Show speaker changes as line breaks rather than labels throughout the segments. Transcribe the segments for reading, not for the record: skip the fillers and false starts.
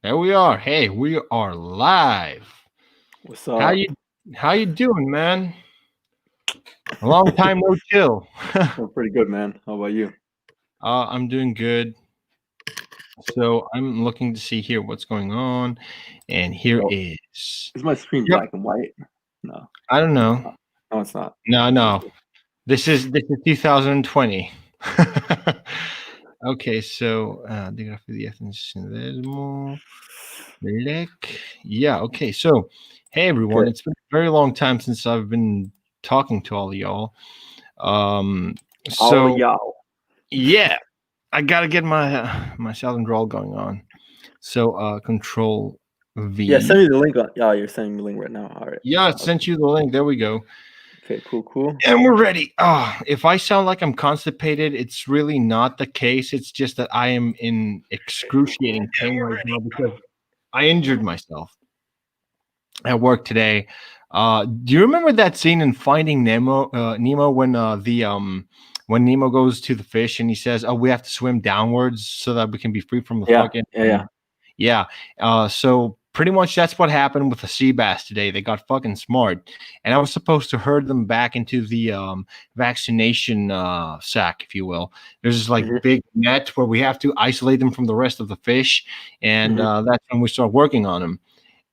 There we are. Hey, we are live.
What's
How
up?
you how you doing, man? A long time no chill.
I'm pretty good, man. How about you?
I'm doing good. So I'm looking to see here what's going on, and here
Yo,
is.
is my screen
Yep.
black and white? No,
I don't know.
no, it's not.
No. This is 2020. Okay, so digrafía de ethnicismo, Lek. Yeah. Okay. So, hey everyone,
Okay.
it's been a very long time since I've been talking to all of y'all. Um,
All of
so
y'all.
yeah, I gotta get my southern drawl going on. So Control
Yeah, send
V.
me the link. Yeah, you're sending me the link right now. All right.
Yeah, I
Okay.
sent you the link. There we go.
Okay. Cool.
And we're ready. If I sound like I'm constipated, it's really not the case. It's just that I am in excruciating pain right now because I injured myself at work today. Do you remember that scene in Finding Nemo when Nemo goes to the fish and he says, "Oh, we have to swim downwards so that we can be free from the
Yeah.
fucking."
Yeah.
Yeah. So pretty much that's what happened with the sea bass today. They got fucking smart, and I was supposed to herd them back into the vaccination sack, if you will. There's this like
Mhm.
big net where we have to isolate them from the rest of the fish, and
Mhm.
that's when we start working on them.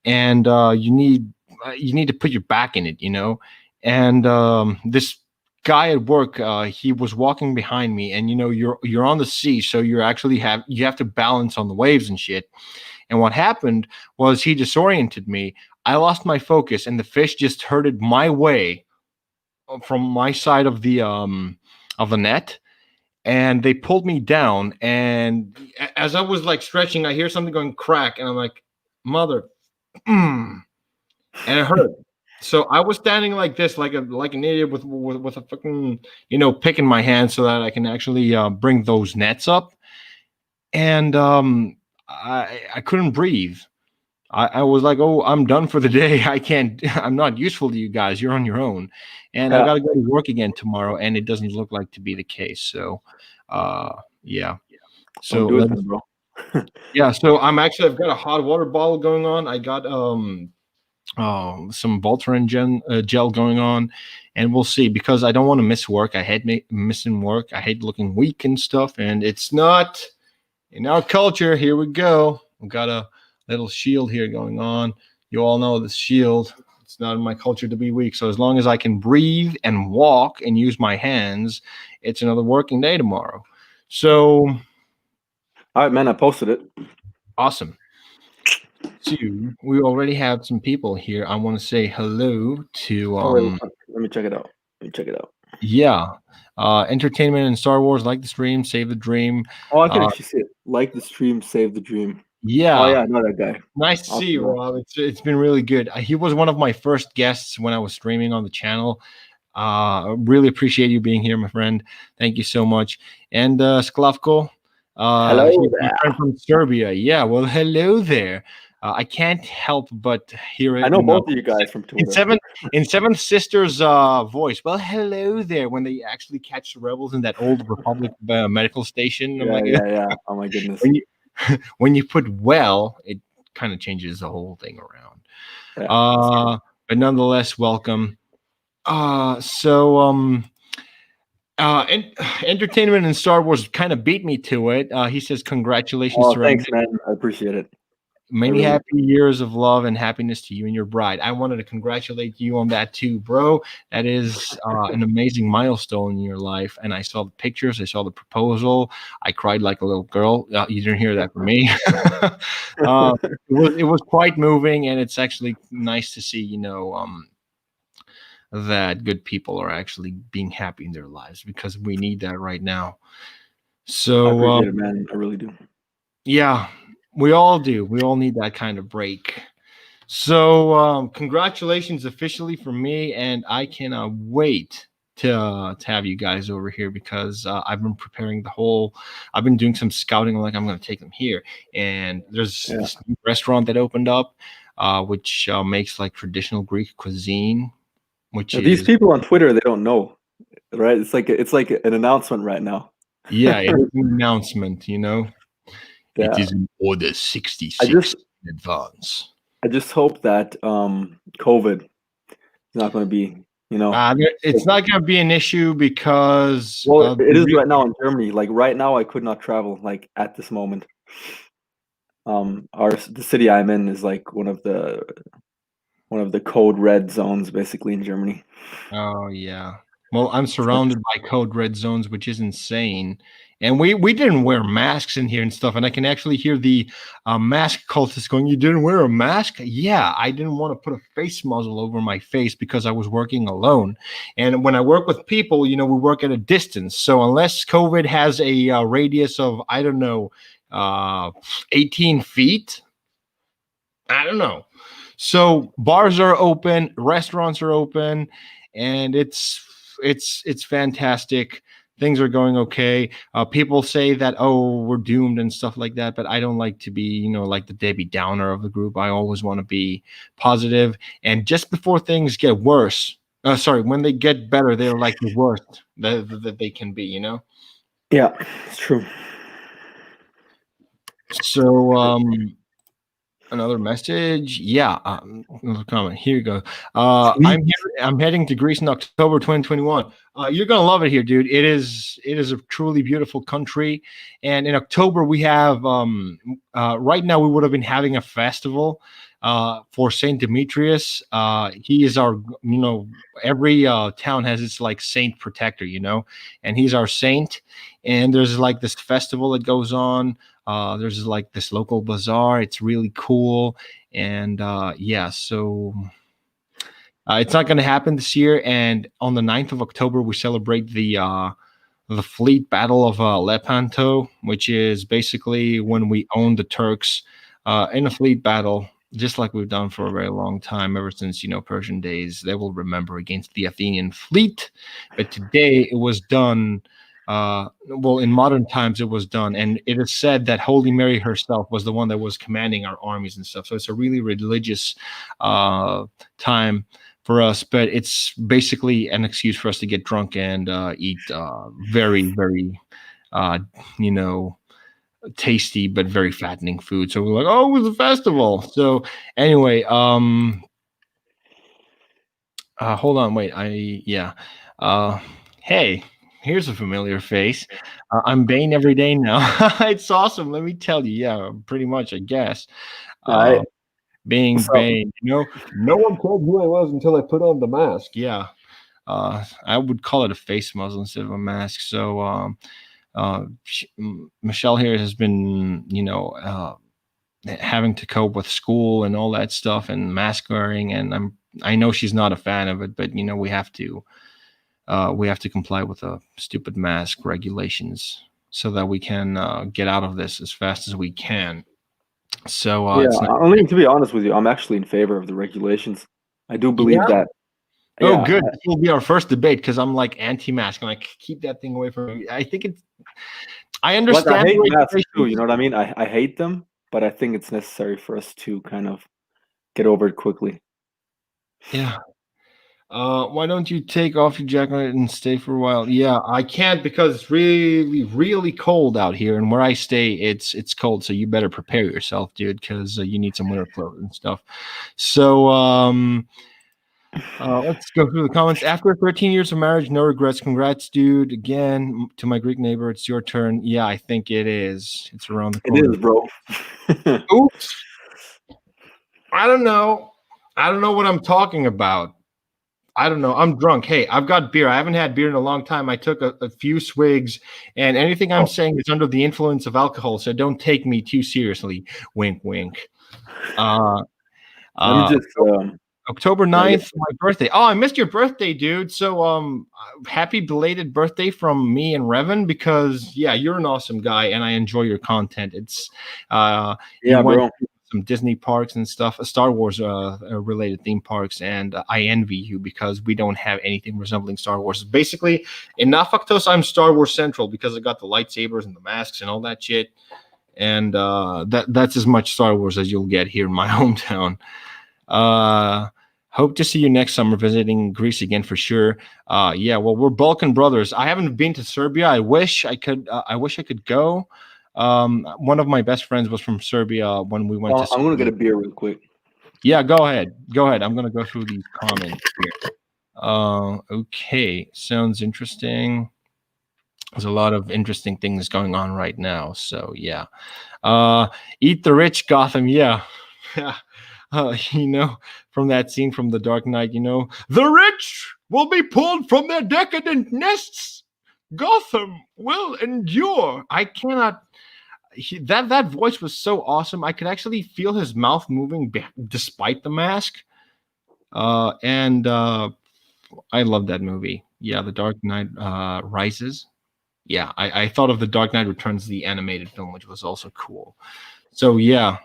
And you need to put your back in it, you know. And this guy at work, he was walking behind me, and you know you're on the sea, so you have to balance on the waves and shit. And what happened was he disoriented me. I lost my focus, and the fish just herded my way from my side of the net, and they pulled me down. And as I was like stretching, I hear something going crack, and I'm like, mother, and it hurt. So I was standing like this, like an idiot with a fucking pick in my hand, so that I can actually bring those nets up. And I couldn't breathe. I was like, oh, I'm done for the day. I can't. I'm not useful to you guys. You're on your own, and I
Yeah.
got to go to work again tomorrow, and it doesn't look like to be the case. So, yeah.
Don't
So
do it
let
then,
us.
bro.
Yeah. So I've got a hot water bottle going on. I got some Voltaren gel going on, and we'll see because I don't want to miss work. I hate missing work. I hate looking weak and stuff, and it's not in our culture. Here we go. We've got a little shield here going on. You all know the shield. It's not in my culture to be weak. So as long as I can breathe and walk and use my hands, it's another working day tomorrow. So
All right, man. I posted it.
awesome. So we already have some people here. I want to say hello to
Oh wait, let me check it out.
yeah. Entertainment and Star Wars, like the stream, save the dream.
Oh, I can
Uh
actually see it. Like the stream, save the dream. Oh
yeah.
yeah, I know that guy.
Nice to see
Awesome
you,
guy.
Rob. It's been really good. He was one of my first guests when I was streaming on the channel. Really appreciate you being here, my friend. Thank you so much. And Sklavko,
Hello
he's my friend
there.
from Serbia. Yeah, well, hello there. I can't help but hear
I
it
know
in
both of you guys from
in
Twitter.
Seventh Sisters voice. Well, hello there. When they actually catch the rebels in that old Republic medical station, I'm like,
Yeah. Oh my goodness.
when you when you put well, it kind of changes the whole thing around.
Yeah, that's true.
But nonetheless, welcome. So en- entertainment and Star Wars kind of beat me to it. He says, "Congratulations
Oh,
to
thanks, man. I appreciate it. I
many
really
happy
do.
years of love and happiness to you and your bride." I wanted to congratulate you on that too, bro. That is an amazing milestone in your life. And I saw the pictures, I saw the proposal. I cried like a little girl. You didn't hear that from me. It was quite moving, and it's actually nice to see, that good people are actually being happy in their lives because we need that right now.
I
So
appreciate it, man. I really do.
yeah, we all do. We all need that kind of break. So, congratulations officially from me, and I cannot wait to have you guys over here because I've been preparing I've been doing some scouting, like I'm going to take them here, and there's
Yeah.
this new restaurant that opened up, which makes like traditional Greek cuisine, which
Now, these
is
people on Twitter, they don't know, right? It's like an announcement right now.
yeah, it is an announcement, you know. It
Yeah.
is in order
I
66
just
in advance.
I just hope that COVID is not going to be, you know.
It's not going to be an issue because
Well, it is right now in Germany. Like right now, I could not travel. Like at this moment, the city I'm in is like one of the code red zones, basically in Germany.
Oh yeah. Well, I'm surrounded by code red zones, which is insane. And we didn't wear masks in here and stuff. And I can actually hear the mask cultists going, "You didn't wear a mask?" Yeah, I didn't want to put a face muzzle over my face because I was working alone. And when I work with people, we work at a distance. So unless COVID has a radius of, I don't know, 18 feet, I don't know. So bars are open, restaurants are open, and it's fantastic. Things are going okay. People say that, oh, we're doomed and stuff like that, but I don't like to be, like the Debbie Downer of the group. I always want to be positive. And just before things get worse, when they get better, they're like the worst that they can be.
Yeah, it's true.
So another message. Yeah. Another comment. Here you go. I'm heading to Greece in October 2021. You're gonna love it here, dude. It is a truly beautiful country. And in October we have right now we would have been having a festival for Saint Demetrius. He is our, every town has its like saint protector, and he's our saint. And there's like this festival that goes on. There's like this local bazaar. It's really cool. And yeah, so it's not going to happen this year. And on the 9th of October, we celebrate the fleet battle of Lepanto, which is basically when we own the Turks in a fleet battle, just like we've done for a very long time, ever since, Persian days. They will remember against the Athenian fleet. But today it was done. Well, in modern times it was done, and it is said that Holy Mary herself was the one that was commanding our armies and stuff. So it's a really religious time for us, but it's basically an excuse for us to get drunk and eat very, very, you know, tasty but very fattening food. So we're like, oh, it was a festival. So anyway, hold on, wait, hey, here's a familiar face. I'm Bane every day now. It's awesome. Let me tell you. Yeah, pretty much, I guess.
I
Being
so
Bane, no one told who I was until I put on the mask. Yeah. I would call it a face muzzle instead of a mask. So, Michelle here has been, having to cope with school and all that stuff and mask wearing, and I know she's not a fan of it, but we have to comply with the stupid mask regulations so that we can get out of this as fast as we can. So
yeah,
it's not.
I mean, to be honest with you, I'm actually in favor of the regulations. I do believe
Yeah.
that.
Oh,
Yeah,
good. This will be our first debate because I'm like anti-mask. I'm like, keep that thing away from me. I think it's. I
like I
understand
hate
the
masks too. You
regulations.
know what I mean? I hate them, but I think it's necessary for us to kind of get over it quickly.
Yeah. Why don't you take off your jacket and stay for a while? Yeah, I can't because it's really, really cold out here, and where I stay, it's cold. So you better prepare yourself, dude, because you need some winter clothes and stuff. So, let's go through the comments. After 13 years of marriage, no regrets. Congrats, dude. Again, to my Greek neighbor, it's your turn. Yeah, I think it is. It's around the
It
corner.
is, bro.
Oops. I don't know. I don't know what I'm talking about. I don't know. I'm drunk. Hey, I've got beer. I haven't had beer in a long time. I took a few swigs, and anything I'm
Oh,
saying is under the influence of alcohol, so don't take me too seriously. Wink, wink. Uh,
let me
uh,
just
October
yeah,
9th, my birthday. Oh, I missed your birthday, dude. So happy belated birthday from me and Revan, because yeah, you're an awesome guy and I enjoy your content. It's you
yeah,
went
bro.
to some Disney parks and stuff, Star Wars related theme parks, and I envy you because we don't have anything resembling Star Wars. Basically, in Nafaktos, I'm Star Wars Central because I got the lightsabers and the masks and all that shit. And that's as much Star Wars as you'll get here in my hometown. Hope to see you next summer visiting Greece again for sure. Yeah, well, we're Balkan brothers. I haven't been to Serbia. I wish I could. I wish I could go. One of my best friends was from Serbia when we went to
I'm gonna get
Serbia.
a beer real quick.
Yeah, go ahead. Go ahead. I'm gonna go through these comments here. Okay, sounds interesting. There's a lot of interesting things going on right now. So yeah. Eat the rich, Gotham. Yeah. From that scene from The Dark Knight, the rich will be pulled from their decadent nests. Gotham will endure. I cannot. That voice was so awesome. I could actually feel his mouth moving despite the mask. And I love that movie. Yeah, The Dark Knight Rises. Yeah, I thought of The Dark Knight Returns, the animated film, which was also cool. So yeah,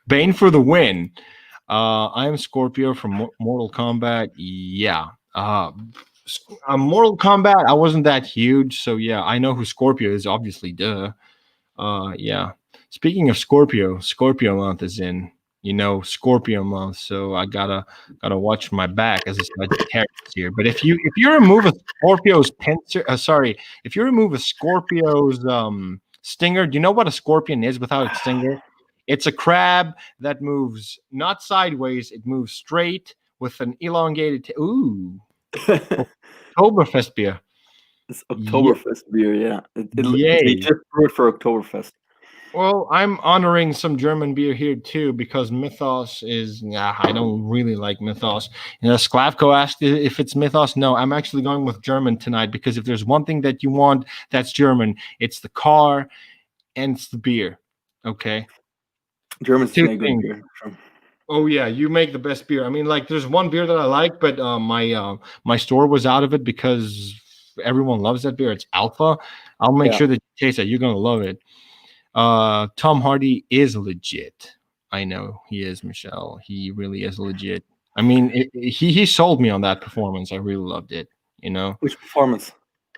Bane for the win. I am Scorpio from Mortal Kombat. Yeah. Mortal Kombat, I wasn't that huge, so yeah, I know who Scorpio is, obviously, duh. Yeah. Speaking of Scorpio, Scorpio month is in. Scorpio month, so I gotta watch my back as a Sagittarius here. But if you remove a Scorpio's if you remove a Scorpio's stinger, do you know what a scorpion is without its stinger? It's a crab that moves not sideways, it moves straight with an elongated Oktoberfest beer.
It's Oktoberfest beer, yeah.
Yay.
They just brewed for Oktoberfest.
Well, I'm honoring some German beer here too because Mythos is. I don't really like Mythos. Sklavko asked if it's Mythos. No, I'm actually going with German tonight because if there's one thing that you want that's German, it's the car and it's the beer. Okay.
Germans make good beer.
Oh yeah, you make the best beer. I mean, like, there's one beer that I like, but my store was out of it because everyone loves that beer. It's Alpha. I'll make sure that you taste it. You're gonna love it. Tom Hardy is legit. I know he is, Michelle. He really is legit. I mean, he sold me on that performance. I really loved it.
Which performance?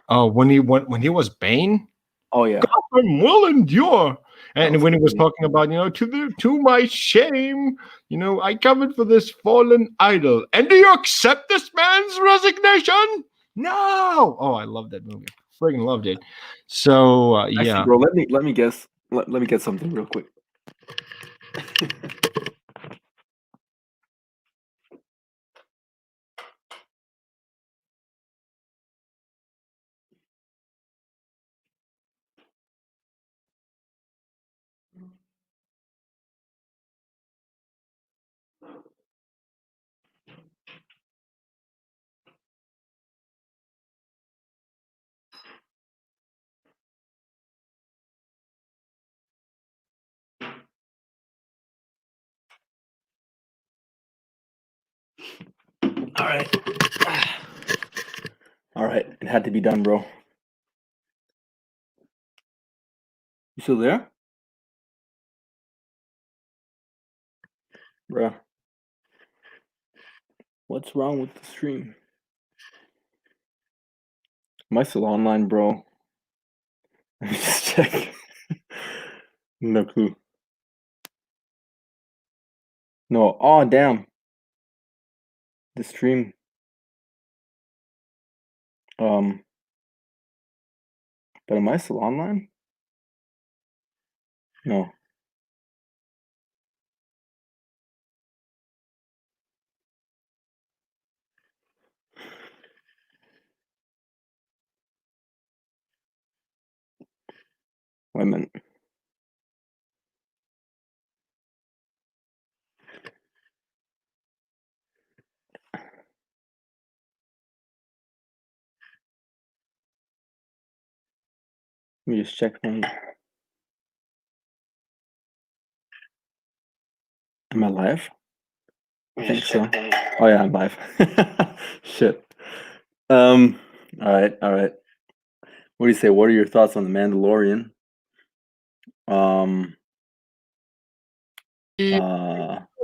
Oh, when he was Bane.
Oh yeah.
Gotham will endure. And when he was talking about, to my shame, I covered for this fallen idol. And do you accept this man's resignation? No. Oh, I love that movie. Friggin' loved it. So yeah.
Actually, bro, let me guess. Let me get something real quick. All right, it had to be done, bro. You still there? Bruh. What's wrong with the stream? Am I still online, bro? Let me just check. No clue. No, oh damn. The stream. But am I still online? No. Wait a minute. Let me just check my. Am I live? I think so. Oh yeah, I'm live. Shit. All right. What do you say? What are your thoughts on the Mandalorian?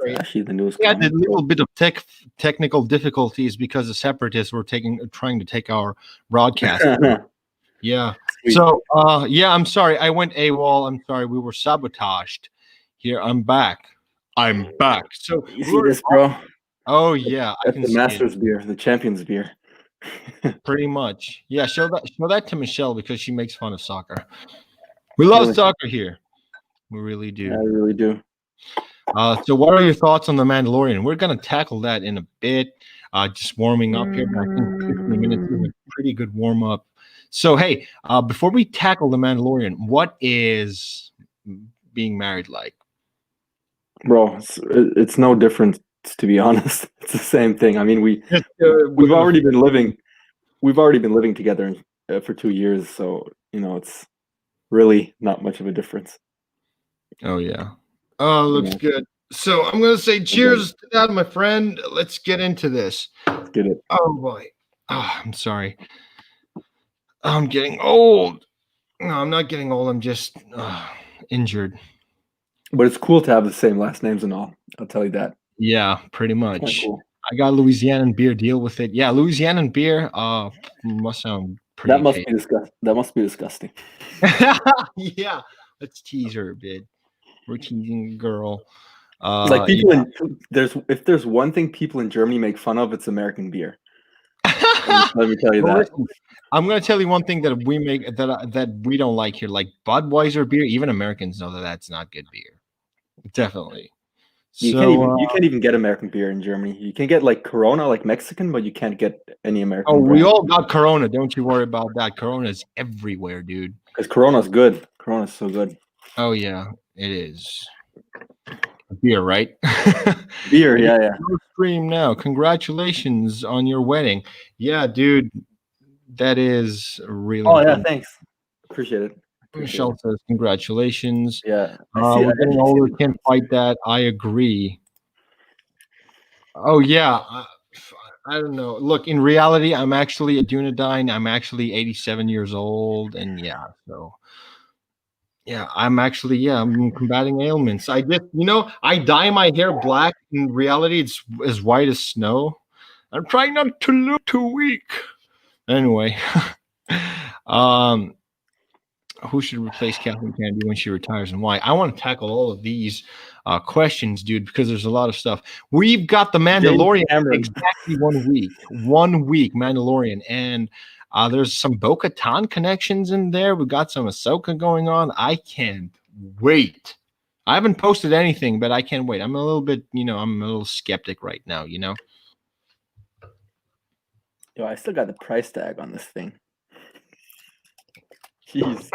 Actually, the news.
We had a little bit of technical difficulties because the separatists were trying to take our broadcast. Yeah. Sweet. So, I'm sorry. I went AWOL. I'm sorry. We were sabotaged. Here, I'm back. So
you see this, bro?
Oh yeah,
that's the Masters beer, the Champions beer.
Pretty much. Yeah. Show that to Michelle because she makes fun of soccer. We love
Really.
soccer here. We really
Yeah, I
do.
really do.
So what are your thoughts on The Mandalorian? We're going to tackle that in a bit. Just warming up here, but I think 15 minutes is a pretty good warm up. So, hey, before we tackle The Mandalorian, what is being married like?
Bro, it's no different, to be honest. It's the same thing. I mean,
Just
we've
within a
already been living together for 2 years, so it's really not much of a difference.
Oh yeah. Oh,
You
looks
know,
good. So I'm gonna say
so good.
cheers to that, my friend. Let's get into this.
Let's get it.
Oh boy. Oh, I'm sorry. I'm getting old. No, I'm not getting old. I'm just injured.
But it's cool to have the same last names and all. I'll tell you that.
Yeah, pretty
It's kind of
much.
cool.
I got Louisiana beer. Deal with it. Yeah, Louisiana beer. Must sound
That
pretty
must
tasty.
be That must be disgusting.
Yeah, let's tease her a bit. We're teasing the girl.
Like
Yeah.
people in if there's one thing people in Germany make fun of, it's American beer. Let me tell you
Well,
that.
listen, I'm gonna tell you one thing that we make that we don't like here, like Budweiser beer. Even Americans know that that's not good beer. Definitely. So,
You can't even get American beer in Germany. You can get like Corona, like Mexican, but you can't get any
oh,
American
we
brand.
all got Corona. Don't you worry about that. Corona's everywhere, dude.
Because Corona's good. Corona's so good.
Oh yeah, it is. Beer, right?
Beer, yeah, yeah.
No stream now. Congratulations on your wedding. Yeah, dude, that is really
Oh yeah,
important.
thanks. Appreciate it.
Michelle says congratulations.
Yeah,
We're getting older, can't fight that. I agree. Oh yeah, I don't know. Look, in reality, I'm actually a Dunedain. I'm actually 87 years old, and yeah, so yeah, I'm combating ailments. I just, I dye my hair black. In reality, it's as white as snow. I'm trying not to look too weak. Anyway, um, who should replace Kathleen Kennedy when she retires and why? I want to tackle all of these questions, dude, because there's a lot of stuff. We've got the Mandalorian exactly 1 week. 1 week, Mandalorian. And there's some Bo-Katan connections in there. We've got some Ahsoka going on. I can't wait. I haven't posted anything, but I can't wait. I'm a little bit, I'm a little skeptic right now,
Yo, I still got the price tag on this thing. Jeez.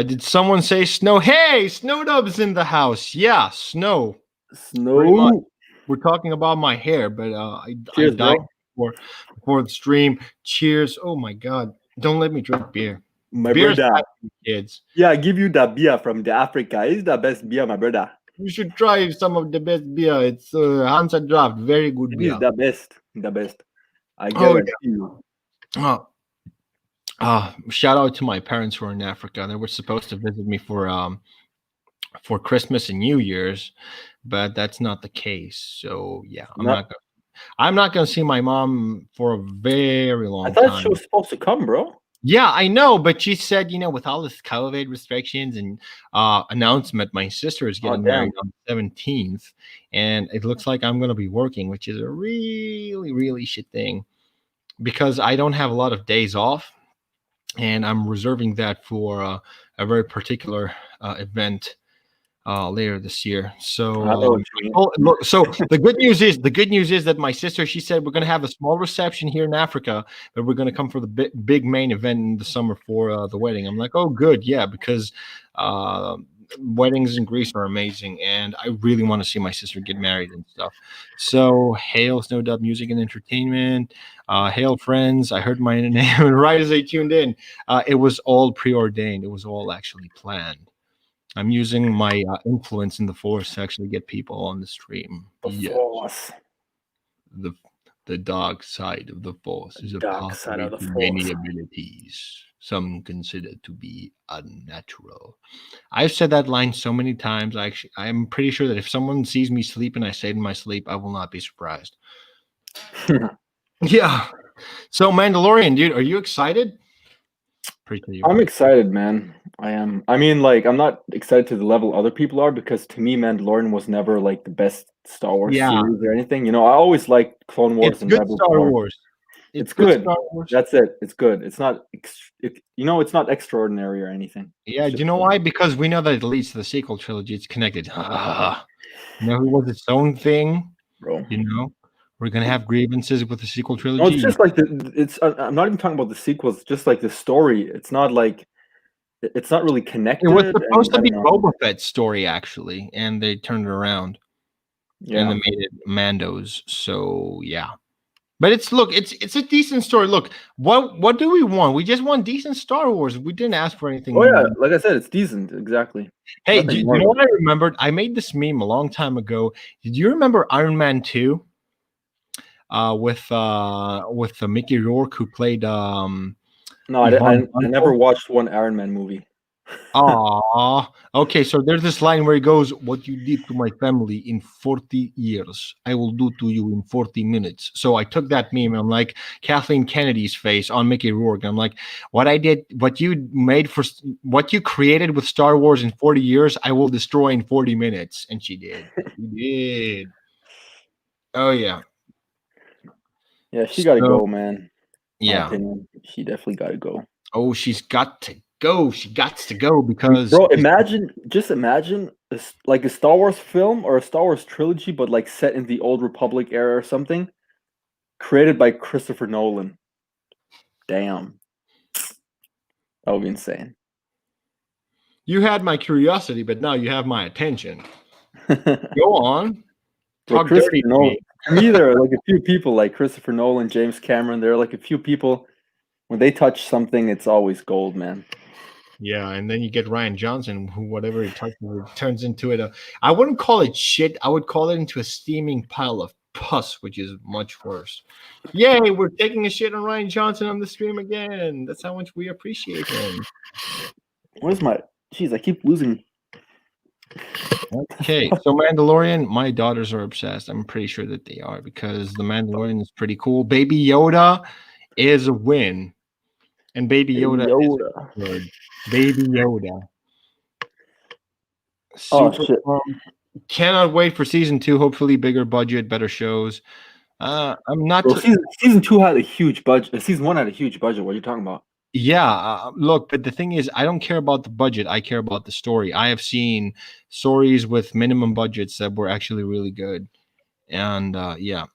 Did someone say Snow? Hey, Snowdub's in the house. Yeah, Snow.
Snow.
We're talking about my hair, but I
Cheers,
died
bro.
before the stream. Cheers. Oh my god. Don't let me drink beer.
My
Beer's
brother.
bad for kids.
Yeah, I give you the beer from the Africa. It's the best beer, my brother.
You should try some of the best beer. It's Hansa Draft. Very good beer.
It's the best. The best. I
Oh,
guarantee you.
Shout out to my parents who are in Africa. They were supposed to visit me for Christmas and New Year's, but that's not the case. So yeah, I'm not gonna see my mom for a very long
I thought
time.
she was supposed to come, bro.
Yeah, I know, but she said, with all this COVID restrictions and announcement, my sister is getting married on the 17th, and it looks like I'm gonna be working, which is a really, really shit thing because I don't have a lot of days off, and I'm reserving that for a very particular event later this year. So so the good news is that my sister, she said we're going to have a small reception here in Africa, but we're going to come for the big main event in the summer for the wedding. I'm like, oh good, yeah, because weddings in Greece are amazing, and I really want to see my sister get married and stuff. So hail Snow Dub Music and Entertainment, hail friends. I heard my name right as I tuned in. It was all preordained. It was all actually planned. I'm using my influence in the Force to actually get people on the stream.
The Force.
The dark side of the Force is a pathway to many abilities, some consider to be unnatural. I've said that line so many times. I'm pretty sure that if someone sees me sleep and I say it in my sleep, I will not be surprised. Yeah. So Mandalorian, dude, are you excited?
I'm excited, man. I am. I mean, like, I'm not excited to the level other people are because to me, Mandalorian was never like the best Star Wars series or anything. I always liked Clone Wars and
Rebel Star Wars.
It's
good
good.
Star Wars.
That's it. It's good. It's not. It's not extraordinary or anything.
Yeah,
It's
do you
just
know
good,
why? Because we know that it leads to the sequel trilogy. It's connected. You know, it was its own thing.
bro.
You know, we're gonna have grievances with the sequel
No, it's
trilogy.
just like the. It's. I'm not even talking about the sequels. It's just like the story. It's not like. It's not really
It was
connected, and
supposed
I
to be
don't know.
Boba Fett's story actually, and they turned it around and
Yeah.
they made it Mando's. So yeah. But it's a decent story. Look, what do we want? We just want decent Star Wars. We didn't ask for
Oh yeah.
anything.
Like I said, it's decent. Exactly.
Hey,
Nothing
you
more
know
though.
what I remembered? I made this meme a long time ago. Did you remember Iron Man 2? With Mickey Rourke who played
No,
Yvonne
I never
Dunkel.
watched one Iron Man movie.
Ah, okay. So there's this line where he goes, "What you did to my family in 40 years, I will do to you in 40 minutes." So I took that meme and I'm like Kathleen Kennedy's face on Mickey Rourke. And I'm like, what you created with Star Wars in 40 years, I will destroy in 40 minutes. And she did. She did. Oh yeah.
Yeah, she got to
So
go, man. My
yeah.
opinion. She definitely got to go.
Oh, she's got to go. She got to go because
Bro, just imagine like a Star Wars film or a Star Wars trilogy, but like set in the Old Republic era or something, created by Christopher Nolan. Damn, that would be insane.
you had my curiosity, but now you have my attention.
Bro,
Go on. Talk
Christopher
dirty to
Nolan.
me.
To me, there are like a few people like Christopher Nolan, James Cameron. There are like a few people when they touch something, it's always gold, man.
Yeah, and then you get Ryan Johnson, who whatever he touches it turns into it. I wouldn't call it shit. I would call it into a steaming pile of pus, which is much worse. Yay, we're taking a shit on Ryan Johnson on the stream again. That's how much we appreciate him.
Where's my? Jeez, I keep losing.
Okay, so Mandalorian, my daughters are obsessed. I'm pretty sure that they are because the Mandalorian is pretty cool. Baby Yoda is a win, and Baby
Baby
Yoda is
Yoda.
good. Baby Yoda,
Oh
super
shit,
pumped. Cannot wait for season 2. Hopefully, bigger budget, better shows. I'm not.
bro. Season two had a huge budget. Season one had a huge budget. What are you talking about?
Yeah, look, but the thing is, I don't care about the budget. I care about the story. I have seen stories with minimum budgets that were actually really good, and yeah.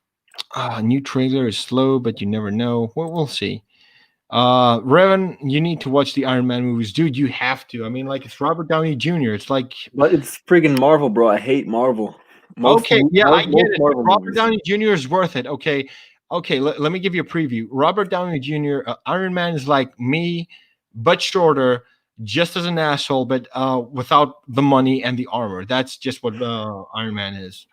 New trailer is slow, but you never know. We'll see. Revan, you need to watch the Iron Man movies, dude. You have to. I mean, like it's Robert Downey Jr. It's like,
But it's friggin' Marvel, bro. I hate Marvel.
okay, yeah, I get
Most
it. But
Marvel
Robert
movies.
Downey Jr. is worth it. Okay, okay. Let me give you a preview. Robert Downey Jr. Iron Man is like me, but shorter, just as an asshole, but without the money and the armor. That's just what Iron Man is.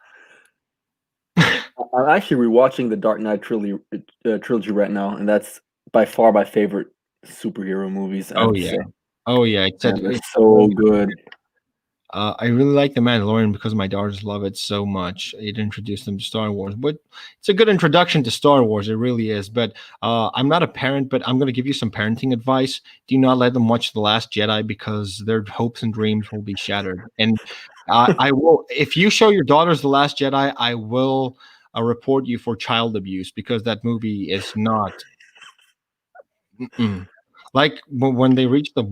I'm actually rewatching the Dark Knight trilogy right now, and that's by far my favorite superhero movies. I
Oh
have to
yeah,
say,
oh yeah.
man, they're so good.
I really like The Mandalorian because my daughters love it so much. It introduced them to Star Wars, but it's a good introduction to Star Wars. It really is. But I'm not a parent, but I'm going to give you some parenting advice. Do not let them watch The Last Jedi because their hopes and dreams will be shattered. And I will, if you show your daughters The Last Jedi, I will report you for child abuse because that movie is not. Mm-mm. Like when they reach the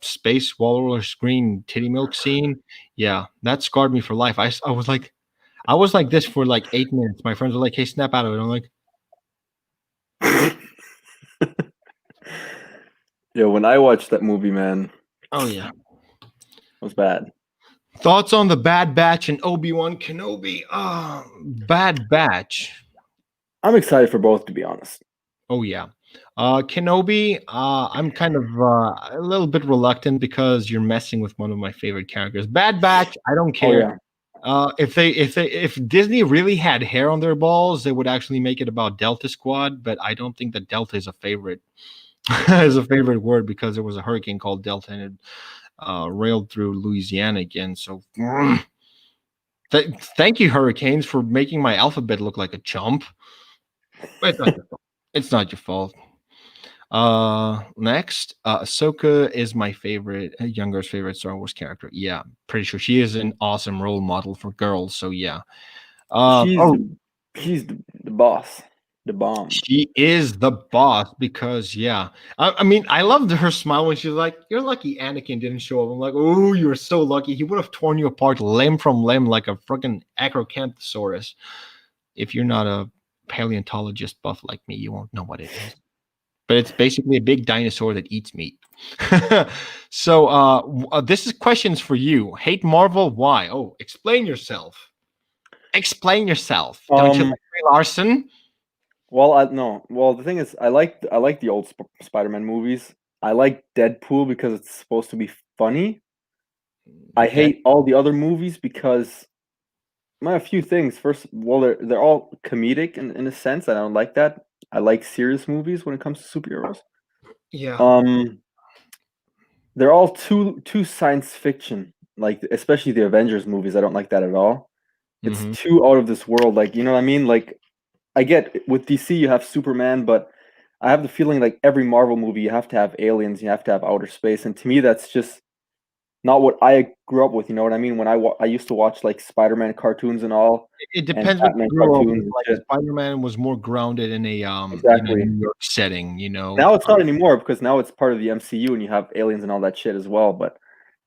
space walrus green titty milk scene, yeah, that scarred me for life. I was like this for like 8 minutes. My friends were like, "Hey, snap out of it." I'm like,
Yeah, when I watched that movie, man,
"Oh yeah."
it was bad.
Thoughts on the Bad Batch and Obi-Wan Kenobi? Bad Batch.
I'm excited for both, to be honest.
Oh yeah. Kenobi, I'm kind of a little bit reluctant because you're messing with one of my favorite characters. Bad Batch, I don't
Oh
care.
yeah,
If Disney really had hair on their balls, they would actually make it about Delta Squad. But I don't think that Delta is a favorite is a favorite word because there was a hurricane called Delta and it railed through Louisiana again. So thank you, hurricanes, for making my alphabet look like a chump. But it's not your fault. It's not your fault. Next, Ahsoka is my favorite, Younger's favorite Star Wars character. Yeah, pretty sure she is an awesome role model for girls. So yeah.
she's
Oh
the, she's the boss. the bomb.
She is the boss because, yeah. I mean, I loved her smile when she was like, "You're lucky Anakin didn't show up." I'm like, "Oh, you're so lucky. He would have torn you apart limb from limb like a freaking Acrocanthosaurus." If you're not a paleontologist buff like me, you won't know what it is. But it's basically a big dinosaur that eats meat. So, this is questions for you. Hate Marvel? Why? Oh, explain yourself. Explain yourself. Don't you like
Um,
Brie Larson?
well, I no. Well, the thing is, I like the old Spider-Man movies. I like Deadpool because it's supposed to be funny. I
Okay.
hate all the other movies because a few things. First, well, they're all comedic in a sense. I don't like that. I like serious movies when it comes to superheroes.
Yeah.
Um, they're all too science fiction. Like especially the Avengers movies, I don't like that at all. It's
Hmm.
too out of this world. Like you know what I mean? Like I get with DC you have Superman, but I have the feeling like every Marvel movie you have to have aliens, you have to have outer space, and to me that's just not what I grew up with. You know what I mean? When I used to watch like Spider-Man cartoons and all,
It
and
depends what you
Batman
grew up with.
cartoons and
Like
shit.
Spider-Man was more grounded in a
Exactly.
New York setting.
Now it's not anymore because now it's part of the MCU and you have aliens and all that shit as well. But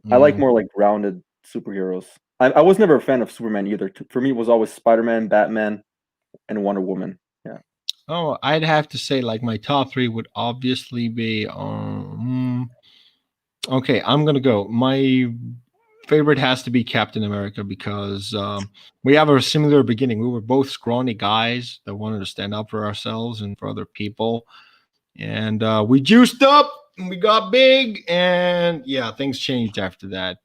I like
Mm.
more like grounded superheroes. I was never a fan of Superman either. For me, it was always Spider-Man, Batman, and Wonder Woman. Yeah.
Oh, I'd have to say like my top three would obviously be okay, I'm gonna go. My favorite has to be Captain America because we have a similar beginning. We were both scrawny guys that wanted to stand up for ourselves and for other people, and we juiced up and we got big, and yeah, things changed after that.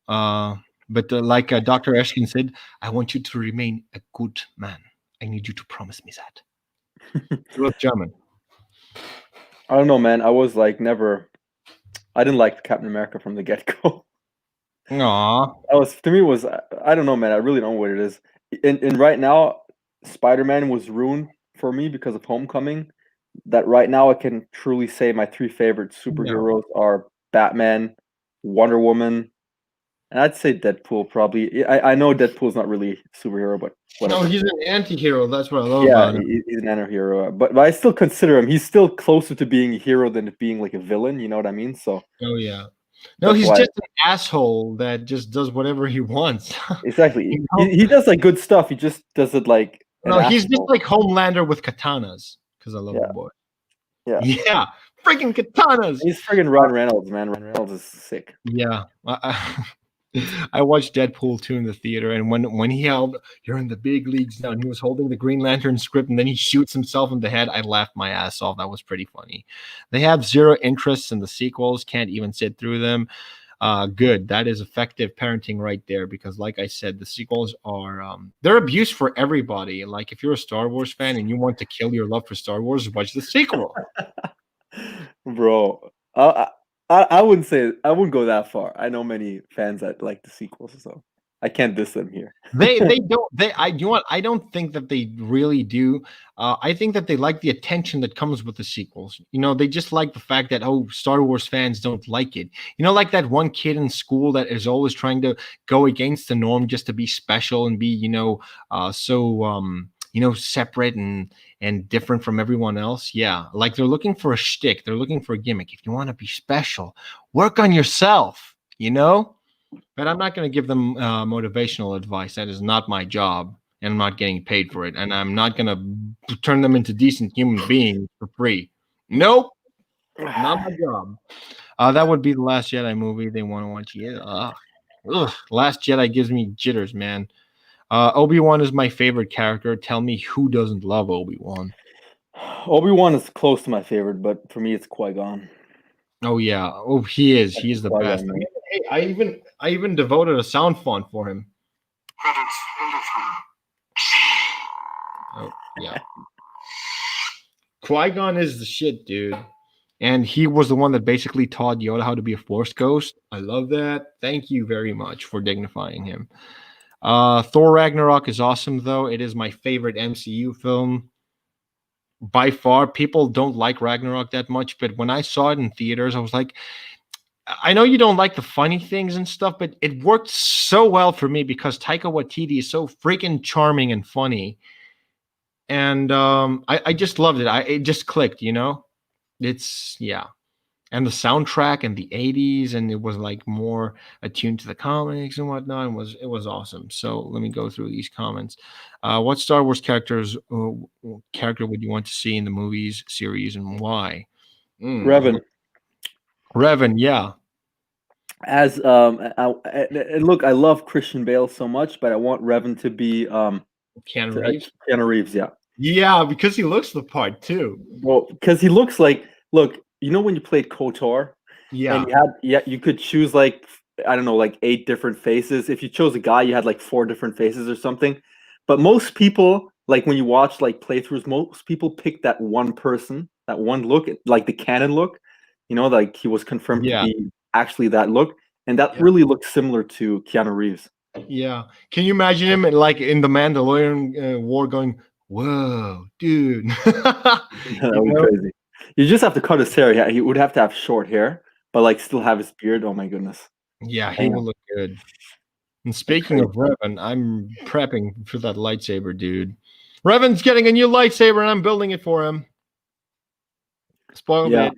Uh, but like Dr. Eshkin said, I want you to remain a good man. I need you to promise me that. He was German.
I don't know, man. I was like never. I didn't like Captain America from the get go.
Aw.
I was to me it was I don't know, man. I really don't know what it is. And right now, Spider Man was ruined for me because of Homecoming. That right now I can truly say my three favorite
No.
superheroes are Batman, Wonder Woman, and I'd say Deadpool probably. I know Deadpool's not really a superhero, but
No,
whatever.
he's an anti-hero. That's what I love
Yeah,
about him.
he's an anti-hero, but I still consider him. He's still closer to being a hero than being like a villain. You know what I mean? So
Oh yeah. No,
that's
he's
why
just an asshole that just does whatever he wants.
exactly.
you know?
He does like good stuff. He just does it like an
No, he's just
asshole.
like Homelander with katanas because I love the
Yeah,
boy.
yeah.
Yeah, freaking katanas.
He's friggin' Ryan Reynolds, man. Ryan Reynolds is sick.
Yeah. I watched Deadpool 2 in the theater, and when he held "You're in the big leagues now," and he was holding the Green Lantern script, and then he shoots himself in the head, I laughed my ass off. That was pretty funny. They have zero interest in the sequels, can't even sit through them. Good. That is effective parenting right there, because like I said, the sequels are they're abuse for everybody. Like if you're a Star Wars fan and you want to kill your love for Star Wars, watch the sequel.
Bro, I wouldn't say I wouldn't go that far. I know many fans that like the sequels, so I can't diss them here.
They don't they I you know what, I don't think that they really do. I think that they like the attention that comes with the sequels. They just like the fact that, oh, Star Wars fans don't like it. Like that one kid in school that is always trying to go against the norm just to be special and be, so separate and different from everyone else. Yeah, like they're looking for a shtick, they're looking for a gimmick. If you want to be special, work on yourself. But I'm not going to give them motivational advice. That is not my job, and I'm not getting paid for it. And I'm not going to turn them into decent human beings for free. Nope, not my job. That would be the Last Jedi movie they want to watch. Yeah, ugh. Last Jedi gives me jitters, man. Obi-Wan is my favorite character. Tell me who doesn't love Obi-Wan.
Obi-Wan is close to my favorite, but for me it's Qui-Gon.
Oh yeah. Oh, he is.
Like
He is the best.
Qui-Gon, man.
Hey, I even devoted a sound font for him. Oh yeah. Qui-Gon is the shit, dude. And he was the one that basically taught Yoda how to be a Force ghost. I love that. Thank you very much for dignifying him. Thor Ragnarok is awesome, though. It is my favorite MCU film by far. People don't like Ragnarok that much, but when I saw it in theaters, I was like, I know you don't like the funny things and stuff, but it worked so well for me because Taika Waititi is so freaking charming and funny. and I just loved it. It just clicked, you know. It's yeah, and the soundtrack in the '80s, and it was like more attuned to the comics and whatnot. And it was awesome. So let me go through these comments. What Star Wars character would you want to see in the movies series, and why?
Revan.
Revan, yeah,
As and look, I love Christian Bale so much, but I want Revan to be
Keanu Reeves.
Keanu Reeves. Yeah,
Yeah, because he looks the part too.
well, because he looks like, look, you know when you played KOTOR and
Yeah,
you could choose like, I don't know, like 8 different faces. If you chose a guy, you had like 4 different faces or something. But most people, like when you watch like playthroughs, most people pick that one person, that one look, like the canon look. You know, like he was confirmed to
yeah,
be actually that look, and that
yeah,
really looks similar to Keanu Reeves.
yeah. Can you imagine him like in the Mandalorian war going, "Whoa, dude,"
That
you
would be
know?
crazy. You just have to cut his hair. Yeah, he would have to have short hair, but like still have his beard. Oh my goodness.
Yeah, he will
Damn,
look good. And
that'd be
speaking of
crazy.
Revan, I'm prepping for that lightsaber, dude. Revan's getting a new lightsaber, and I'm building it for him. Spoiled
Yeah,
it.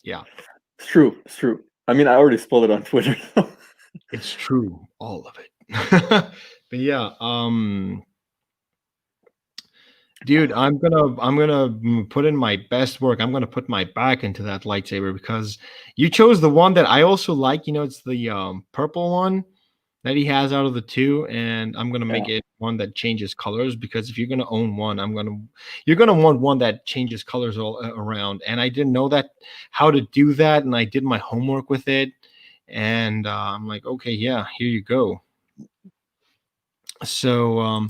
Yeah,
it's true. It's true. I mean, I already spoiled it on Twitter.
it's true, all of it. But yeah, dude, I'm gonna put in my best work. I'm gonna put my back into that lightsaber because you chose the one that I also like. You know, it's the purple one that he has out of the two, and I'm gonna
Yeah,
make it one that changes colors because if you're gonna own one, you're gonna want one that changes colors all around. And I didn't know that how to do that, and I did my homework with it, and I'm like, okay, yeah, here you go. So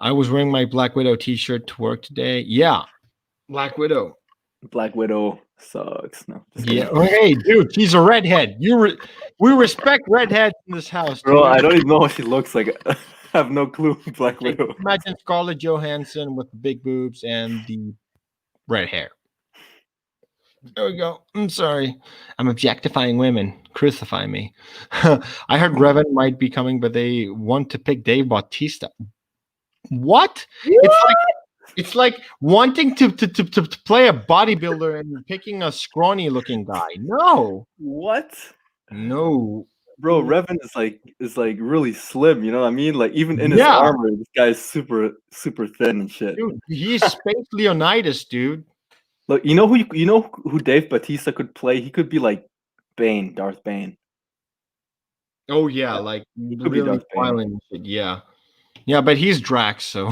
I was wearing my Black Widow T-shirt to work today. Yeah, Black Widow.
Black Widow sucks. No, just
Yeah.
kidding.
Oh, hey, dude, she's a redhead. We respect redheads in this house,
Bro, I
dude.
don't even know what she looks like. I have no clue who Black
Hey,
Widow.
imagine Scarlett Johansson with the big boobs and the red hair. There we go. I'm sorry. I'm objectifying women. Crucify me. I heard Revan might be coming, but they want to pick Dave Bautista. What? It's like
What?
it's like wanting to play a bodybuilder and picking a scrawny looking guy. No.
What?
No.
Bro, Revan is like really slim, you know what I mean? Like even in his
Yeah,
armor, this guy's super thin and shit.
dude. He's Space Leonidas, dude.
Look, you know who Dave Bautista could play? He could be like Bane, Darth Bane.
Oh yeah,
Yeah,
like
he could be
really
Darth Bane.
violent and shit. Yeah. Yeah, but he's Drax, so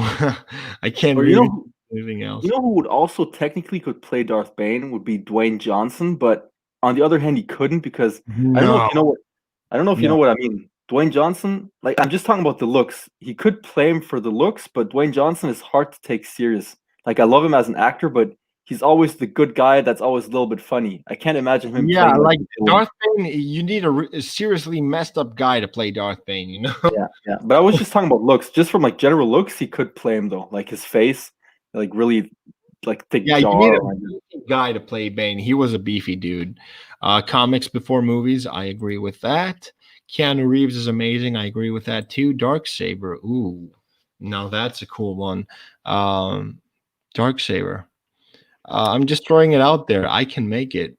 I can't
Or
really do anything
you
else.
know who would also technically could play Darth Bane would be Dwayne Johnson, but on the other hand, he couldn't because I don't know if
No.
you know what I don't know if you
Yeah.
know what I mean. Dwayne Johnson, like I'm just talking about the looks. He could play him for the looks, but Dwayne Johnson is hard to take serious. Like I love him as an actor, but he's always the good guy that's always a little bit funny. I can't imagine him
Yeah,
playing like
like
the villain.
Darth Bane, you need a seriously messed up guy to play Darth Bane, you know?
Yeah, yeah. But I was just talking about looks. Just from like general looks, he could play him though. Like his face, like really like thick
Yeah, you
jaw.
need a
Oh my God.
beefy guy to play Bane. He was a beefy dude. Comics before movies, I agree with that. Keanu Reeves is amazing. I agree with that too. Darksaber, ooh, now that's a cool one. Darksaber. I'm just throwing it out there. I can make it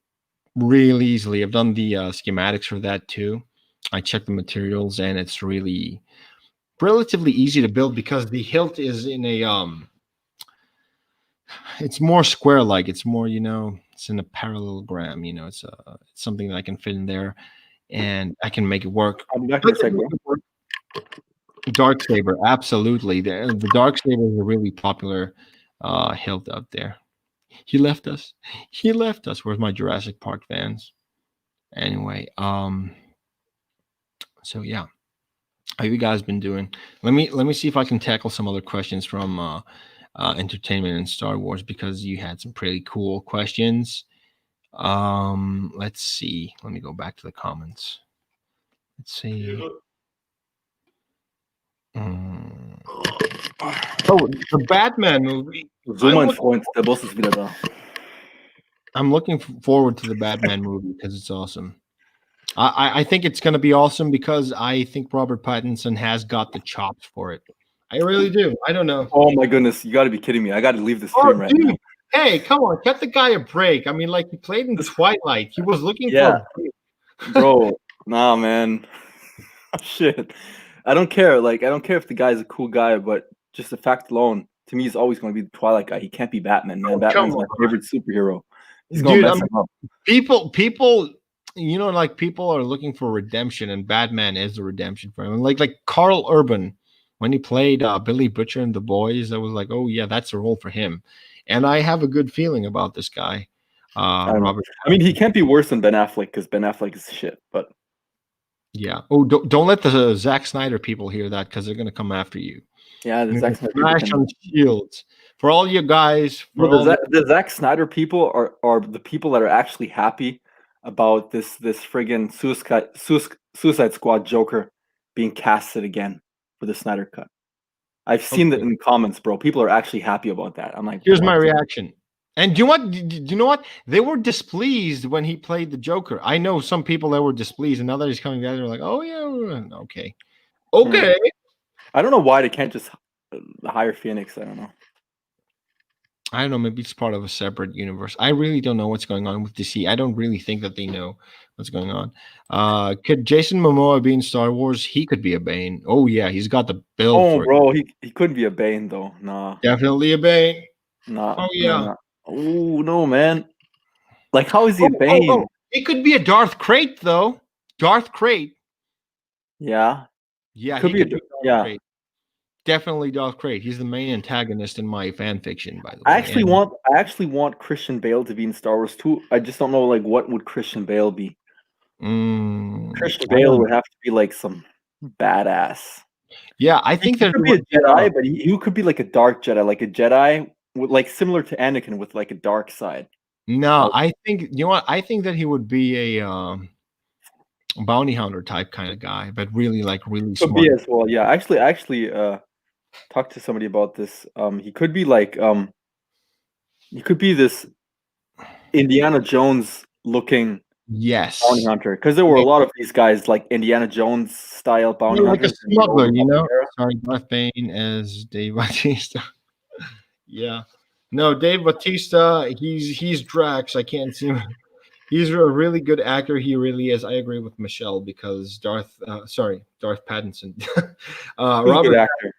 real easily. I've done the schematics for that too. I checked the materials, and it's really relatively easy to build because the hilt is in a it's more square like. It's more, it's in a parallelogram. It's something that I can fit in there, and I can make it work.
I'll be back
I
in a
can
sec,
make
bro.
it work. Dark saber, absolutely. The dark saber is a really popular hilt out there. He left us. He left us. Where's my Jurassic Park fans? Anyway, so yeah. How you guys been doing? Let me see if I can tackle some other questions from entertainment and Star Wars because you had some pretty cool questions. Let's see. Let me go back to the comments. Let's see. Mm. Oh, the Batman movie.
So mein Freund, der Boss ist wieder da.
I'm looking forward to the Batman movie because it's awesome. I think it's going to be awesome because I think Robert Pattinson has got the chops for it. I really do. I don't know.
Oh my goodness, you got to be kidding me! I got to leave the
Oh,
stream right now.
dude. Hey, come on, cut the guy a break. I mean, like he played in Twilight. He was looking for
Yeah,
a break.
bro. Nah, man. Shit. I don't care. Like, I don't care if the guy's a cool guy, but just the fact alone, to me, he's always going to be the Twilight guy. He can't be Batman, man.
Oh, come
Batman's my
on.
favorite superhero. He's going to
Dude, I
mess
mean,
him up.
people, like people are looking for redemption, and Batman is the redemption for him. Like Carl Urban, when he played Billy Butcher in The Boys, I was like, oh yeah, that's a role for him. And I have a good feeling about this guy,
I don't know.
Robert.
I mean, he can't be worse than Ben Affleck because Ben Affleck is shit. But
Yeah. Oh, don't let the Zack Snyder people hear that because they're gonna come after you.
yeah, the
You're
Zack
gonna
Snyder people
smash
can.
on shields for all you guys. For
Bro,
all
the Zack Snyder people are the people that are actually happy about this friggin' Suicide Squad Joker being casted again for the Snyder Cut. I've seen that
okay.
in the comments, bro. People are actually happy about that. I'm like,
Here's my
what?
reaction. And do you know what? Do you know what? They were displeased when he played the Joker. I know some people that were displeased, and now that he's coming back, they're like, "Oh yeah, okay, okay."
I don't know why they can't just hire Phoenix. I don't know.
I don't know. Maybe it's part of a separate universe. I really don't know what's going on with DC. I don't really think that they know what's going on. Could Jason Momoa be in Star Wars? He could be a Bane. Oh yeah, he's got the build
Oh,
for it.
bro, he couldn't be a Bane though. Nah,
Definitely a Bane.
nah,
Oh
nah,
yeah.
nah. Oh no, man. Like, how is he a
Oh.
Bane?
It could be a Darth Crate though. Darth Crate.
Yeah, he
Yeah,
could
he
be a
could be Darth
yeah.
Crate. Definitely Darth Crate. He's the main antagonist in my fan fiction, by the way.
I actually want Christian Bale to be in Star Wars too. I just don't know like what would Christian Bale be. Christian
I
Bale
don't
would
know.
have to be like some badass.
Yeah, I
He
think that
could be a Jedi, but he could be like a dark Jedi, like a Jedi with like similar to Anakin with like a dark side.
no, I think you know what? I think that he would be a bounty hunter type kind of guy, but really like really
Could be
smart.
as well. Yeah, actually talked to somebody about this. He could be like he could be this Indiana Jones looking bounty
Yes.
hunter because there were a
Yeah,
lot of these guys like Indiana Jones style bounty
like a
hunters in the old
smuggler, you
Republic
know?
era.
Sorry, Darth Bane as Dave Bautista. Yeah. No, Dave Bautista, he's Drax. I can't see him. He's a really good actor. He really is. I agree with Michelle because Darth Pattinson.
He's a good
Robert,
actor.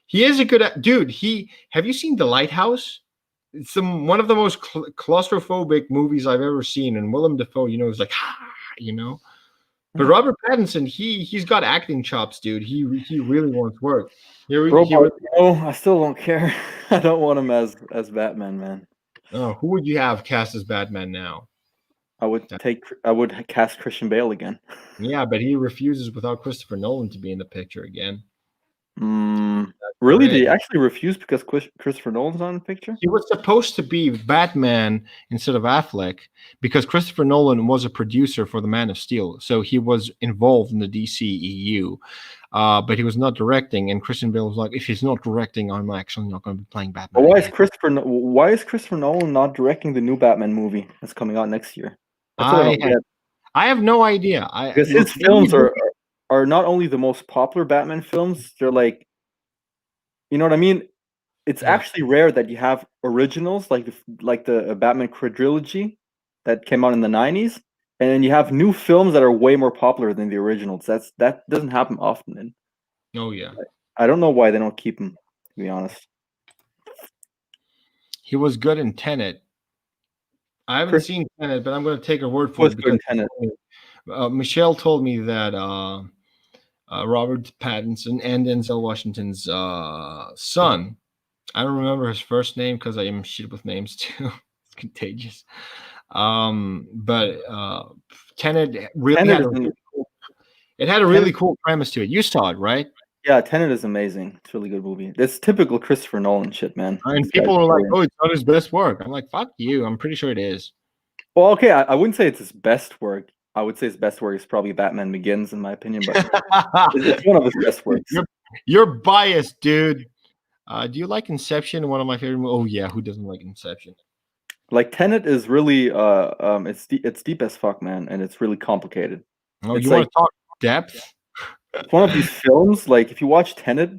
he is a good dude. Have you seen The Lighthouse? It's one of the most claustrophobic movies I've ever seen. And Willem Dafoe, is like, you know. But Robert Pattinson, he's got acting chops, dude. He really wants work.
Bro, but I still don't care. I don't want him as Batman, man.
Who would you have cast as Batman now?
I would cast Christian Bale again.
Yeah, but he refuses without Christopher Nolan to be in the picture again.
Really?
Right.
Did he actually refuse because Christopher Nolan's on the picture?
He was supposed to be Batman instead of Affleck because Christopher Nolan was a producer for The Man of Steel, so he was involved in the DCEU, but he was not directing. And Christian Bale was like, "If he's not directing, I'm actually not going to be playing Batman."
But why is Christopher Nolan not directing the new Batman movie that's coming out next year? That's what I don't get.
I have no idea.
Because his films are not only the most popular Batman films, they're like, you know what I mean? It's actually rare that you have originals like the Batman quadrilogy that came out in the 90s, and then you have new films that are way more popular than the originals. That doesn't happen often. And
Oh yeah,
I don't know why they don't keep him, to be honest.
he was good in Tenet. I haven't seen Tenet, but I'm going to take her word for it because Michelle told me that Robert Pattinson and Denzel Washington's son. I don't remember his first name because I am shit with names too. It's contagious. But Tenet really had a really cool premise to it. You saw it, right?
Yeah, Tenet is amazing. It's a really good movie. It's typical Christopher Nolan shit, man.
And people are like, "Oh, it's not his best work." I'm like, "Fuck you." I'm pretty sure it is.
Well, okay, I wouldn't say it's his best work. I would say his best work is probably Batman Begins, in my opinion, but it's one of his best works.
You're biased, dude. Do you like Inception? One of my favorite movies. Oh yeah, who doesn't like Inception?
Like Tenet is really it's deep as fuck, man, and it's really complicated.
Oh, you want to talk depth?
It's one of these films, like if you watch Tenet,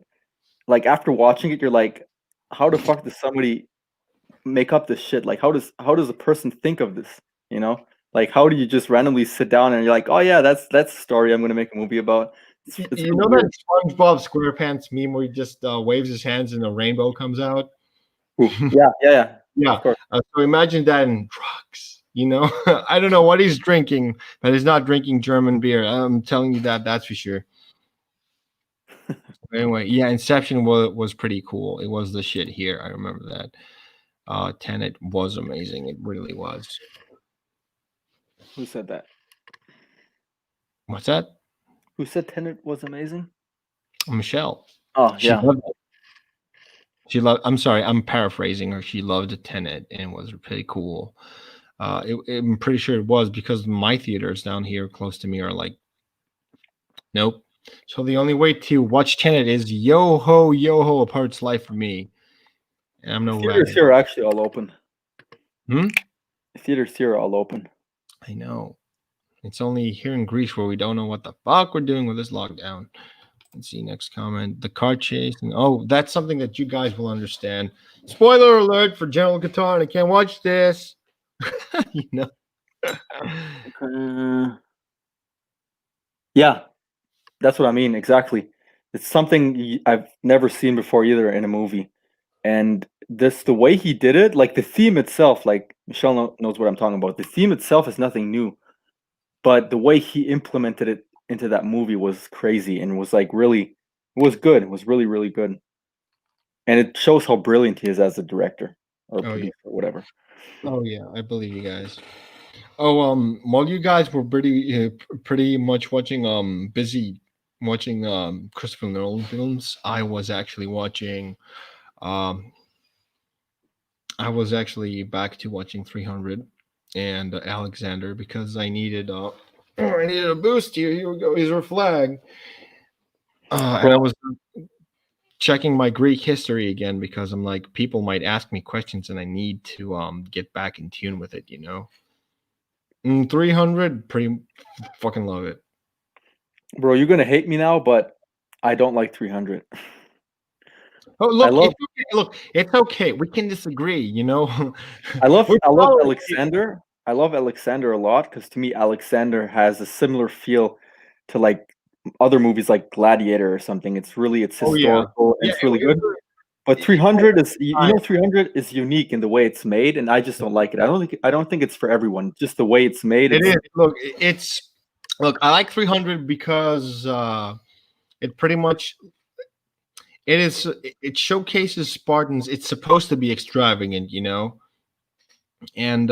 like after watching it, you're like, how the fuck does somebody make up this shit? Like, how does a person think of this? You know, like how do you just randomly sit down and you're like, oh yeah, that's a story I'm gonna make a movie about. It's
You
really
know
weird.
that SpongeBob SquarePants meme where he just waves his hands and a rainbow comes out?
Ooh, yeah, yeah, yeah.
Yeah.
Of course.
So imagine that in drugs. You know, I don't know what he's drinking, but he's not drinking German beer. I'm telling you that. That's for sure. Anyway, yeah, Inception was pretty cool. It was the shit here. I remember that. Tenet was amazing. It really was.
Who said that?
What's that?
Who said Tenet was amazing?
Michelle.
Oh
She
yeah.
loved it. She loved. I'm sorry. I'm paraphrasing her. She loved Tenet and was pretty cool. I'm pretty sure it was because my theaters down here close to me are like, nope. So the only way to watch Tenet is yo ho, a part's life for me. And I'm
The
no
theaters
wagon.
here are actually all open.
Hmm?
The theaters here are all open.
I know. It's only here in Greece where we don't know what the fuck we're doing with this lockdown. Let's see, next comment. The car chase. And oh, that's something that you guys will understand. Spoiler alert for General Guitar, and I can't watch this. You know.
Yeah, that's what I mean. Exactly. It's something I've never seen before either in a movie. And the way he did it, like the theme itself, like Michelle knows what I'm talking about. The theme itself is nothing new, but the way he implemented it into that movie was crazy and was like really, it was good. It was really, really good. And it shows how brilliant he is as a director or
Oh yeah.
producer or whatever.
Oh yeah. I believe you guys. Oh, while you guys were pretty much watching busy watching Christopher Nolan films, um I was actually back to watching 300 and Alexander because I needed I needed a boost here. Here we go. Here's our flag. And I
Cool.
was checking my Greek history again because I'm like, people might ask me questions and I need to get back in tune with it, you know. 300, pretty fucking love it.
Bro, you're gonna hate me now, but I don't like 300.
Oh,
I
look,
love
it's okay. Look, it's okay. We can disagree, you know.
I love
We're
I love
tolerant here.
Alexander. I love Alexander a lot because to me Alexander has a similar feel to like other movies like Gladiator or something. It's
Oh yeah,
historical and
yeah.
it's really
It
good. But
was
300 is
time.
300 is unique in the way it's made, and I just don't like it. I don't think it's for everyone. Just the way it's made,
It
it's
is. Look, it's look. I like 300 because it pretty much it is. It showcases Spartans. It's supposed to be extravagant, you know. And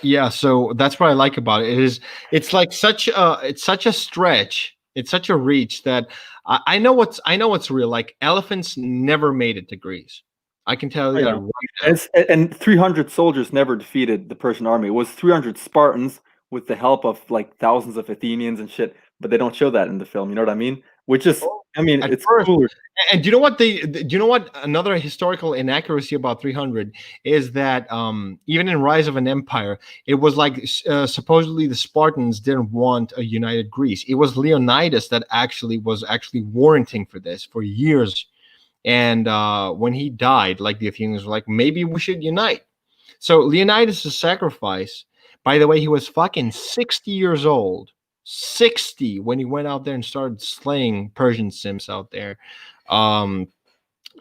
yeah, so that's what I like about it. It's like such a stretch, it's such a reach that I know what's real. Like elephants never made it to Greece. I can tell
oh,
you that
yeah.
right now.
And 300 soldiers never defeated the Persian army. It was 300 Spartans with the help of like thousands of Athenians and shit, but they don't show that in the film. You know what I mean? Which is, I mean,
At
it's
first,
cooler.
and do you know what do you know what another historical inaccuracy about 300 is that even in Rise of an Empire, it was like supposedly the Spartans didn't want a united Greece. It was Leonidas that was actually warranting for this for years. And when he died, like the Athenians were like, maybe we should unite. So Leonidas' sacrifice, by the way, he was fucking 60 years old. 60 when he went out there and started slaying Persian simps out there. Um,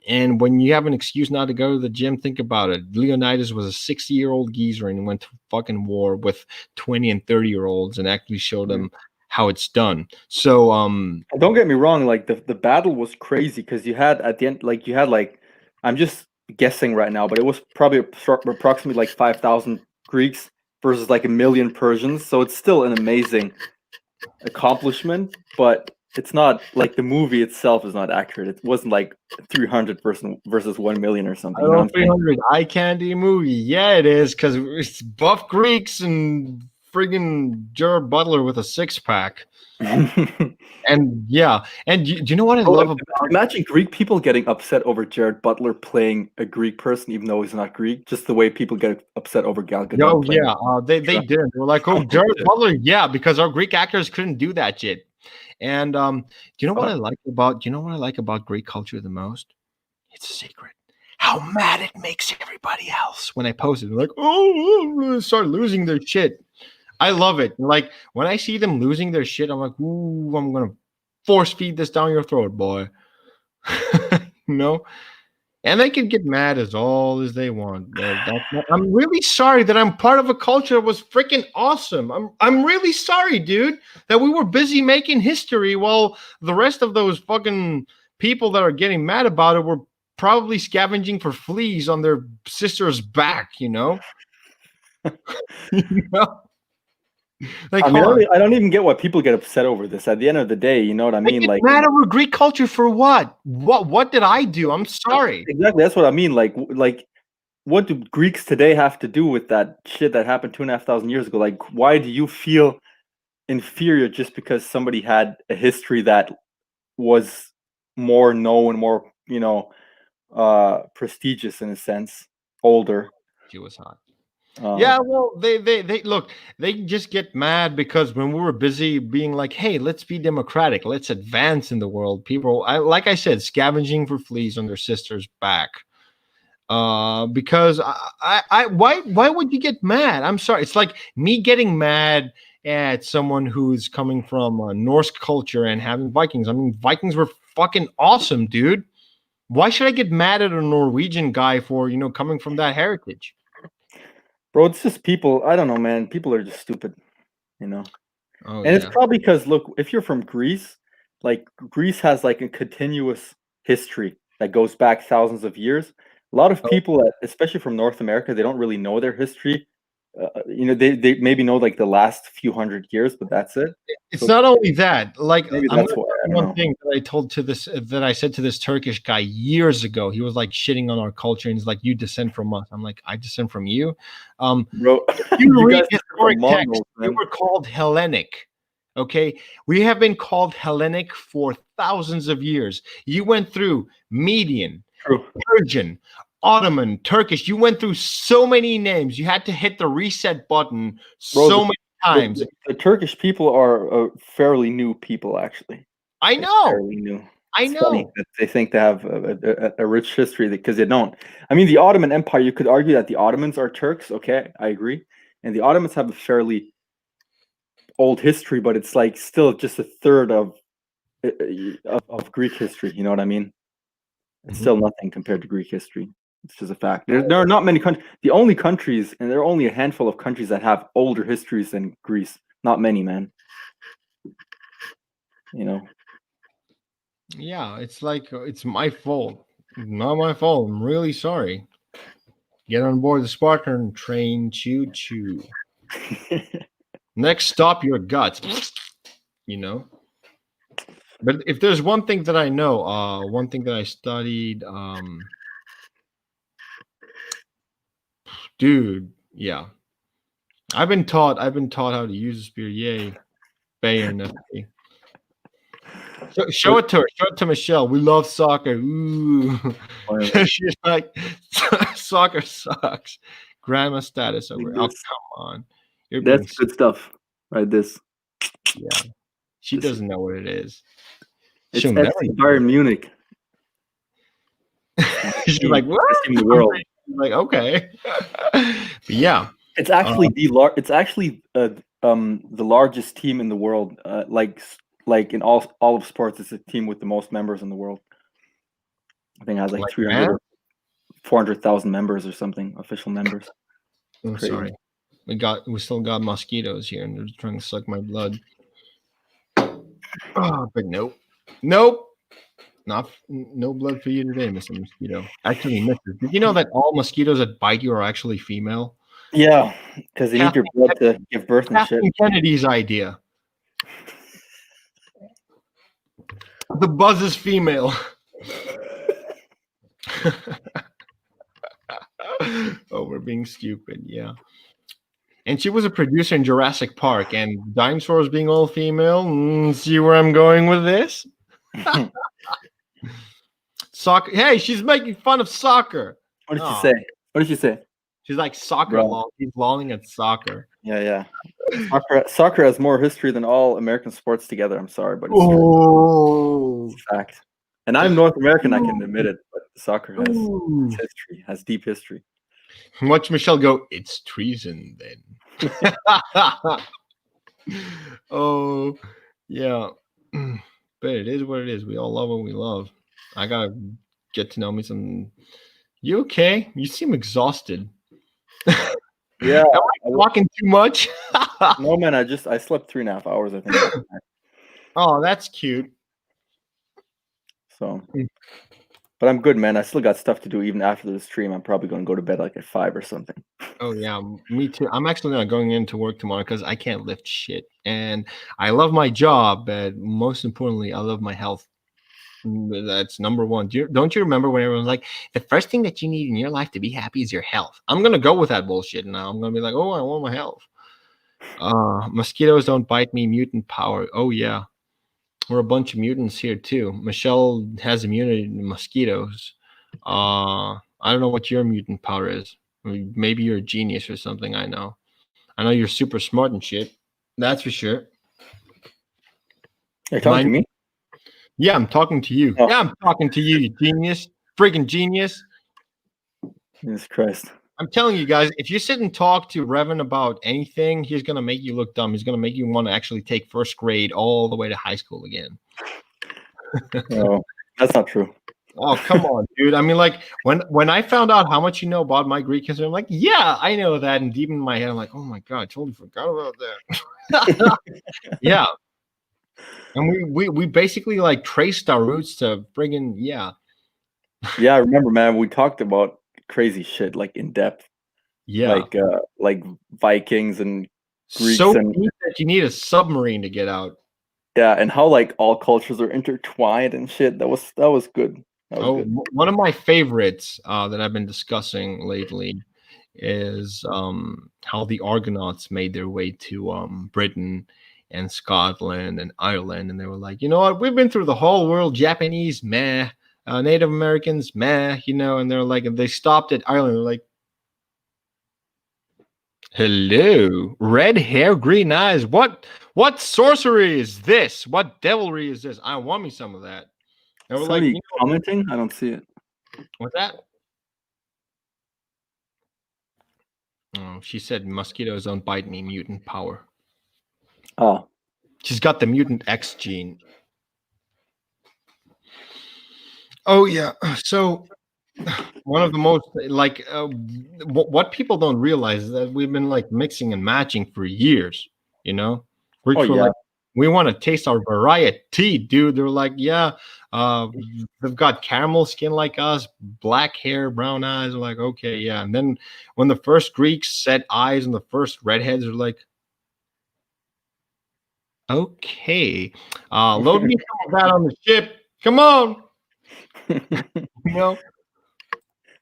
and when you have an excuse not to go to the gym, think about it. Leonidas was a 60-year-old geezer and went to fucking war with 20 and 30-year-olds and actually showed them how it's done. So
And don't get me wrong, like the battle was crazy because you had at the end, like you had like, I'm just guessing right now, but it was probably approximately like 5,000 Greeks versus like a million Persians. So it's still an amazing accomplishment, but it's not like the movie itself is not accurate. It wasn't like 300 versus 1 million or something.
I
You know
know
what
300 eye candy movie. Yeah, it is because it's buff Greeks and friggin' Gerard Butler with a six pack.
I'm saying?
And yeah, and do you know what I
Bro,
love about?
imagine Greek people getting upset over Jared Butler playing a Greek person, even though he's not Greek. Just the way people get upset over Gal Gadot
Yo,
playing.
yeah, they did. They were like, oh, Gerard Butler, yeah, because our Greek actors couldn't do that shit. And do you know what I like about Greek culture the most? It's a secret. How mad it makes everybody else when I post it. They're like, oh, start losing their shit. I love it. Like when I see them losing their shit, I'm like, ooh, I'm gonna force feed this down your throat, boy. You know? And they can get mad as all as they want. I'm really sorry that I'm part of a culture that was freaking awesome. I'm really sorry, dude, that we were busy making history while the rest of those fucking people that are getting mad about it were probably scavenging for fleas on their sister's back, you know? You know? Like,
I mean,
hold on.
I don't even get why people get upset over this. At the end of the day, you know what I
They
mean?
get
Like,
mad over Greek culture for what? What did I do? I'm sorry.
exactly, that's what I mean. Like, what do Greeks today have to do with that shit that happened 2,500 years ago? Like, why do you feel inferior just because somebody had a history that was more known, more, prestigious in a sense, older?
She was hot.
Um,
Yeah, well, they look, they just get mad because when we were busy being like, hey, let's be democratic, let's advance in the world, people, like I said, scavenging for fleas on their sister's back. Because why would you get mad? I'm sorry. It's like me getting mad at someone who's coming from Norse culture and having Vikings. I mean, Vikings were fucking awesome, dude. Why should I get mad at a Norwegian guy for, coming from that heritage?
Bro, it's just people. I don't know, man. People are just stupid, you know.
Oh
And it's
yeah.
probably because, look, if you're from Greece, like Greece has like a continuous history that goes back thousands of years. A lot of
Oh,
people, especially from North America, they don't really know their history. They maybe know like the last few hundred years, but that's it.
it's
So
not only that. Like
maybe
I'm
that's
gonna
why.
tell
I
you
don't
one
know,
thing that I said to this Turkish guy years ago. He was like shitting on our culture, and he's like, "You descend from us." I'm like, "I descend from you."
bro.
If you
You
read
guys are
historic
from
texts,
Mongols,
we
man.
were called Hellenic. Okay, we have been called Hellenic for thousands of years. You went through Median,
True,
Persian, Ottoman, Turkish. You went through so many names. You had to hit the reset button
bro.
so many times.
The Turkish people are a fairly new people, actually.
I
They're
know.
fairly new.
I
It's funny
know.
that they think they have a rich history because they don't. I mean, the Ottoman Empire, you could argue that the Ottomans are Turks. Okay, I agree. And the Ottomans have a fairly old history, but it's like still just a third of Greek history. You know what I mean? It's
Mhm.
still nothing compared to Greek history. It's just a fact. There are not many countries. The only countries, and there are only a handful of countries that have older histories than Greece. Not many, man. You know.
Yeah, it's like it's my fault. Not my fault. I'm really sorry. Get on board the Spartan train. Choo choo. Next stop, your guts. You know. But if there's one thing that I know, one thing that I studied, dude, yeah, I've been taught how to use a spear. Yay, Bayern FC. Show it to her. Show it to Michelle. We love soccer. Ooh, she's like, soccer sucks. Grandma status
Like
over. Oh,
this.
come on, you're being.
That's good stuff. Right, this.
Yeah, she
This
doesn't know what it is.
it's
She'll never
FC
know what
Bayern Munich.
it
It's my
is. She's
team.
like, what?
Best team in the world.
Like, okay. But yeah.
It's
Uh,
actually it's actually the largest team in the world. Like in all of sports, it's a team with the most members in the world. I think it has like
like
300
man,
or 400,000 members or something, official members.
I'm
Crazy.
sorry. We still got mosquitoes here, and they're trying to suck my blood. Oh, but nope, nope, no blood for you today, Mr. Mosquito. Actually, Mister, did you know that all mosquitoes that bite you are actually female?
Yeah, because they need your
Kathleen,
blood to give birth and shit.
Kathleen Kennedy's idea. The buzz is female. Oh, we're being stupid. Yeah. And she was a producer in Jurassic Park, and dinosaurs being all female. See where I'm going with this? Soccer. Hey, she's making fun of soccer.
What did she
Oh,
say? What did she say?
She's like soccer
Bro.
lol. She's lolling at soccer.
Yeah. Soccer has more history than all American sports together. I'm sorry, but it's true.
Oh.
It's a fact. And I'm North American, I can admit it, but soccer has
Ooh.
history, has deep history.
Watch Michelle go, it's treason then. Oh, yeah. But it is what it is. We all love what we love. I gotta get to know me some. You okay? You seem exhausted.
Yeah.
Am I talking too much?
No, man, I slept 3.5 hours, I think. Last night.
Oh, that's cute.
So, but I'm good, man. I still got stuff to do even after the stream. I'm probably going to go to bed like at 5 or something.
Oh yeah, me too. I'm actually not going into work tomorrow because I can't lift shit, and I love my job, but most importantly, I love my health. That's number one. Don't you remember when everyone's like, the first thing that you need in your life to be happy is your health? I'm gonna go with that bullshit now. I'm gonna be like, oh, I want my health. Mosquitoes don't bite me. Mutant power. Oh yeah, we're a bunch of mutants here too. Michelle has immunity to mosquitoes. I don't know what your mutant power is. Maybe you're a genius or something. I know you're super smart and shit. That's for sure.
Are you talking to me?
Yeah, I'm talking to you.
Oh.
Yeah, I'm talking to you, you genius. Friggin' genius.
Jesus Christ.
I'm telling you guys, if you sit and talk to Revan about anything, he's going to make you look dumb. He's going to make you want to actually take first grade all the way to high school again.
No, that's not true.
Oh, come on, dude. I mean, like, when I found out how much you know about my Greek history, I'm like, yeah, I know that. And deep in my head, I'm like, oh my God, I totally forgot about that. Yeah. And we basically like traced our roots to friggin' yeah.
Yeah, I remember, man. We talked about crazy shit like in depth.
Yeah.
Like Vikings and Greeks
So
and
deep that you need a submarine to get out.
yeah, and how like all cultures are intertwined and shit. That was good. That was good.
One of my favorites that I've been discussing lately is how the Argonauts made their way to Britain and Scotland and Ireland, and they were like, you know what, we've been through the whole world. Japanese, meh. Native Americans, meh. You know, and they're like, and they stopped at Ireland. They're like, hello, red hair, green eyes. What sorcery is this? What devilry is this? I want me some of that. And we're
Somebody
like,
commenting? I don't see it.
what's that? Oh, she said mosquitoes don't bite me. Mutant power.
Oh,
She's got the mutant X gene. Oh yeah. So one of the most like what people don't realize is that we've been like mixing and matching for years. You know, Greeks were
yeah.
like, we want to taste our variety, dude. They're like, yeah, they've got caramel skin like us, black hair, brown eyes. They're like, okay, yeah. And then when the first Greeks set eyes on the first redheads, they're like, okay, load me some of that on the ship. Come on, you know.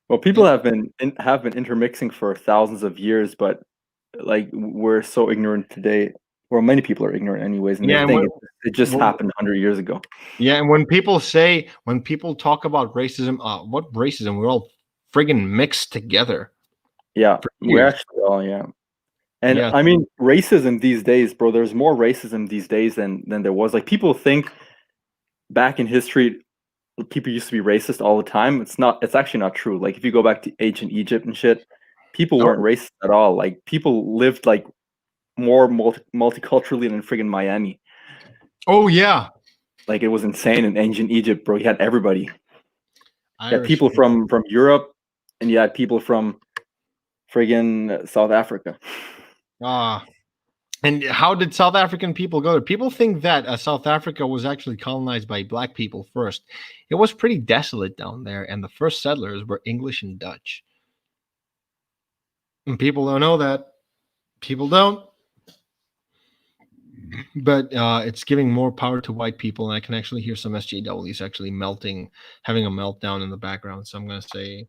Well, people have been intermixing for thousands of years, but like we're so ignorant today. Well, many people are ignorant anyways, and
Yeah,
they
and
think it just happened 100 years ago.
yeah, and when people talk about racism, what racism? We're all friggin' mixed together.
Yeah, we're
Years.
actually all And
Yeah.
I mean, racism these days, bro. There's more racism these days than there was. Like people think back in history, people used to be racist all the time. It's not. It's actually not true. Like if you go back to ancient Egypt and shit, people weren't
Oh,
racist at all. Like people lived like more multiculturally than friggin' Miami.
oh yeah.
Like it was insane in ancient Egypt, bro. You had everybody. You had
Irish.
people from Europe, and you had people from friggin' South Africa.
And how did South African people go there? People think that South Africa was actually colonized by black people first. It was pretty desolate down there, and the first settlers were English and Dutch. And people don't know that. People don't. But it's giving more power to white people, and I can actually hear some SJWs actually having a meltdown in the background. So I'm going to say,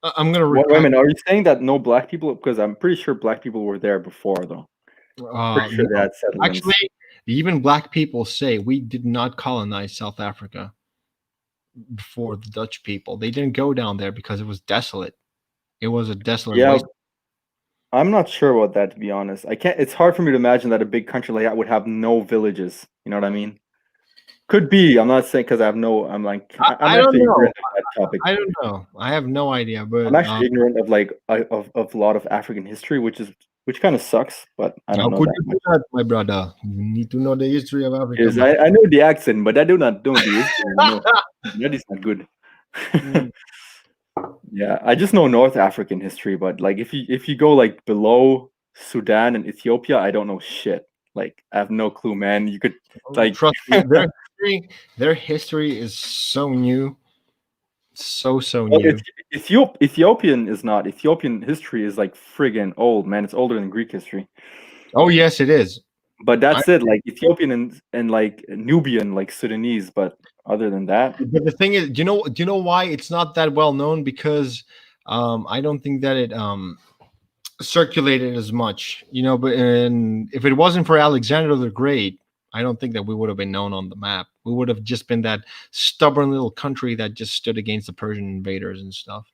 I'm going to
Wait a
retract.
minute, are you saying that no black people? Because I'm pretty sure black people were there before, though. Pretty sure they
No.
had settlements.
Actually, even black people say we did not colonize South Africa before the Dutch people. They didn't go down there because it was desolate. It was a desolate waste.
I'm not sure about that, to be honest. I can't. It's hard for me to imagine that a big country like that would have no villages. You know what I mean? Could be. I'm not saying because I have no. I'm like I'm
I don't
actually
know.
ignorant of that topic.
I don't know. I have no idea,
I'm
but
actually ignorant of like of a lot of African history, which kind of sucks. But I don't
how
know
could
that
you do
much.
that, my brother? You need to know the history of Africa,
Is
man.
I know the accent, but I do not know the history. No, that is not good.
Mm.
Yeah, I just know North African history, but like if you go like below Sudan and Ethiopia, I don't know shit. Like I have no clue, man. You could
Oh,
like
trust me, their history is so new, so
well,
new.
Ethiopian is not. Ethiopian history is like friggin' old, man. It's older than Greek history.
Oh yes, it is.
But
I,
that's it, like Ethiopian and like Nubian, like Sudanese. But other than that,
but the thing is, do you know why it's not that well known? Because I don't think that it circulated as much. But and if it wasn't for Alexander the Great, I don't think that we would have been known on the map. We would have just been that stubborn little country that just stood against the Persian invaders and stuff.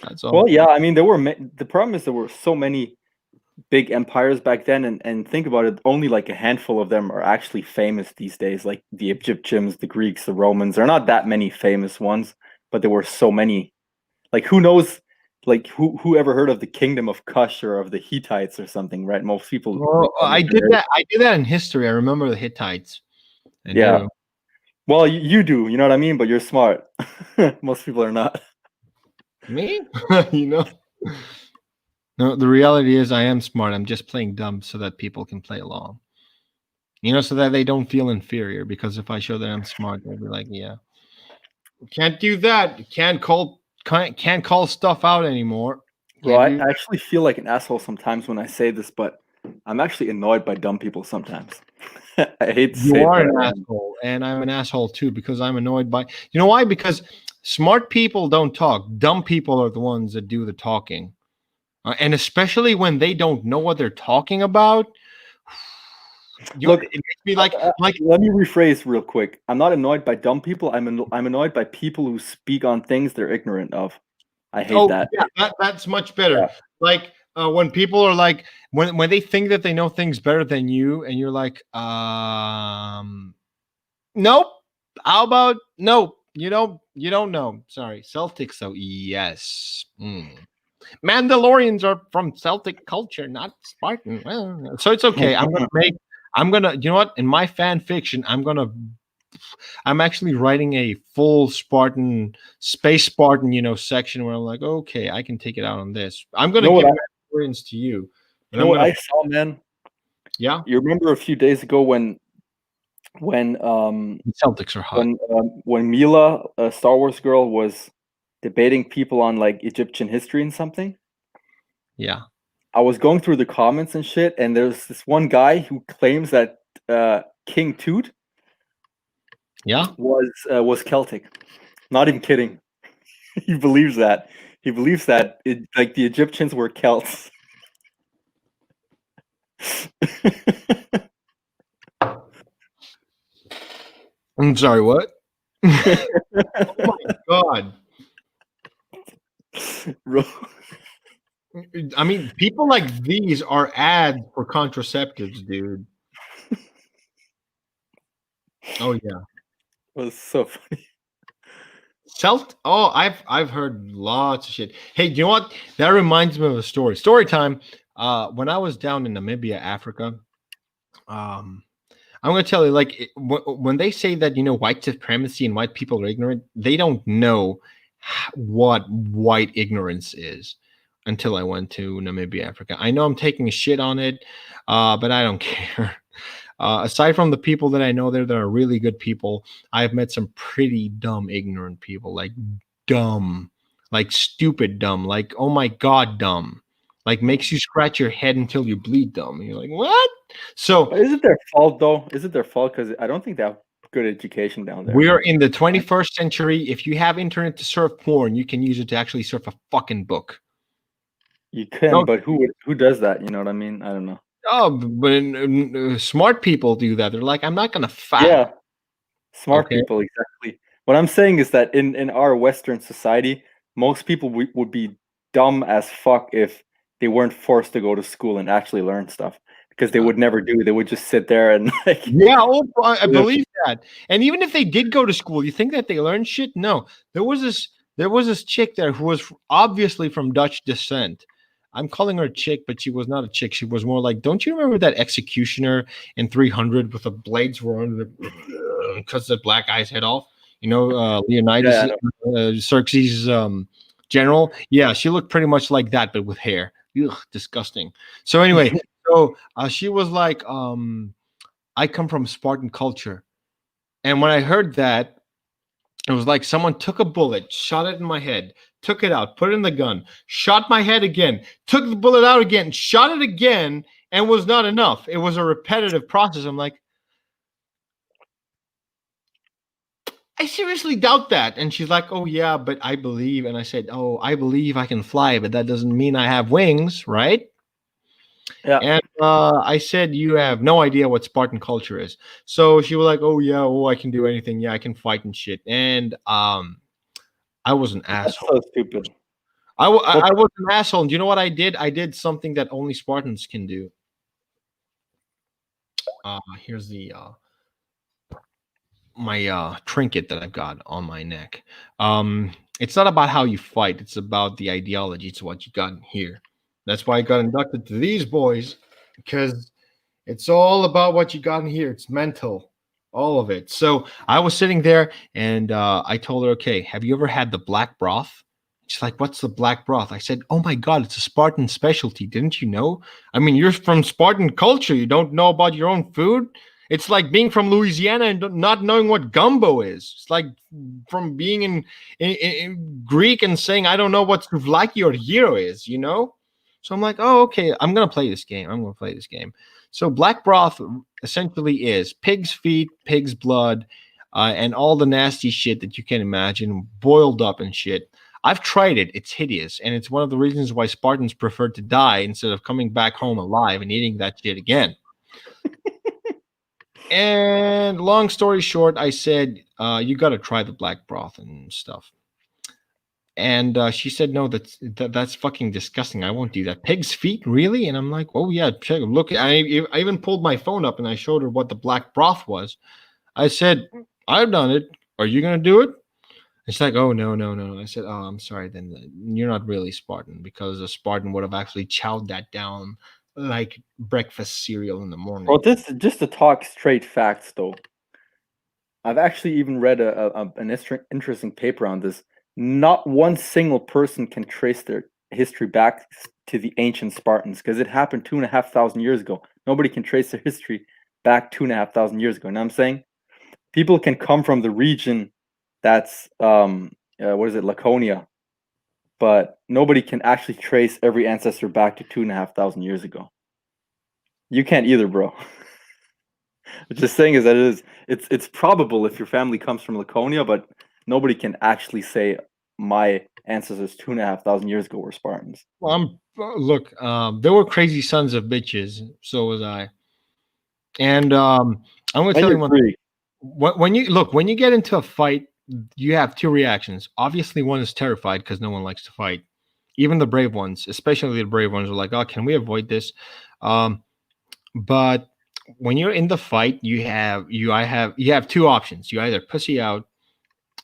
That's all.
well, yeah. I mean, the problem is there were so many big empires back then, and think about it, only like a handful of them are actually famous these days, like the Egyptians, the Greeks, the Romans. There are not that many famous ones, but there were so many. Like who knows, like who ever heard of the kingdom of Kush or of the Hittites or something, right? Most people
Well, I
never
did
heard.
that. I did that in history. I remember the Hittites. I
Yeah,
do.
well, you do, you know what I mean, but you're smart. Most people are not.
Me? you know. No, the reality is I am smart. I'm just playing dumb so that people can play along. So that they don't feel inferior. Because if I show that I'm smart, they'll be like, "Yeah, can't do that. Can't call stuff out anymore.
Bro,
Can't
I
do."
actually feel like an asshole sometimes when I say this, but I'm actually annoyed by dumb people sometimes. I hate to
You
say it,
are
but
an
I am.
asshole, and I'm an asshole too because I'm annoyed by. You know why? Because smart people don't talk. Dumb people are the ones that do the talking, and especially when they don't know what they're talking about.
Look,
It makes me like.
let me rephrase real quick. I'm not annoyed by dumb people. I'm annoyed by people who speak on things they're ignorant of. I hate
Oh
that.
yeah, that's much
Yeah.
better. Like when people are like when they think that they know things better than you, and you're like, nope. How about nope? You don't know. Sorry, Celtics. So yes. Mandalorians are from Celtic culture, not Spartan. Well, so it's okay. I'm gonna. You know what? In my fan fiction, I'm actually writing a full Spartan, space Spartan, section where I'm like, okay, I can take it out on this. I'm
You
gonna
know what
give
I
Mandalorians to you,
you
and
know
I'm
what
gonna,
I saw, man?
yeah.
You remember a few days ago when
The Celtics are hot.
when Mila, a Star Wars girl, was debating people on like Egyptian history and something?
Yeah,
I was going through the comments and shit, and there's this one guy who claims that King Tut
yeah.
was Celtic. Not even kidding. He believes that. He believes that like the Egyptians were Celts.
I'm sorry. What? Oh my god.
Bro.
I mean, people like these are ads for contraceptives, dude. Oh yeah.
Was so funny.
Oh, I've heard lots of shit. Hey, you know what? That reminds me of a story. Story time. When I was down in Namibia, Africa, um, I'm gonna tell you, like, when they say that white supremacy and white people are ignorant, they don't know what white ignorance is until I went to Namibia, Africa. I know I'm taking a shit on it, but I don't care. Aside from the people that I know there that are really good people, I've met some pretty dumb, ignorant people, like dumb, like stupid dumb, like oh my god, dumb, like makes you scratch your head until you bleed dumb. And you're like, what? So
But is it their fault though? Is it their fault? Because I don't think they have good education down there.
we're in the 21st century. If you have internet to surf porn, you can use it to actually surf a fucking book.
You can,
No,
but who does that? You know what I mean? I don't know.
oh, but smart people do that. They're like, I'm not gonna fact.
Yeah, smart
Okay.
people, exactly. What I'm saying is that in our Western society, most people would be dumb as fuck if they weren't forced to go to school and actually learn stuff because they would never do. They would just sit there and like.
Yeah, I believe that. And even if they did go to school, you think that they learned shit? No. There was this chick there who was obviously from Dutch descent. I'm calling her a chick, but she was not a chick. She was more like, don't you remember that executioner in 300 with the blades were on the cuts the black guy's head off? You know, Leonidas, Xerxes general. Yeah, she looked pretty much like that, but with hair. Ugh, disgusting. So anyway, so she was like, I come from Spartan culture. And when I heard that, it was like someone took a bullet, shot it in my head, took it out, put it in the gun, shot my head again, took the bullet out again, shot it again, and was not enough. It was a repetitive process. I'm like, I seriously doubt that. And she's like, oh, yeah, but I believe. And I said, oh, I believe I can fly, but that doesn't mean I have wings, right?
Yeah.
And I said, you have no idea what Spartan culture is. So she was like, oh, yeah, oh, I can do anything. Yeah, I can fight and shit. And I was an
That's
asshole.
so stupid.
I was an asshole. And do you know what I did? I did something that only Spartans can do. Here's the my trinket that I've got on my neck. It's not about how you fight. It's about the ideology. It's what you got in here. That's why I got inducted to these boys, because it's all about what you got in here. It's mental, all of it. So I was sitting there and I told her, okay, have you ever had the black broth? She's like, what's the black broth? I said, oh my God, it's a Spartan specialty. Didn't you know? I mean, you're from Spartan culture. You don't know about your own food? It's like being from Louisiana and not knowing what gumbo is. It's like from being in Greek and saying, I don't know what souvlaki or gyro is, you know? So I'm like, oh, okay, I'm going to play this game. I'm going to play this game. So black broth essentially is pig's feet, pig's blood, and all the nasty shit that you can imagine boiled up and shit. I've tried it. It's hideous. And it's one of the reasons why Spartans prefer to die instead of coming back home alive and eating that shit again. And long story short, I said, you got to try the black broth and stuff. And she said, no, that's fucking disgusting. I won't do that. Pig's feet, really? And I'm like, oh, yeah, check. Look, I even pulled my phone up and I showed her what the black broth was. I said, I've done it. Are you going to do it? It's like, oh, no. I said, oh, I'm sorry. Then you're not really Spartan, because a Spartan would have actually chowed that down like breakfast cereal in the morning.
Well, this just to talk straight facts, though. I've actually even read an interesting paper on this. Not one single person can trace their history back to the ancient Spartans because it happened 2,500 years ago. Nobody can trace their history back 2,500 years ago. You know what I'm saying? People can come from the region that's what is it, Laconia, but nobody can actually trace every ancestor back to 2,500 years ago. You can't either, bro. Just saying is that it's probable if your family comes from Laconia, but nobody can actually say my ancestors 2,500 years ago were Spartans.
Well, look, there were crazy sons of bitches. So was I. And I'm going to tell you one thing. When you get into a fight, you have two reactions. Obviously, one is terrified because no one likes to fight. Even the brave ones, especially the brave ones, are like, "Oh, can we avoid this?" But when you're in the fight, you have two options. You either pussy out,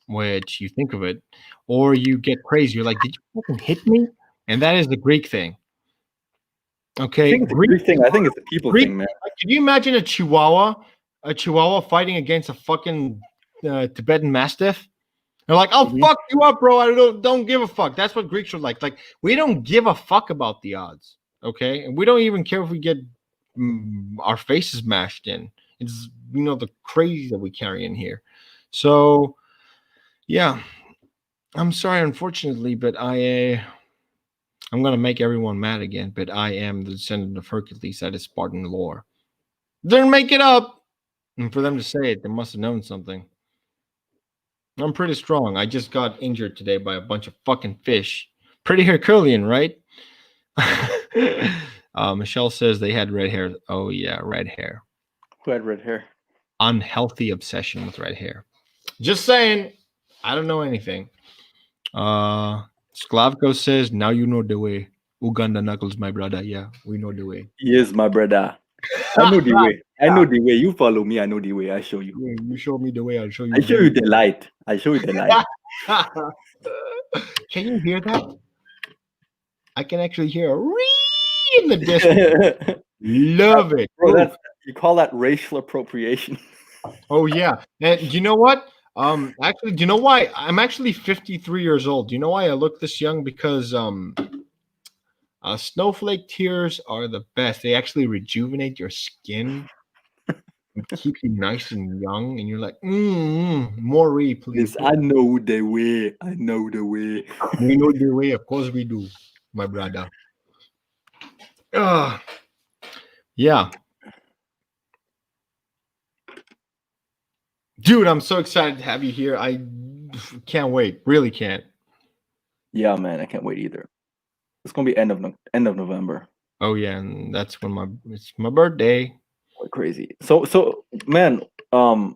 which you think of it, or you get crazy. You're like, "Did you fucking hit me?" And that is the Greek thing. Okay,
I think it's a Greek thing. I think it's a people thing, man.
Can you imagine a Chihuahua fighting against a fucking Tibetan Mastiff? They're like, "I'll fuck you up, bro. I don't give a fuck." That's what Greeks are like. Like, we don't give a fuck about the odds, okay? And we don't even care if we get our faces mashed in. It's the crazy that we carry in here. So, yeah, I'm sorry, unfortunately, but I'm gonna make everyone mad again. But I am the descendant of Hercules. That is Spartan lore. Didn't make it up, and for them to say it, they must have known something. I'm pretty strong. I just got injured today by a bunch of fucking fish. Pretty Herculean, right? Michelle says they had red hair. Oh, yeah, red hair.
Who had red hair?
Unhealthy obsession with red hair. Just saying. I don't know anything. Sklavko says, now you know the way. Uganda Knuckles, my brother. Yeah, we know the way.
Yes, my brother. I know the way. I know the way. You follow me. I know the way. I show you.
Yeah, you show me the way, I'll show
I
you
show you
the
the light. I show you the light.
Can you hear that? I can actually hear a ree in the distance. Love it.
Bro,
Ooh.
that's you call that racial appropriation.
Oh yeah. And you know what? Actually, do you know why? I'm actually 53 years old. Do you know why I look this young? Because snowflake tears are the best. They actually rejuvenate your skin and keep you nice and young. And you're like, more re, please.
Yes, I know the way. I know the way.
We know the way. Of course we do, my brother. Uh, yeah. Dude, I'm so excited to have you here. I can't wait. Really can't.
Yeah, man, I can't wait either. It's gonna be end of November.
Oh yeah, and that's when it's my birthday.
Like crazy. So man, are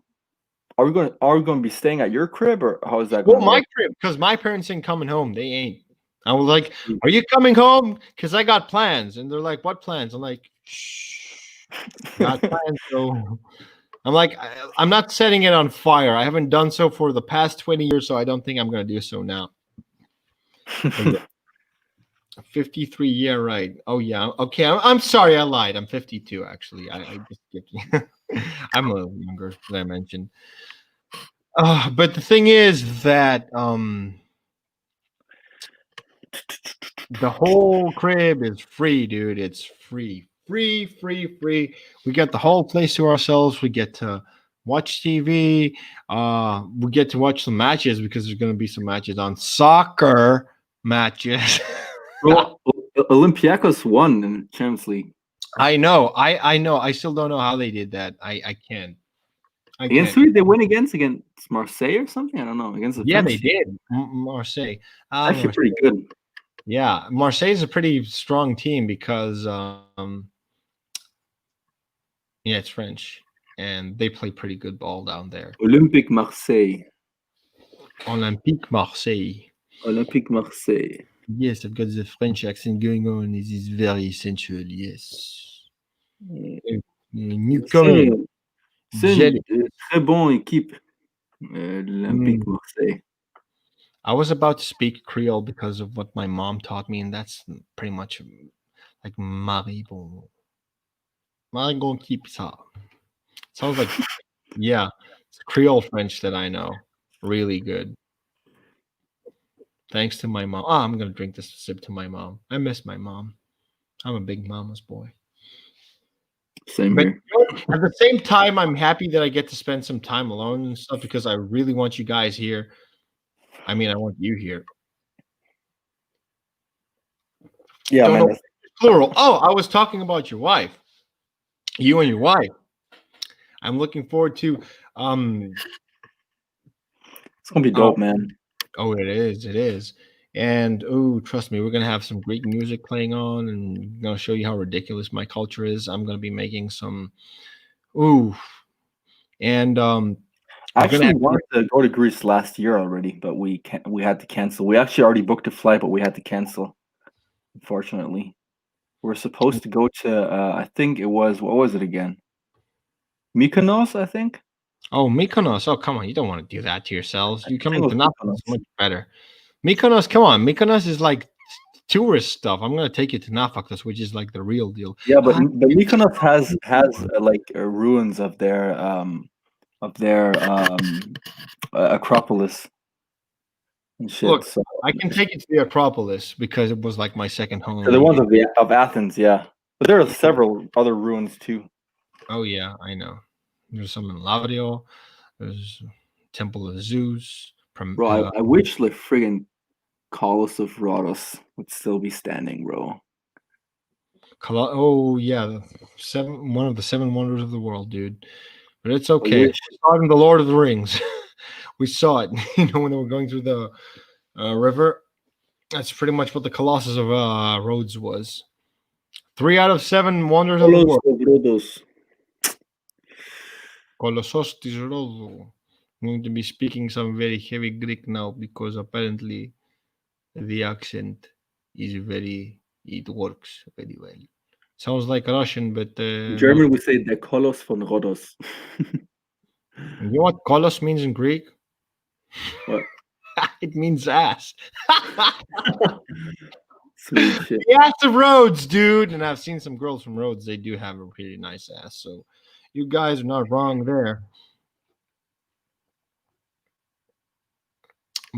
we gonna be staying at your crib or how is that
Well,
gonna
my
work?
crib, because my parents ain't coming home. They ain't. I was like, "Are you coming home?" Because I got plans, and they're like, "What plans?" I'm like, "Shh, got plans." So I'm like, I'm not setting it on fire. I haven't done so for the past 20 years, so I don't think I'm gonna do so now. But yeah, 53. Yeah, right. Oh yeah. Okay. I'm sorry. I lied. I'm 52. Actually, I just I'm a little younger than I mentioned. But the thing is that the whole crib is free, dude. It's free, free, free, free. We get the whole place to ourselves. We get to watch TV. We get to watch some matches because there's going to be some matches on soccer matches.
Bro, Olympiacos won in Champions League.
I know. I know. I still don't know how they did that. I can't. I
Against
can't.
who did they win against Marseille or something? I don't know. Against the
Yeah, they
French team.
did. Marseille.
Actually pretty
Marseille.
good.
Yeah, Marseille is a pretty strong team because yeah, it's French, and they play pretty good ball down there.
Olympique Marseille.
Olympique Marseille.
Olympique Marseille.
Yes, I've got the French accent going on. It is very sensual. Yes. Newcomer.
C'est
Jelly.
une très bonne équipe,
Mm.
l'Olympique Marseille.
I was about to speak Creole because of what my mom taught me, and that's pretty much like Maribon. Maribon keep ça. Sounds like, yeah, it's Creole French that I know. Really good. Thanks to my mom. Oh, I'm gonna drink this sip to my mom. I miss my mom. I'm a big mama's boy.
Same
But
here.
at the same time, I'm happy that I get to spend some time alone and stuff because I really want you guys here. I mean, I want you here.
Yeah,
Don't
man.
know plural. Oh, I was talking about your wife. You and your wife. I'm looking forward to
It's gonna be dope, man.
oh, it is. It is. And oh, trust me, we're gonna have some great music playing on, and I'm gonna show you how ridiculous my culture is. I'm gonna be making some. Ooh, and
I
we're gonna
actually wanted to go to Greece last year already, but we had to cancel. We actually already booked a flight, but we had to cancel. Unfortunately, we're supposed to go to. I think it was what was it again? Mykonos, I think.
Oh, Mykonos. Oh, come on. You don't want to do that to yourselves. You
I think
coming
it
to
was
Napoli
Mykonos.
is much better. Mykonos, come on. Mykonos is like tourist stuff. I'm gonna take you to Nafakas, which is like the real deal.
Yeah, but Mykonos has like ruins of their Acropolis and shit.
Look,
So
I can take you to the Acropolis because it was like my second home.
the ones of Athens, yeah. But there are several other ruins too.
Oh yeah, I know. There's some in Lavrio. There's Temple of Zeus.
Bro, I wish the friggin' Colossus of Rhodos would still be standing, bro.
Oh yeah, one of the seven wonders of the world, dude. But it's okay.
wish-
We saw it in the Lord of the Rings. We saw it, when they were going through the river. That's pretty much what the Colossus of Rhodes was. 3 out of 7 wonders of the world.
Colossus of Rhodos.
Colossus of Rhodes. I'm going to be speaking some very heavy Greek now because apparently the accent is very It works very well. Sounds like Russian, but
In
not.
German, we say der Kolos von Rhodos.
You know what kolos means in Greek?
What?
It means ass.
Sweet shit.
The ass of Rhodes, dude. And I've seen some girls from Rhodes. They do have a pretty nice ass. So you guys are not wrong there.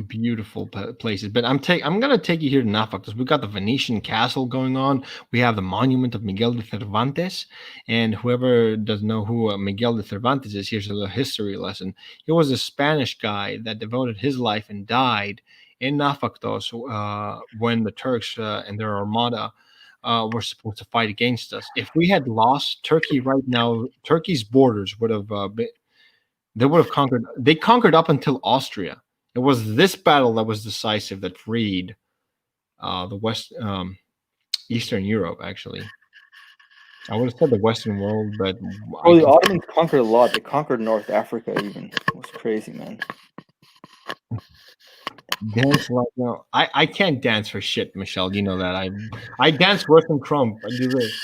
Beautiful places, but I'm gonna take you here to Nafactos. We got the Venetian castle going on. We have the monument of Miguel de Cervantes, and whoever doesn't know who Miguel de Cervantes is, here's a little history lesson. He was a Spanish guy that devoted his life and died in Nafactos when the Turks and their armada were supposed to fight against us. If we had lost Turkey right now, Turkey's borders would have they would have conquered. They conquered up until Austria. It was this battle that was decisive that freed the Eastern Europe. Actually, I would have said the Western world, but
Oh, the Ottomans conquered a lot. They conquered North Africa even. It was crazy, man.
Dance like no, I can't dance for shit, Michelle. You know that I dance worse than Trump. I do this.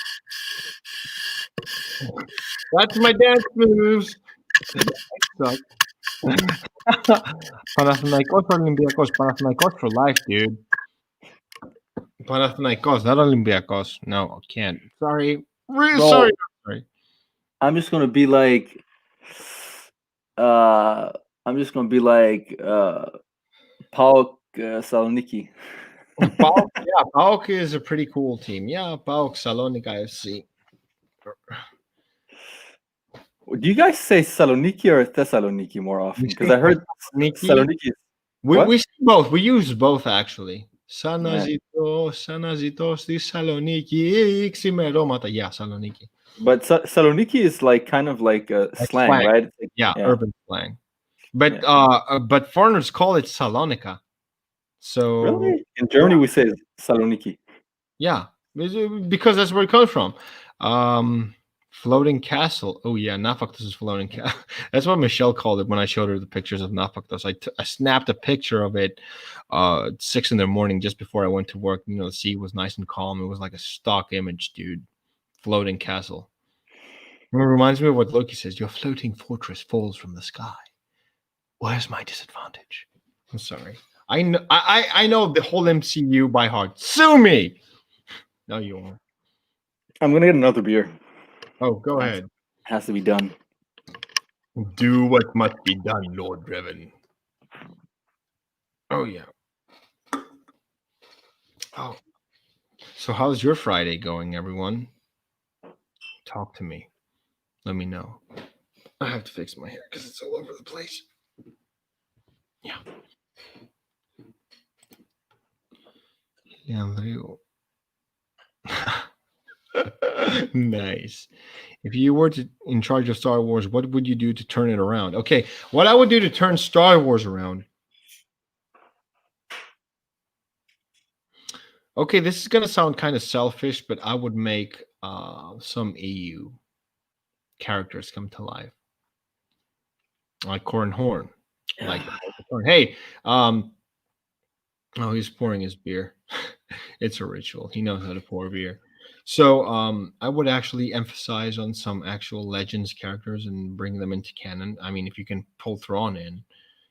That's my dance moves. Panathinaikos or Olympiacos? Panathinaikos for life, dude. Panathinaikos, not Olympiacos. No, I can't. Sorry. Really
Bro,
sorry.
I'm just gonna be like, PAOK Saloniki.
PAOK, yeah, PAOK is a pretty cool team. Yeah, PAOK Salonika FC.
Do you guys say Saloniki or Thessaloniki more often? Because I heard Saloniki.
We see both. We use both actually. Sanazitos di Saloniki, Ximeromata. Yeah, Saloniki.
But Saloniki is like kind of like a slang, right? Like,
yeah, urban slang. But but foreigners call it Salonika. So
really, in Germany we say Saloniki.
Yeah, because that's where it comes from. Floating castle. Oh yeah, Nafactos is floating castle. That's what Michelle called it when I showed her the pictures of Nafactos. I snapped a picture of it 6 a.m. just before I went to work. You know, the sea was nice and calm. It was like a stock image, dude. Floating castle. It reminds me of what Loki says. Your floating fortress falls from the sky. Where's my disadvantage? I'm sorry. I know the whole MCU by heart. Sue me. No, you won't.
I'm gonna get another beer.
Oh, go ahead.
Has to be done.
Do what must be done, Lord Revan. Oh yeah. Oh. So how's your Friday going, everyone? Talk to me. Let me know. I have to fix my hair because it's all over the place. Yeah. Leandro. Nice. If you were in charge of Star Wars, what would you do to turn it around? Okay, what I would do to turn Star Wars around. Okay, this is gonna sound kind of selfish, but I would make some EU characters come to life, like Corn Horn. Like, hey, oh, he's pouring his beer. It's a ritual. He knows how to pour beer. So I would actually emphasize on some actual Legends characters and bring them into canon. I mean, if you can pull Thrawn in,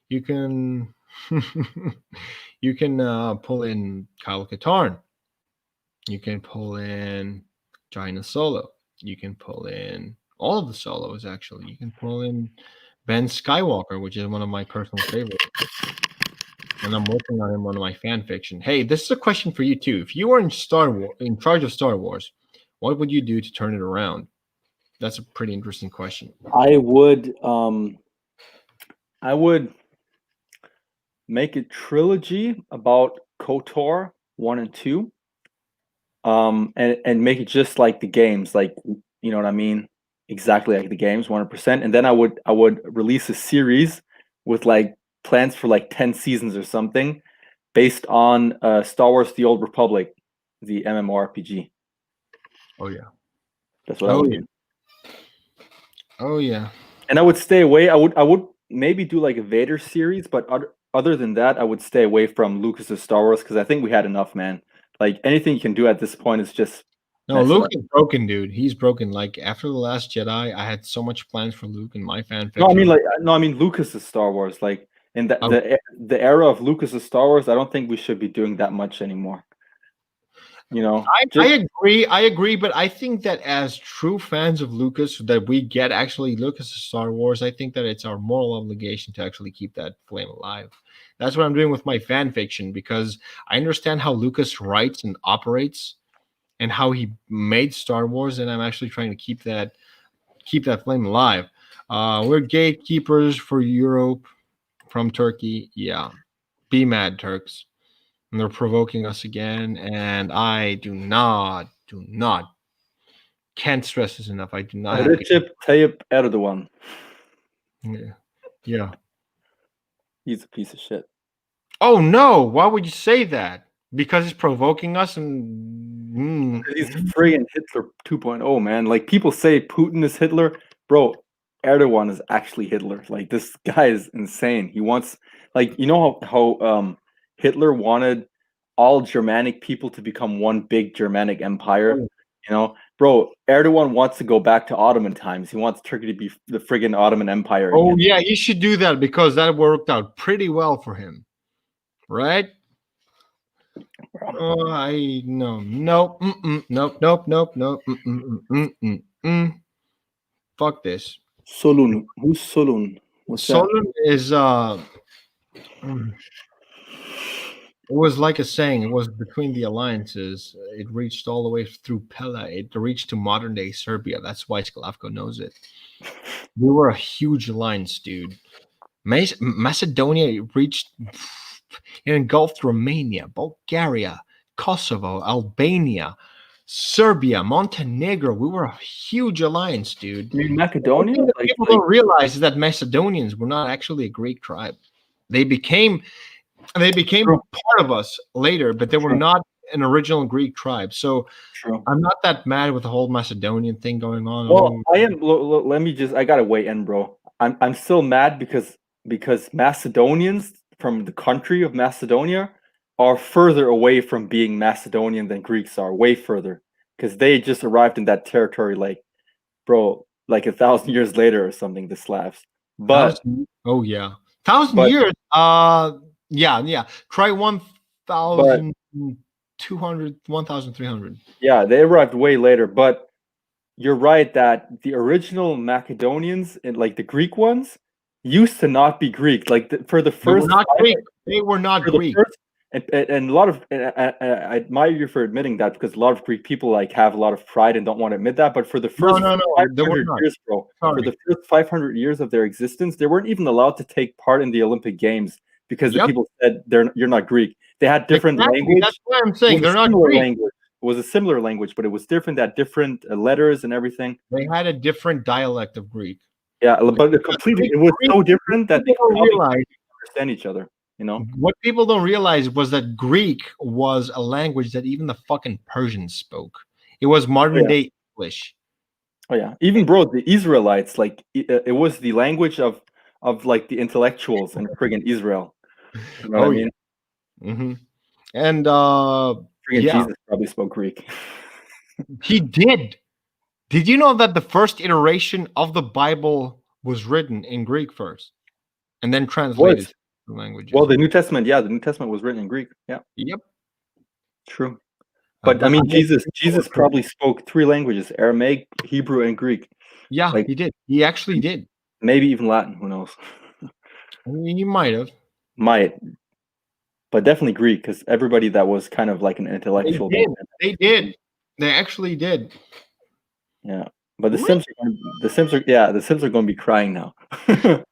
you can you can pull in Kyle Katarn. You can pull in Jaina Solo. You can pull in all of the solos, actually. You can pull in Ben Skywalker, which is one of my personal favorites. And I'm working on him on my fan fiction. Hey, this is a question for you too. If you were in charge of Star Wars, what would you do to turn it around? That's a pretty interesting question.
I would make a trilogy about KOTOR 1 and 2. And make it just like the games, like, you know what I mean? Exactly like the games, 100%. And then I would release a series with like plans for like 10 seasons or something based on Star Wars The Old Republic, the MMORPG.
Oh yeah.
That's what I would do.
Oh yeah.
And I would stay away. I would maybe do like a Vader series, but other than that, I would stay away from Lucas's Star Wars because I think we had enough, man. Like anything you can do at this point is just
No,
mess it
Luke
up.
is broken, dude. He's broken. Like after the Last Jedi, I had so much plans for Luke in my fan
No, I mean
fiction.
Lucas's Star Wars. Like in
I,
the era of Lucas's Star Wars, I don't think we should be doing that much anymore. You know,
I
just
agree. I agree, but I think that as true fans of Lucas, that we get actually Lucas's Star Wars. I think that it's our moral obligation to actually keep that flame alive. That's what I'm doing with my fan fiction because I understand how Lucas writes and operates and how he made Star Wars, and I'm actually trying to keep that flame alive. We're gatekeepers for Europe from Turkey. Yeah, be mad, Turks. And they're provoking us again, and I do not, can't stress this enough. I do not have.
Recep Tayyip Erdogan.
Yeah. Yeah.
He's a piece of shit.
Oh no! Why would you say that? Because it's provoking us, and
He's friggin' Hitler 2.0, man. Like people say Putin is Hitler, bro. Erdogan is actually Hitler. Like this guy is insane. He wants, like, you know how Hitler wanted all Germanic people to become one big Germanic empire. You know, bro. Erdogan wants to go back to Ottoman times. He wants Turkey to be the friggin' Ottoman Empire
Oh
again.
yeah, he should do that because that worked out pretty well for him, right? Oh, I no, nope, nope, nope, nope, nope. Fuck this.
Solun. Who's Solun? What's that?
Solon is it was like a saying. It was between the alliances. It reached all the way through Pella. It reached to modern day Serbia. That's why Sklavko knows it. We were a huge alliance, dude. Macedonia reached, it engulfed Romania, Bulgaria, Kosovo, Albania, Serbia, Montenegro. We were a huge alliance, dude.
You mean
One
Macedonia?
thing that people don't realize is that Macedonians were not actually a Greek tribe. They became
True.
part of us later, but they were
True.
not an original Greek tribe. So
True.
I'm not that mad with the whole Macedonian thing going on.
Well, I am. Let me just. I gotta weigh in, bro. I'm still mad because Macedonians from the country of Macedonia are further away from being Macedonian than Greeks are. Way further, because they just arrived in that territory, like, bro, like 1,000 years later or something. The Slavs, but
Oh yeah, 1,000 years. Yeah. Try
but
1,200, 1,300.
yeah, they arrived way later. But you're right that the original Macedonians and like the Greek ones used to not be Greek. Like for the
They were
first
not Greek. They were not
for the
Greek.
first and a lot of I admire you for admitting that because a lot of Greek people like have a lot of pride and don't want to admit that. But for the first
No. They were
500
not.
years, bro, for
Sorry.
the first 500 years of their existence, they weren't even allowed to take part in the Olympic Games because the
Yep.
people said you're not Greek. They had different
Exactly. That's
language.
why I'm
It
saying
was a
they're not
similar
Greek.
language. It was a similar language, but it was different. That different letters and everything.
They had a different dialect of Greek.
Yeah, but it was so different that they
People don't
probably
realize
couldn't understand each other. You know?
what people don't realize was that Greek was a language that even the fucking Persians spoke. It was
Oh
modern
yeah.
day English.
Oh yeah. Even bro, the Israelites, like it was the language of like the intellectuals in friggin' Israel. You know what I
Oh yeah.
mean?
Mm-hmm. And
Friggin'
yeah,
Jesus probably spoke Greek.
he did. Did you know that the first iteration of the Bible was written in Greek first and then translated
Was
to the languages?
well, the New Testament, yeah, the New Testament was written in Greek. Yeah,
Yep.
true. But I
But
mean,
I know people
Jesus
are correct.
probably spoke three languages: Aramaic, Hebrew, and Greek.
Yeah,
Like
he did. He actually did.
maybe even Latin. Who knows?
I mean, he might have.
Might, but definitely Greek because everybody that was kind of like an
They
intellectual back
did.
then.
They did. They actually did.
Yeah, but
Really?
The Sims are going to be crying now. Gonna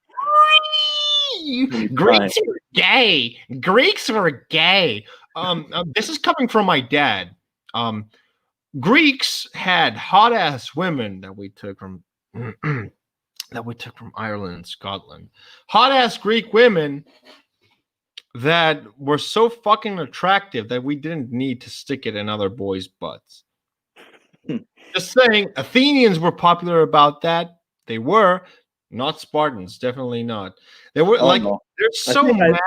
be crying.
Greeks were gay. Greeks were gay. This is coming from my dad. Greeks had hot ass women that we took from Ireland and Scotland. Hot ass Greek women that were so fucking attractive that we didn't need to stick it in other boys' butts. Just saying, Athenians were popular about that. They were not Spartans, definitely not. They were
Oh
like
no,
they're
I
so
think I
mad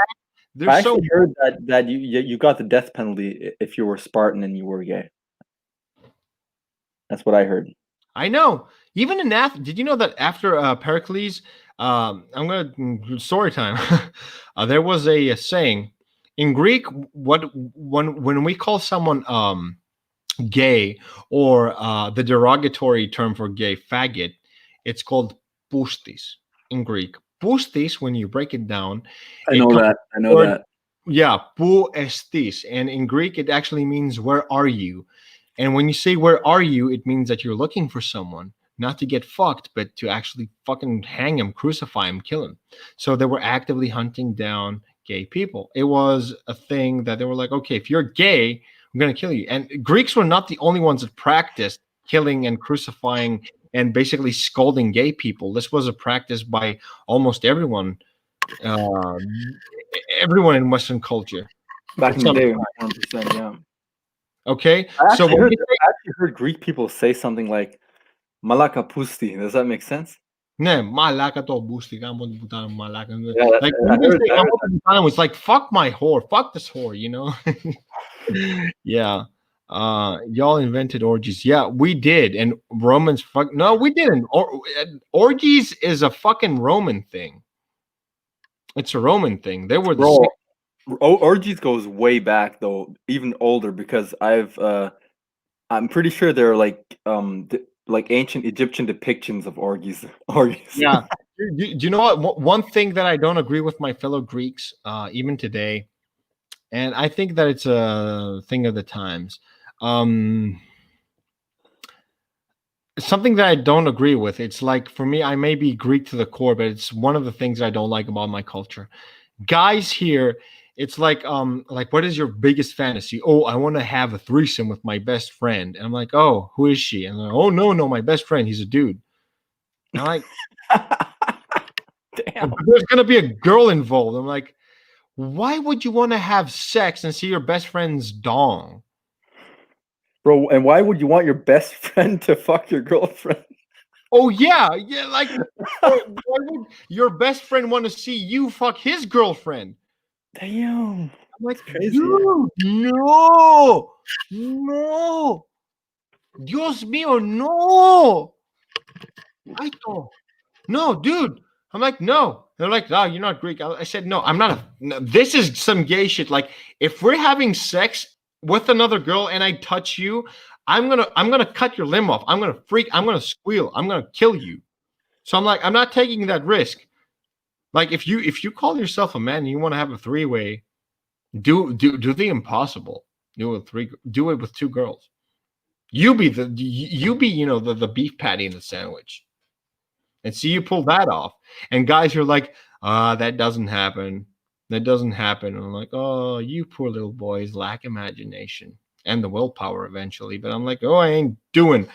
I
There's so
actually heard that you got the death penalty if you were Spartan and you were gay. That's what I heard.
I know. Even in Athens, did you know that after Pericles, I'm gonna story time. There was a saying in Greek. What when we call someone gay, or the derogatory term for gay, faggot, it's called pustis in Greek. Pustis, when you break it down,
I
it
know
comes
that. I
from the
know
word,
that.
yeah, pou estis, and in Greek it actually means where are you. And when you say where are you, it means that you're looking for someone, not to get fucked, but to actually fucking hang him, crucify him, kill him. So they were actively hunting down gay people. It was a thing that they were like, okay, if you're gay, I'm going to kill you. And Greeks were not the only ones that practiced killing and crucifying and basically scolding gay people. This was a practice by almost everyone, uh, everyone in Western culture.
Back
At
in the
some
day, 100%. Yeah.
okay,
I
so
actually
when
heard
we
I actually heard Greek people say something like "malaka pusti." Does that make sense?
ναι, μαλάκα το μπούστι, γάμο την πουτάνα μου, μαλάκα.
Yeah,
Like,
I
when they
heard
say
I heard
γάμο την πουτάνα μου, it's like, fuck my whore, fuck this whore, you know? Yeah. Y'all invented orgies. Yeah, we did. And Romans, fuck, no, we didn't. Orgies is a fucking Roman thing. It's a Roman thing. They were the
bro.
same.
Orgies goes way back though, even older because I'm pretty sure there are like ancient Egyptian depictions of orgies. Orgies.
Yeah. Do you know what? One thing that I don't agree with my fellow Greeks, even today, and I think that it's a thing of the times. Something that I don't agree with. It's like, for me, I may be Greek to the core, but it's one of the things I don't like about my culture. Guys here, it's like what is your biggest fantasy? Oh, I want to have a threesome with my best friend. And I'm like, oh, who is she? And they're like, oh, no, my best friend, he's a dude. And I'm like,
Damn,
there's gonna be a girl involved. I'm like, why would you want to have sex and see your best friend's dong?
bro. And why would you want your best friend to fuck your girlfriend?
Oh yeah, like why would your best friend want to see you fuck his girlfriend?
Damn,
I'm like,
it's crazy.
dude, no, Dios mío, no. I don't. No, dude. I'm like, no. They're like, no, you're not Greek. I said, no, I'm not. No, this is some gay shit. Like, if we're having sex with another girl and I touch you, I'm gonna cut your limb off. I'm gonna freak. I'm gonna squeal. I'm gonna kill you. So I'm like, I'm not taking that risk. Like, if you call yourself a man and you want to have a three-way, do the impossible. Do it with two girls. You be the beef patty in the sandwich. And see you pull that off. And guys are like, that doesn't happen. That doesn't happen. And I'm like, oh, you poor little boys lack imagination and the willpower eventually. But I'm like, oh, I ain't doing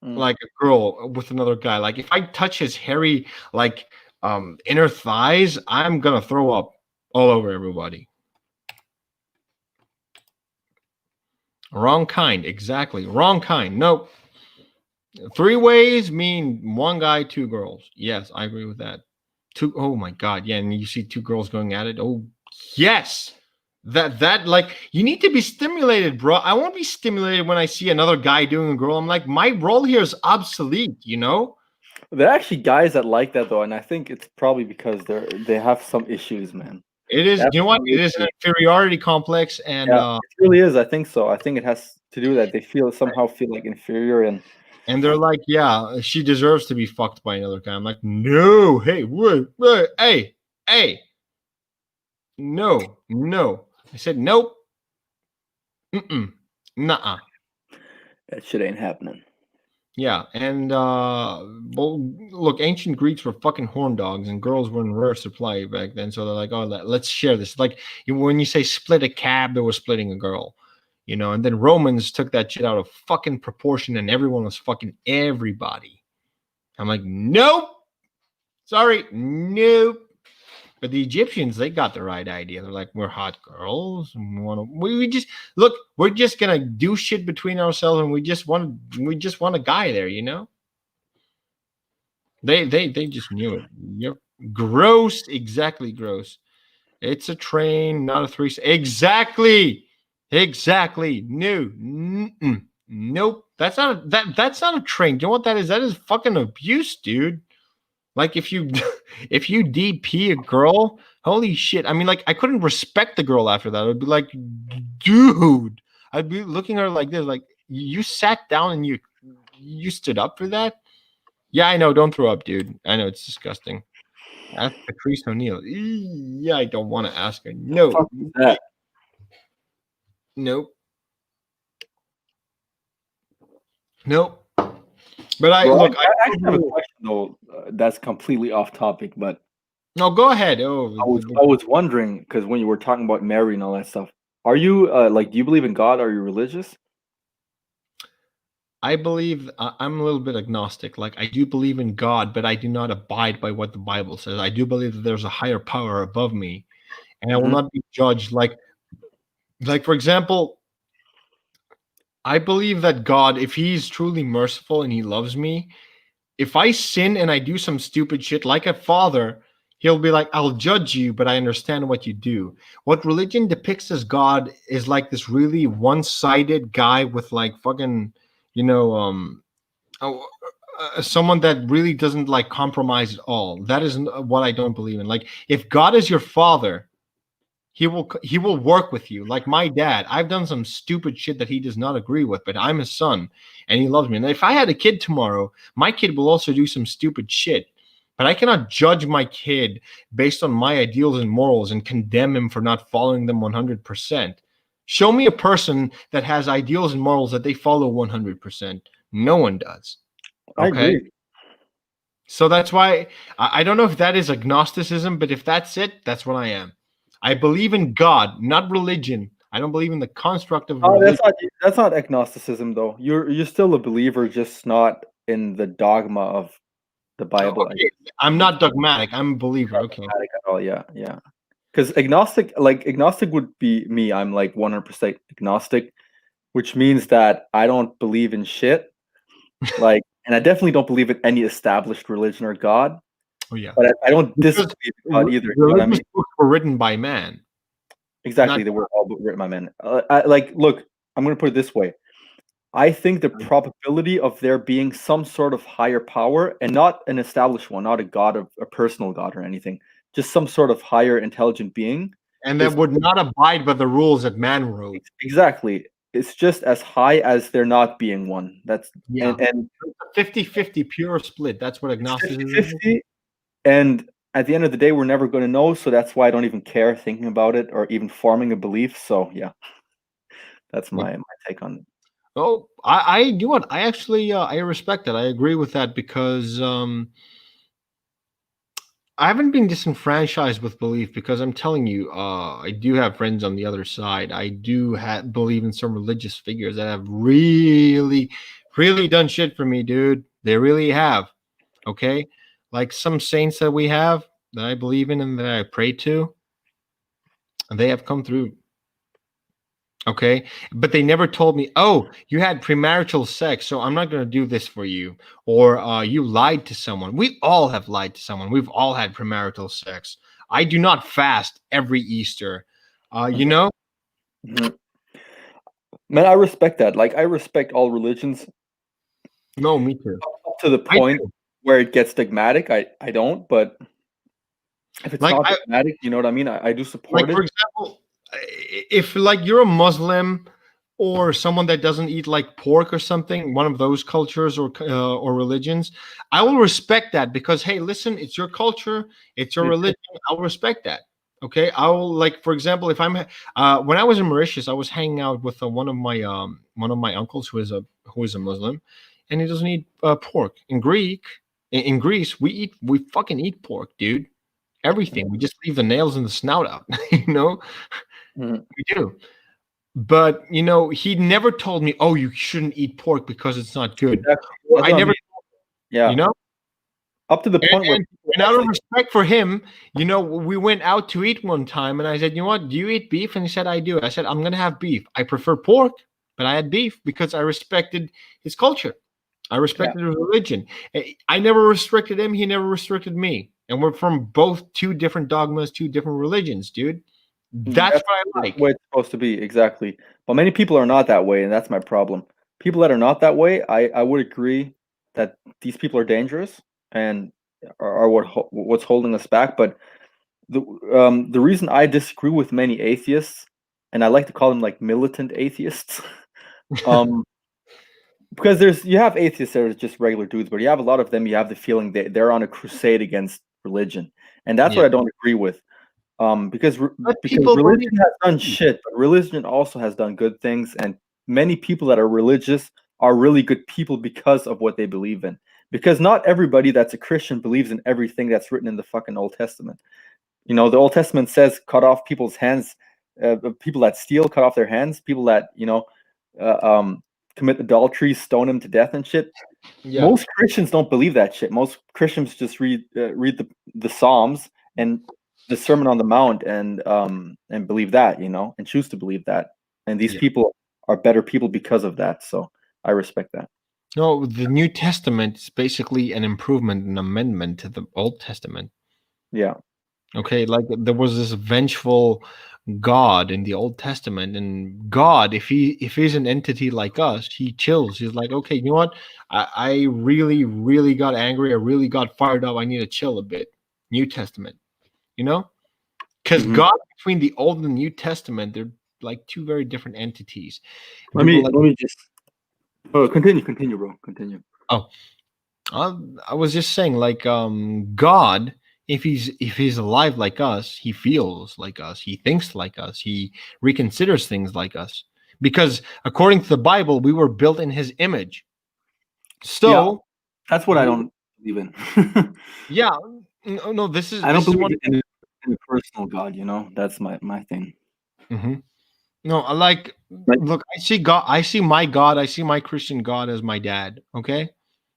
like a girl with another guy. Like, if I touch his hairy, like, inner thighs, I'm gonna throw up all over everybody. Wrong kind, exactly. Wrong kind. Nope. Three ways mean one guy, two girls. Yes, I agree with that. Two. Oh my god, yeah, and you see two girls going at it. Oh yes, that like, you need to be stimulated, bro. I won't be stimulated when I see another guy doing a girl. I'm like, my role here is obsolete. You know.
There are actually guys that like that though, and I think it's probably because they have some issues, man.
It is.
They have
You know what?
some
It is an
issues.
inferiority complex, and
Yeah, it really is. I think so. I think it has to do with that. They somehow feel like inferior,
and they're like, yeah, she deserves to be fucked by another guy. I'm like, no, hey, wait, hey, no. I said nope. Nuh-uh.
that shit ain't happening.
Yeah, and well, look, ancient Greeks were fucking horn dogs, and girls were in rare supply back then. So they're like, oh, let's share this. Like, when you say split a cab, they were splitting a girl, you know. And then Romans took that shit out of fucking proportion, and everyone was fucking everybody. I'm like, nope, sorry, nope. But the Egyptians, they got the right idea. They're like, we're hot girls. We just look. We're just gonna do shit between ourselves, and we just want a guy there, you know. They just knew it. Yep. Gross. Exactly. Gross. It's a train, not a threesome. Exactly. Exactly. No. Mm-mm. Nope. That's not a train. You know what that is? That is fucking abuse, dude. Like if you if you DP a girl, holy shit. I mean, like I couldn't respect the girl after that. I'd be like, dude. I'd be looking at her like this, like you sat down and you stood up for that. Yeah, I know. Don't throw up, dude. I know it's disgusting. Ask Patrice O'Neill. Yeah, I don't want to ask her. No,
Fuck is that?
nope, nope. But I
Bro,
look.
I actually have a question though. That's completely off topic, but
No, go ahead. Oh,
I was wondering because when you were talking about Mary and all that stuff, are you like, do you believe in God? Are you religious?
I believe I'm a little bit agnostic. Like I do believe in God, but I do not abide by what the Bible says. I do believe that there's a higher power above me, and I will
Hmm.
not be judged. Like for example, I believe that God, if He's truly merciful and He loves me, if I sin and I do some stupid shit like a father, He'll be like, I'll judge you, but I understand what you do. What religion depicts as God is like this really one-sided guy with like fucking, you know, oh, someone that really doesn't like compromise at all. That is what I don't believe in. Like if God is your father, he will work with you. Like my dad, I've done some stupid shit that he does not agree with, but I'm his son and he loves me. And if I had a kid tomorrow, my kid will also do some stupid shit. But I cannot judge my kid based on my ideals and morals and condemn him for not following them 100%. Show me a person that has ideals and morals that they follow 100%. No one does.
I
Okay.
agree.
So that's why I don't know if that is agnosticism, but if that's it, that's what I am. I believe in God, not religion. I don't believe in the construct of
Oh,
religion.
that's not agnosticism though. You're still a believer, just not in the dogma of the
Oh,
Bible. I
okay,
guess.
I'm not dogmatic. I'm a believer.
Not
Okay.
dogmatic at all. Yeah, yeah. Because agnostic would be me. I'm like 100% agnostic, which means that I don't believe in shit. Like, and I definitely don't believe in any established religion or God.
Oh yeah.
But I don't
Because
disbelieve in God either. You know what I
religious
mean?
books were written by man, not
Exactly. They were all written by men. Look, I'm gonna put it this way. I think the probability of there being some sort of higher power, and not an established one, not a god, of a personal god or anything, just some sort of higher intelligent being,
and that
is
would not abide by the rules that man wrote.
exactly. It's just as high as there not being one. That's
Yeah.
and
50-50 pure split. That's what
it's
agnosticism is.
50-50. And at the end of the day, we're never going to know. So that's why I don't even care thinking about it or even forming a belief. So yeah, that's my take on it.
Oh, I you know what? I actually I respect that. I agree with that because I haven't been disenfranchised with belief because I'm telling you, I do have friends on the other side. I do believe in some religious figures that have really, really done shit for me, dude. They really have. Okay, like some saints that we have that I believe in and that I pray to, they have come through. Okay. But they never told me, oh, you had premarital sex, so I'm not going to do this for you. Or you lied to someone. We all have lied to someone. We've all had premarital sex. I do not fast every Easter. You
Mhm,
know?
mhm. Man, I respect that. Like, I respect all religions
No, me too.
up to the
I
point
do.
where it gets dogmatic. I don't, but if it's
Like,
not dogmatic, you know what I mean? I do
like
support
for
it.
example, if like you're a Muslim or someone that doesn't eat like pork or something, one of those cultures or religions, I will respect that because hey, listen, it's your culture, it's your
Me too.
religion. I'll respect that. Okay, I will like for example, if I'm when I was in Mauritius, I was hanging out with one of my uncles who is a Muslim, and he doesn't eat pork. In Greece, we fucking eat pork, dude. Everything. We just leave the nails in the snout out. You know,
Mhm.
we do. But you know, he never told me, "Oh, you shouldn't eat pork because it's not good."
Exactly.
Or
That's
I
what I
never,
mean.
you
Yeah.
know.
Up to the
And,
point where
and,
people
and out of
actually
respect for him, you know, we went out to eat one time, and I said, "You know what? Do you eat beef?" And he said, "I do." I said, "I'm gonna have beef. I prefer pork, but I had beef because I respected his culture. I
yeah.
respected his religion. I never restricted him. He never restricted me. and we're from both two different dogmas, two different religions, dude. That's
That's
what I
the
like.
way it's supposed to be, exactly. But many people are not that way, and that's my problem. People that are not that way, I would agree that these people are dangerous and are what's holding us back. But the reason I disagree with many atheists, and I like to call them like militant atheists, um, because you have atheists that are just regular dudes, but you have a lot of them. You have the feeling that they're on a crusade against religion, and that's what
Yeah,
I don't agree with. Because
but
because
people believe.
religion has done shit, but religion also has done good things, and many people that are religious are really good people because of what they believe in. Because not everybody that's a Christian believes in everything that's written in the fucking Old Testament. You know, the Old Testament says cut off people's hands, people that steal, cut off their hands, people that uh, um, commit adultery, stone them to death and shit.
Yeah,
Most Christians don't believe that shit. Most Christians just read the Psalms and the Sermon on the Mount and believe that, and choose to believe that. And these
yeah.
people are better people because of that. So I respect that.
No, the New Testament is basically an improvement, an amendment to the Old Testament.
Yeah.
Okay, like there was this vengeful God in the Old Testament, and God, if he's an entity like us, he chills. He's like, okay, you know what? I really, really got angry. I really got fired up. I need to chill a bit. New Testament, you know, because
hmm
God between the Old and the New Testament, they're like two very different entities. And
Let
people
me
like,
let me just continue, bro. Continue.
oh, I was just saying, like, God, if he's alive like us, he feels like us, he thinks like us, he reconsiders things like us, because according to the Bible, we were built in His image.
Yeah,
So,
that's what I
we,
don't believe in.
yeah, no, no, this is
I don't
this is
believe
one.
in a personal God. That's my thing.
Mhm. No, I like.
Like,
Look, I see God. I see my God. I see my Christian God as my dad. Okay,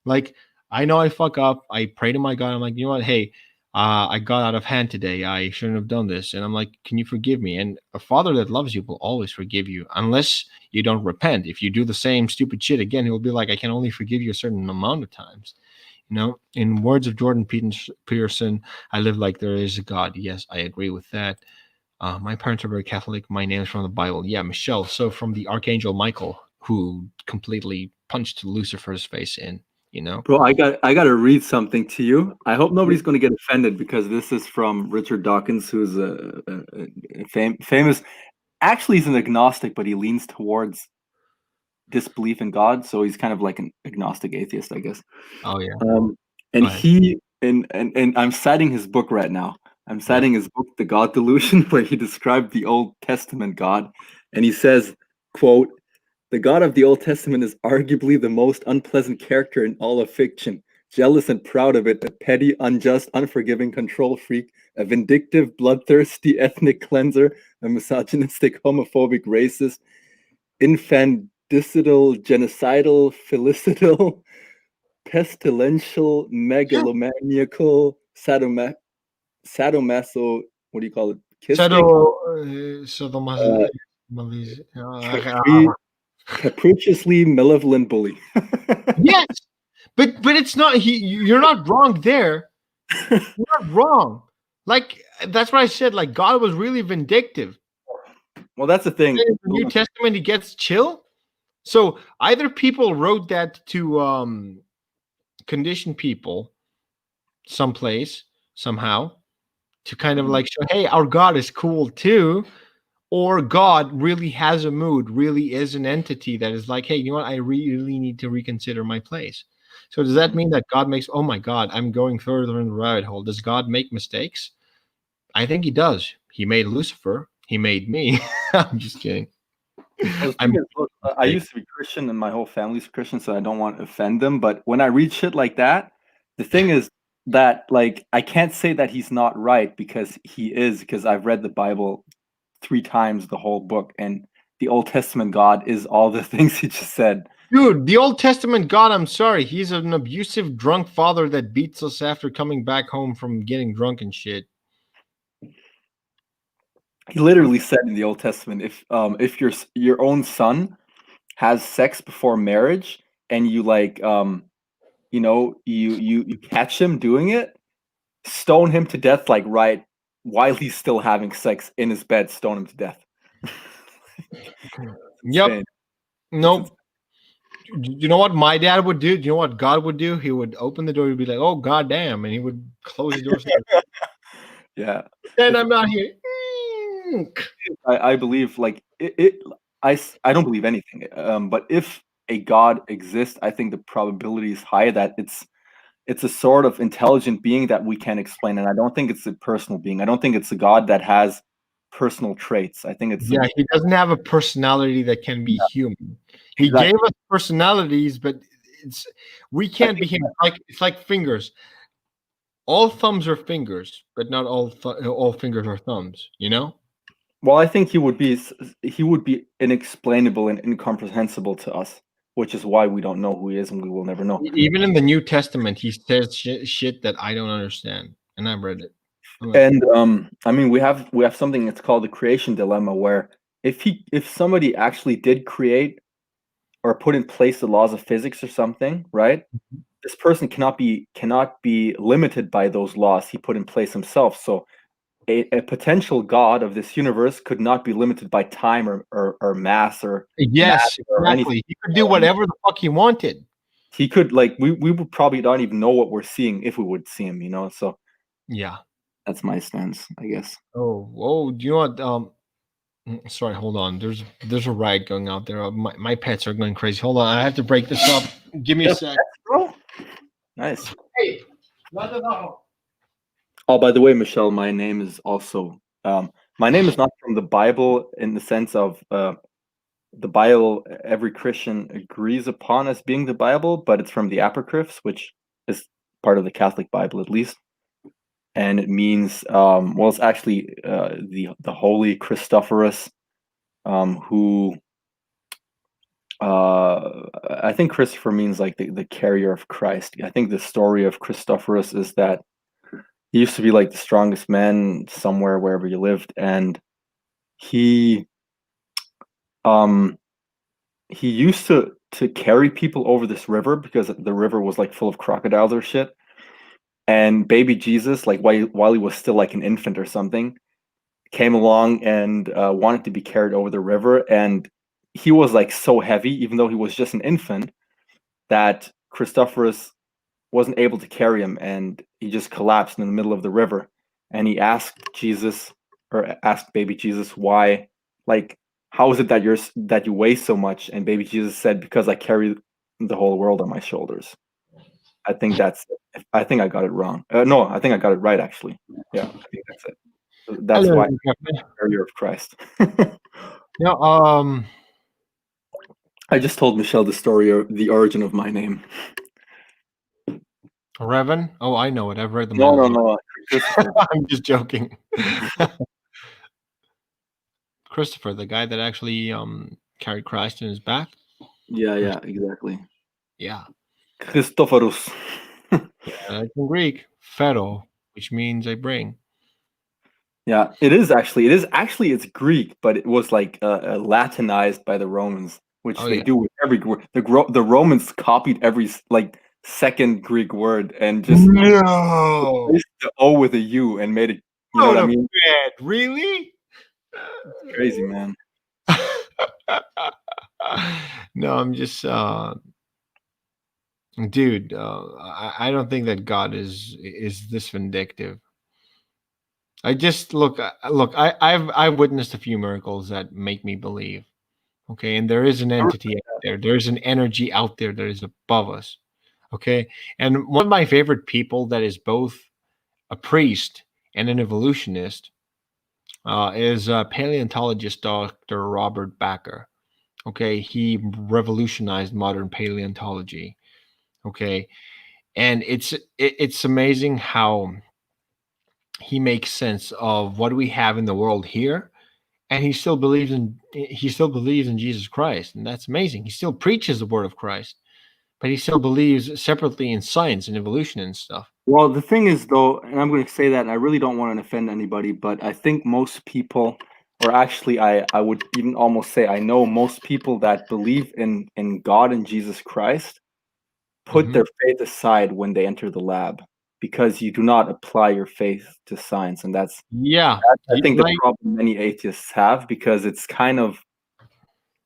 like I know I fuck up. I pray to my God. I'm like, you know what? Hey, I got out of hand today. I shouldn't have done this. And I'm like, can you forgive me? And a father that loves you will always forgive you, unless you don't repent. If you do the same stupid shit again, he'll be like, I can only forgive you a certain amount of times. You know, in words of Jordan Peterson, I live like there is a God. Yes, I agree with that. My parents are very Catholic. My name is from the Bible. Yeah, Michelle. So from the Archangel Michael, who completely punched Lucifer's face in, you know?
bro, I got to read something to you. I hope nobody's going to get offended because this is from Richard Dawkins, who's a famous. Actually, he's an agnostic, but he leans towards disbelief in God, so he's kind of like an agnostic atheist, I guess.
Oh yeah.
Um, and
Go ahead.
he and I'm citing his book right now. I'm
Yeah.
citing his book, The God Delusion, where he described the Old Testament God, and he says, "quote The God of the Old Testament is arguably the most unpleasant character in all of fiction. Jealous and proud of it, a petty, unjust, unforgiving control freak, a vindictive, bloodthirsty ethnic cleanser, a misogynistic, homophobic, racist, infanticidal, genocidal, filicidal, pestilential,
Yeah.
megalomaniacal, sadomaso, what do you call it? Kistic, uh, capri- capriciously malevolent bully.
Yes, but it's not. You're not wrong there. You're not wrong. Like that's what I said. Like God was really vindictive.
Well, that's the
Then
thing.
in the New Testament, he gets chill. So either people wrote that to condition people someplace somehow to kind of like show, hey, our God is cool too, or God really has a mood, really is an entity that is like, hey, you know what? I really need to reconsider my place. So does that
Mhm.
mean that God makes? Oh my God, I'm going further in the rabbit hole. Does God make mistakes? I think he does. He made Lucifer. He made me. I'm just kidding.
Well, the
I'm
thing is, look, I used to be Christian and my whole family's Christian, so I don't want to offend them. But when I read shit like that, the thing is that, like, I can't say that he's not right because he is, because I've read the Bible 3 times, the whole book, and the Old Testament God is all the things he just said.
dude. The Old Testament God. I'm sorry. He's an abusive, drunk father that beats us after coming back home from getting drunk and shit.
He literally said in the Old Testament, if your own son has sex before marriage and you like you catch him doing it, stone him to death, like right while he's still having sex in his bed, stone him to death.
Yep.
Insane.
Nope. You know what my dad would do? Do you know what God would do? He would open the door. He'd be like, "Oh, goddamn," and he would close the door.
Yeah.
And I'm not here.
I believe like I don't believe anything. But if a God exists, I think the probability is high that it's a sort of intelligent being that we can't explain, and I don't think it's a personal being. I don't think it's a God that has personal traits. I think it's
Yeah, he doesn't have a personality that can be human. He
exactly.
gave us personalities, but we
I
can't be
think
him. It's like fingers. All thumbs are fingers, but not all fingers are thumbs. You know.
well, I think he would be inexplainable and incomprehensible to us, which is why we don't know who he is, and we will never know.
Even in the New Testament, he says shit that I don't understand, and I've read it. I'm like,
And I mean, we have something that's called the creation dilemma, where if somebody actually did create or put in place the laws of physics or something, right? This person cannot be limited by those laws he put in place himself. So a potential god of this universe could not be limited by time or mass or
yes,
matter or anything.
exactly. He could do whatever the fuck he wanted.
He could, like, we would probably not even know what we're seeing if we would see him, so
Yeah.
that's my stance, I guess.
Oh, do you know what? Sorry, hold on. There's a riot going out there. My pets are going crazy. Hold on, I have to break this up. Give me a sec.
Bro, nice.
Hey, no.
Oh, by the way, Michelle, my name is also my name is not from the Bible in the sense of the Bible every Christian agrees upon as being the Bible, but it's from the Apocryphs, which is part of the Catholic Bible at least. And it means well, it's actually the Holy Christophorus, who I think Christopher means like the carrier of Christ. I think the story of Christophorus is that he used to be like the strongest man somewhere wherever he lived, and he um he used to carry people over this river because the river was like full of crocodiles or shit. And baby Jesus, like while he was still like an infant or something, came along and wanted to be carried over the river, and he was like so heavy, even though he was just an infant, that Christophorus wasn't able to carry him, and he just collapsed in the middle of the river. And he asked baby Jesus why, like, how is it that you weigh so much? And baby Jesus said, because I carry the whole world on my shoulders. I think I think I got it wrong. No, I think I got it right, actually. Yeah, I think that's it. That's
Hello,
why I'm
Captain.
the carrier of Christ.
Yeah.
I just told Michelle the story of the origin of my name.
Revan. Oh, I know it. I've read the
No, no,
magazine.
no, Christopher.
I'm just joking. Christopher, the guy that actually carried Christ in his back.
Yeah, exactly.
Yeah.
Christophorus.
It's in Greek, phero, which means I bring.
Yeah, it is actually. It's Greek, but it was like Latinized by the Romans, which
Oh
they
yeah.
do with every word. The Romans copied every like second Greek word and just
No.
replaced the O with a U and made it. You know
Go
what I
to
mean?
bed. Really?
Crazy, man.
No, I'm just dude, I don't think that God is this vindictive. I just look. I've witnessed a few miracles that make me believe. Okay, and there is an entity out there. There's an energy out there that is above us. Okay, and one of my favorite people that is both a priest and an evolutionist is paleontologist Dr. Robert Bakker. Okay, he revolutionized modern paleontology. Okay, and it's amazing how he makes sense of what we have in the world here, and he still believes in Jesus Christ, and that's amazing. He still preaches the word of Christ, but he still believes separately in science and evolution and stuff.
Well, the thing is, though, and I'm going to say that, and I really don't want to offend anybody, but I think most people, or actually, I would even almost say I know most people that believe in God and Jesus Christ put
Mhm.
their faith aside when they enter the lab. because you do not apply your faith to science, and that's
Yeah,
I think the problem many atheists have, because it's kind of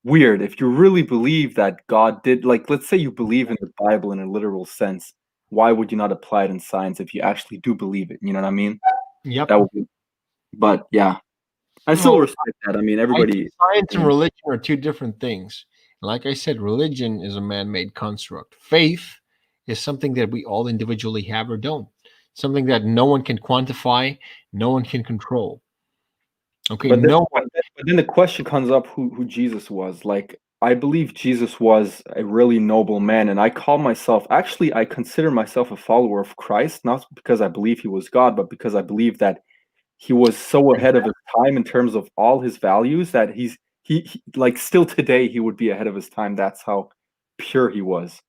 weird. If you really believe that God did, like, let's say you believe in the Bible in a literal sense, why would you not apply it in science if you actually do believe it? You know what I mean?
yep.
That would be, but yeah, I still
Well,
respect that. I mean,
I think
everybody.
science and religion are two different things. Like I said, religion is a man-made construct. Faith is something that we all individually have or don't. Something that no one can quantify, no one can control. Okay,
But then,
no
but
one.
then, but then the question comes up who Jesus was. Like, I believe Jesus was a really noble man, and I call myself, actually, I consider myself a follower of Christ, not because I believe he was God, but because I believe that he was so ahead of his time in terms of all his values that he like still today he would be ahead of his time. That's how pure he was.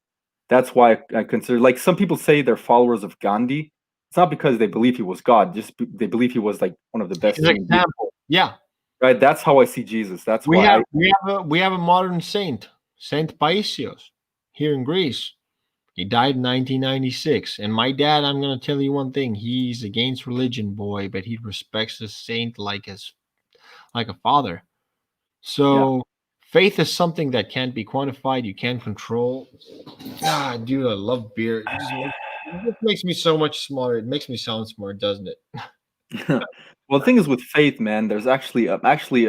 That's why I consider, like, some people say they're followers of Gandhi. It's not because they believe he was God, just they believe he was like one of the best
His
human beings.
example. Yeah.
Right? That's how I see Jesus. That's
We
why
have a modern saint, Saint Paisios, here in Greece. He died in 1996. And my dad, I'm gonna tell you one thing: he's against religion, boy, but he respects the saint like a father.
yeah.
So faith is something that can't be quantified. You can't control. Ah, dude, I love beer. It just makes me so much smarter. It makes me sound smart, doesn't it?
Well, the thing is with faith, man. There's actually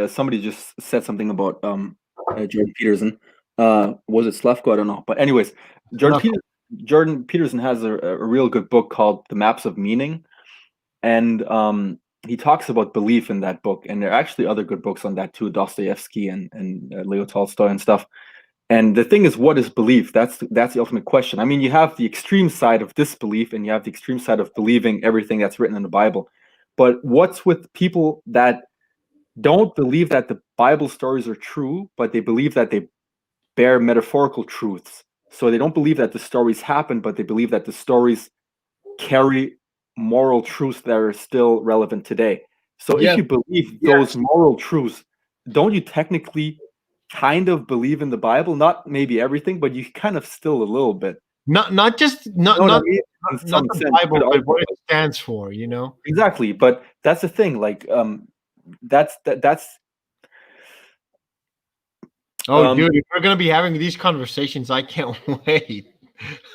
somebody just said something about Jordan Peterson. Was it Slefko? I don't know. But anyways, Jordan
Left.
Peter, Jordan Peterson has a real good book called The Maps of Meaning, and he talks about belief in that book. And there are actually other good books on that too, Dostoevsky and Leo Tolstoy and stuff. And the thing is, what is belief? That's the ultimate question. I mean, you have the extreme side of disbelief, and you have the extreme side of believing everything that's written in the Bible. But what's with people that don't believe that the Bible stories are true, but they believe that they bear metaphorical truths? So they don't believe that the stories happen, but they believe that the stories carry moral truths that are still relevant today. So if
Yes,
you believe those
yes.
moral truths, don't you technically kind of believe in the Bible? Not maybe everything, but you kind of still a little bit.
Not just
You know what I mean? In
not
some
the
sense, you could
Bible, but
argue
what
like,
it stands for. You know.
exactly. But that's the thing. Like, that's
Oh, dude, if we're gonna be having these conversations, I can't wait.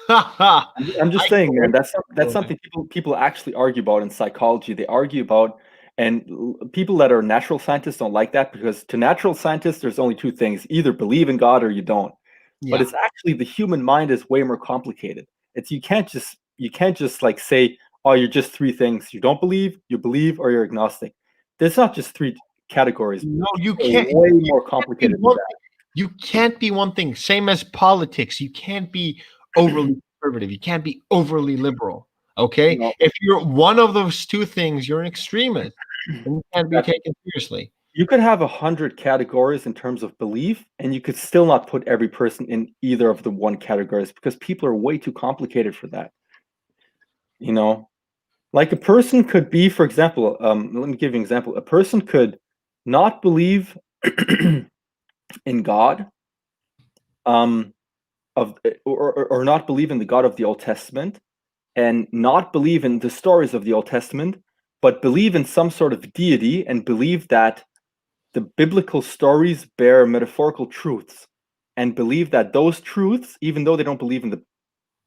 I
I'm just
can't
saying, man.
wait.
That's something people actually argue about in psychology. They argue about, and people that are natural scientists don't like that, because to natural scientists, there's only two things: either believe in God or you don't. But
Yeah.
it's actually, the human mind is way more complicated. It's you can't just like say, oh, you're just three things: you don't believe, you believe, or you're agnostic. There's not just three categories.
No, you
People
can't.
are way
You
more
can't be
complicated than
one
that.
thing. You can't be one thing. Same as politics. You can't be overly conservative. You can't be overly liberal.
You
Okay.
know,
If you're one of those two things, you're an extremist, and you can't be
exactly.
taken seriously.
You could have 100 categories in terms of belief, and you could still not put every person in either of the one categories, because people are way too complicated for that. You know, like, a person could be, for example, let me give you an example. A person could not believe in God, um, or not believe in the God of the Old Testament, and not believe in the stories of the Old Testament, but believe in some sort of deity, and believe that the biblical stories bear metaphorical truths, and believe that those truths, even though they don't believe in the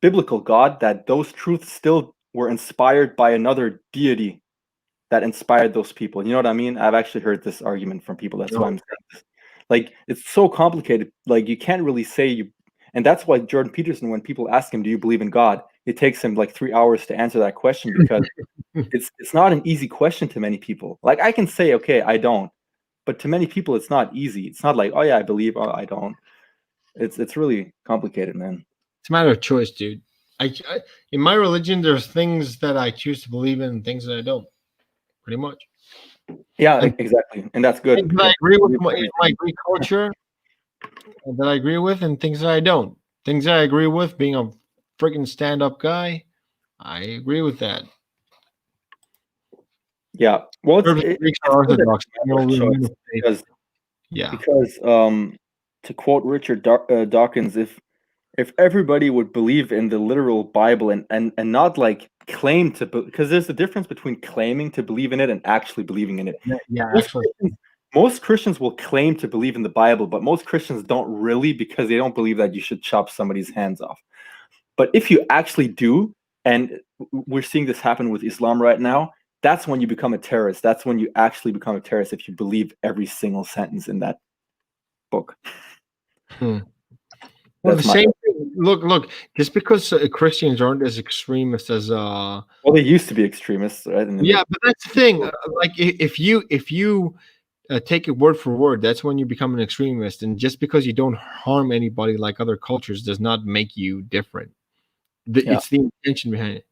biblical God, that those truths still were inspired by another deity that inspired those people. You know what I mean? I've actually heard this argument from people. That's why
No.
I'm saying this. Like, it's so complicated. Like, you can't really say you, and that's why Jordan Peterson, when people ask him, "Do you believe in God?" It takes him like 3 hours to answer that question, because it's not an easy question to many people. Like, I can say, okay, I don't, but to many people, it's not easy. It's not like, oh yeah, I believe, oh I don't. It's really complicated, man.
It's a matter of choice, dude. I in my religion, there's things that I choose to believe in and things that I don't. Pretty much.
Yeah,
And
exactly, and that's good
things that I
because
agree with
you believe
in my
everything.
Greek culture that I agree with, and things that I don't. Things that I agree with, being a freaking stand-up guy, I agree with that.
Yeah, well,
Greeks
it's
are
good that
Orthodox.
you
You know,
have a
we
choice,
know faith.
because
Yeah.
because to quote Richard Dawkins, if everybody would believe in the literal Bible, and not like claim to, because there's a difference between claiming to believe in it and actually believing in it.
Yeah,
Most
actually.
Most Christians will claim to believe in the Bible, but most Christians don't really, because they don't believe that you should chop somebody's hands off. But if you actually do, and we're seeing this happen with Islam right now, that's when you become a terrorist. That's when you actually become a terrorist, if you believe every single sentence in that book.
Hmm. Well, the same thing. Look. Just because Christians aren't as extremist as
Well, they used to be extremists, right?
yeah, but that's the thing. Like if you take it word for word, that's when you become an extremist. And just because you don't harm anybody like other cultures does not make you different.
Yeah.
It's the intention behind it.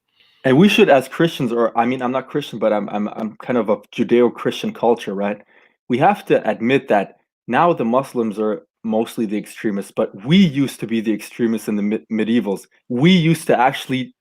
And we should, as Christians, or I mean, I'm not Christian, but I'm kind of a Judeo-Christian culture, right? We have to admit that now the Muslims are mostly the extremists, but we used to be the extremists in the medievals. We used to actually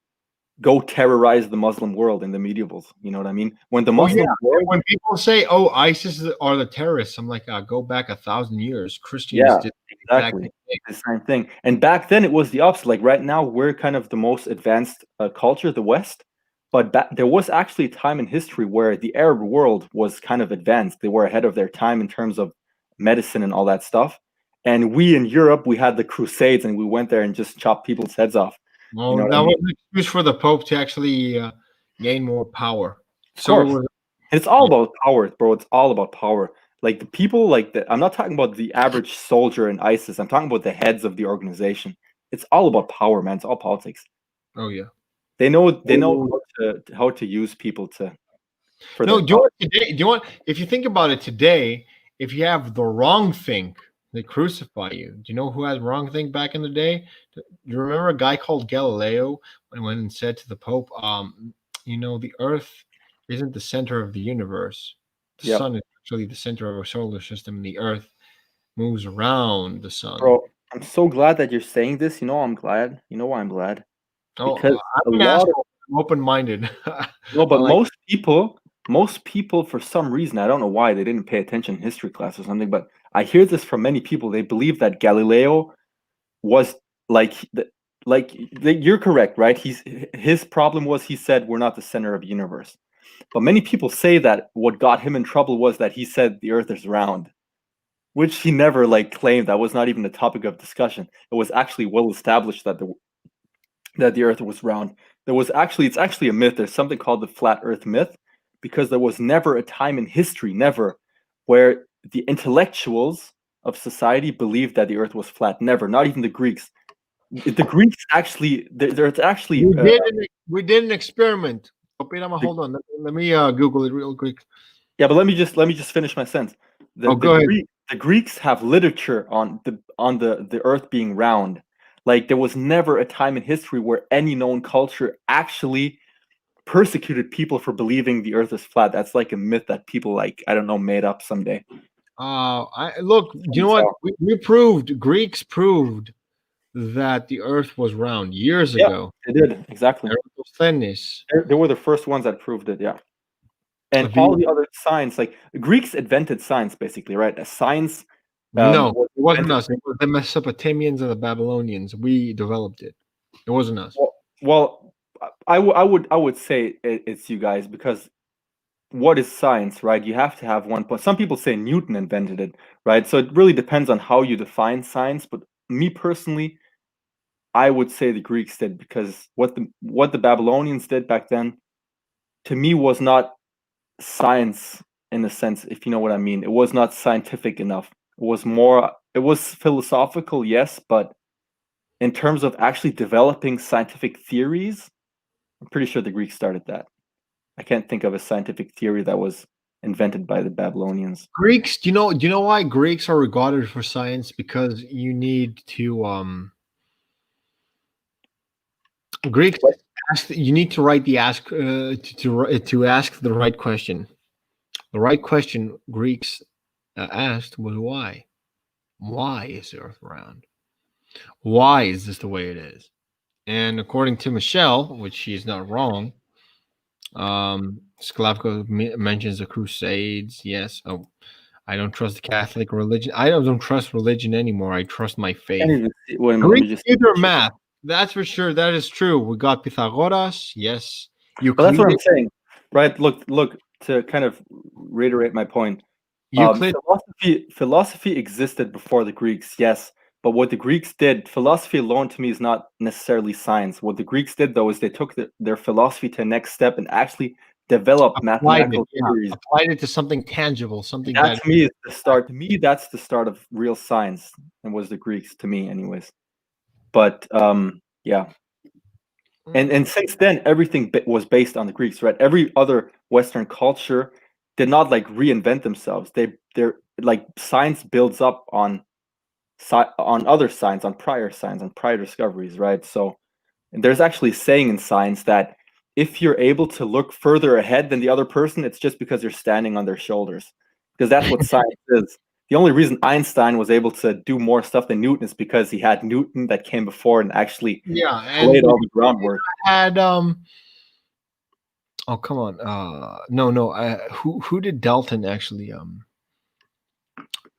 go terrorize the Muslim world in the medievals. You know what I mean? When the
Oh yeah.
Muslim world,
When people say, "Oh, ISIS are the terrorists," I'm like, go back 1,000 years. Christians
yeah,
did the exact
exactly.
same thing.
The same thing. And back then it was the opposite. Like right now, we're kind of the most advanced culture, the West. But there was actually a time in history where the Arab world was kind of advanced. They were ahead of their time in terms of medicine and all that stuff. And we in Europe, we had the Crusades, and we went there and just chopped people's heads off. You know
Well,
what
that
I mean?
was an excuse for the Pope to actually gain more power.
Of
So it
course.
was.
It's all
Yeah.
about power, bro. It's all about power. Like the people, like I'm not talking about the average soldier in ISIS. I'm talking about the heads of the organization. It's all about power, man. It's all politics.
Oh yeah.
They know
Oh.
how to use people for
No,
their
do you
power.
want today? Do you want? If you think about it today, if you have the wrong thing, they crucify you. Do you know who had wrong thing back in the day? Do you remember a guy called Galileo when he went and said to the Pope, the Earth isn't the center of the universe. The
Yep,
sun is actually the center of our solar system, and the Earth moves around the sun."
bro. I'm so glad that you're saying this. You know, I'm glad. You know why I'm glad?
Oh,
Because a
I'm an
lot of
asshole. I'm open-minded.
no,
I
but
like.
most people, for some reason, I don't know why, they didn't pay attention in history class or something. But I hear this from many people. They believe that Galileo was like you're correct, right? His problem was, he said we're not the center of the universe. But many people say that what got him in trouble was that he said the earth is round, which he never claimed. That was not even a topic of discussion. It was actually well established that the earth was round. It's actually a myth. There's something called the flat earth myth, because there was never a time in history, never, where the intellectuals of society believed that the earth was flat. Never, not even the Greeks. The Greeks actually, there's actually
We did an experiment. Oh, Pirama, hold on. Let me Google it real quick.
yeah, but let me just finish my sentence.
Oh, go ahead.
The Greeks have literature on the earth being round. Like there was never a time in history where any known culture actually persecuted people for believing the earth is flat. That's like a myth that people, I don't know, made up someday.
I look. You know what? Greeks proved that the Earth was round years
Yeah,
ago.
they did, exactly.
Eratosthenes.
They were the first ones that proved it, yeah. And all
The
the other science, like Greeks invented science, basically, right? A science
No,
was
it wasn't
invented.
us. It was the Mesopotamians and the Babylonians. We developed it. It wasn't us.
Well, I would say it's you guys, because what is science, right? You have to have one point. Some people say Newton invented it, right? So it really depends on how you define science. But me personally, I would say the Greeks did, because what the Babylonians did back then, to me, was not science in a sense, if you know what I mean. It was not scientific enough. It was philosophical, yes, but in terms of actually developing scientific theories, I'm pretty sure the Greeks started that. I can't think of a scientific theory that was invented by the Babylonians.
Greeks. Do you know why Greeks are regarded for science? Because you need to Greeks
What?
ask. You need to write the ask to ask the right question. The right question Greeks asked was why. Why is the Earth round? Why is this the way it is? And according to Michelle, which she's not wrong, Sklavko mentions the Crusades. Yes. Oh, I don't trust the Catholic religion. I don't trust religion anymore. I trust my
Can't
faith.
even wait a minute, let me
Greek
just
theater math. That's for sure. That is true. We got Pythagoras. Yes.
Well, that's what I'm
Euclidean.
saying, right? Look. To kind of reiterate my point,
Euclid.
philosophy existed before the Greeks, yes. But what the Greeks did, philosophy alone to me is not necessarily science. What the Greeks did, though, is they took their philosophy to the next step and actually developed
Applied it.
mathematical
Yeah,
theories.
applied it to something tangible,
And
something
that
that.
to me is the start. To me, that's the start of real science, and was the Greeks to me, anyways. But yeah. And since then, everything was based on the Greeks, right? Every other Western culture did not like reinvent themselves. They're like science builds up on other science, on prior science, on prior discoveries, right? So and there's actually a saying in science that if you're able to look further ahead than the other person, it's just because you're standing on their shoulders. Because that's what science is. The only reason Einstein was able to do more stuff than Newton is because he had Newton that came before and actually
Yeah,
laid
and
all the groundwork.
had Oh, come on. No. Who did Dalton actually?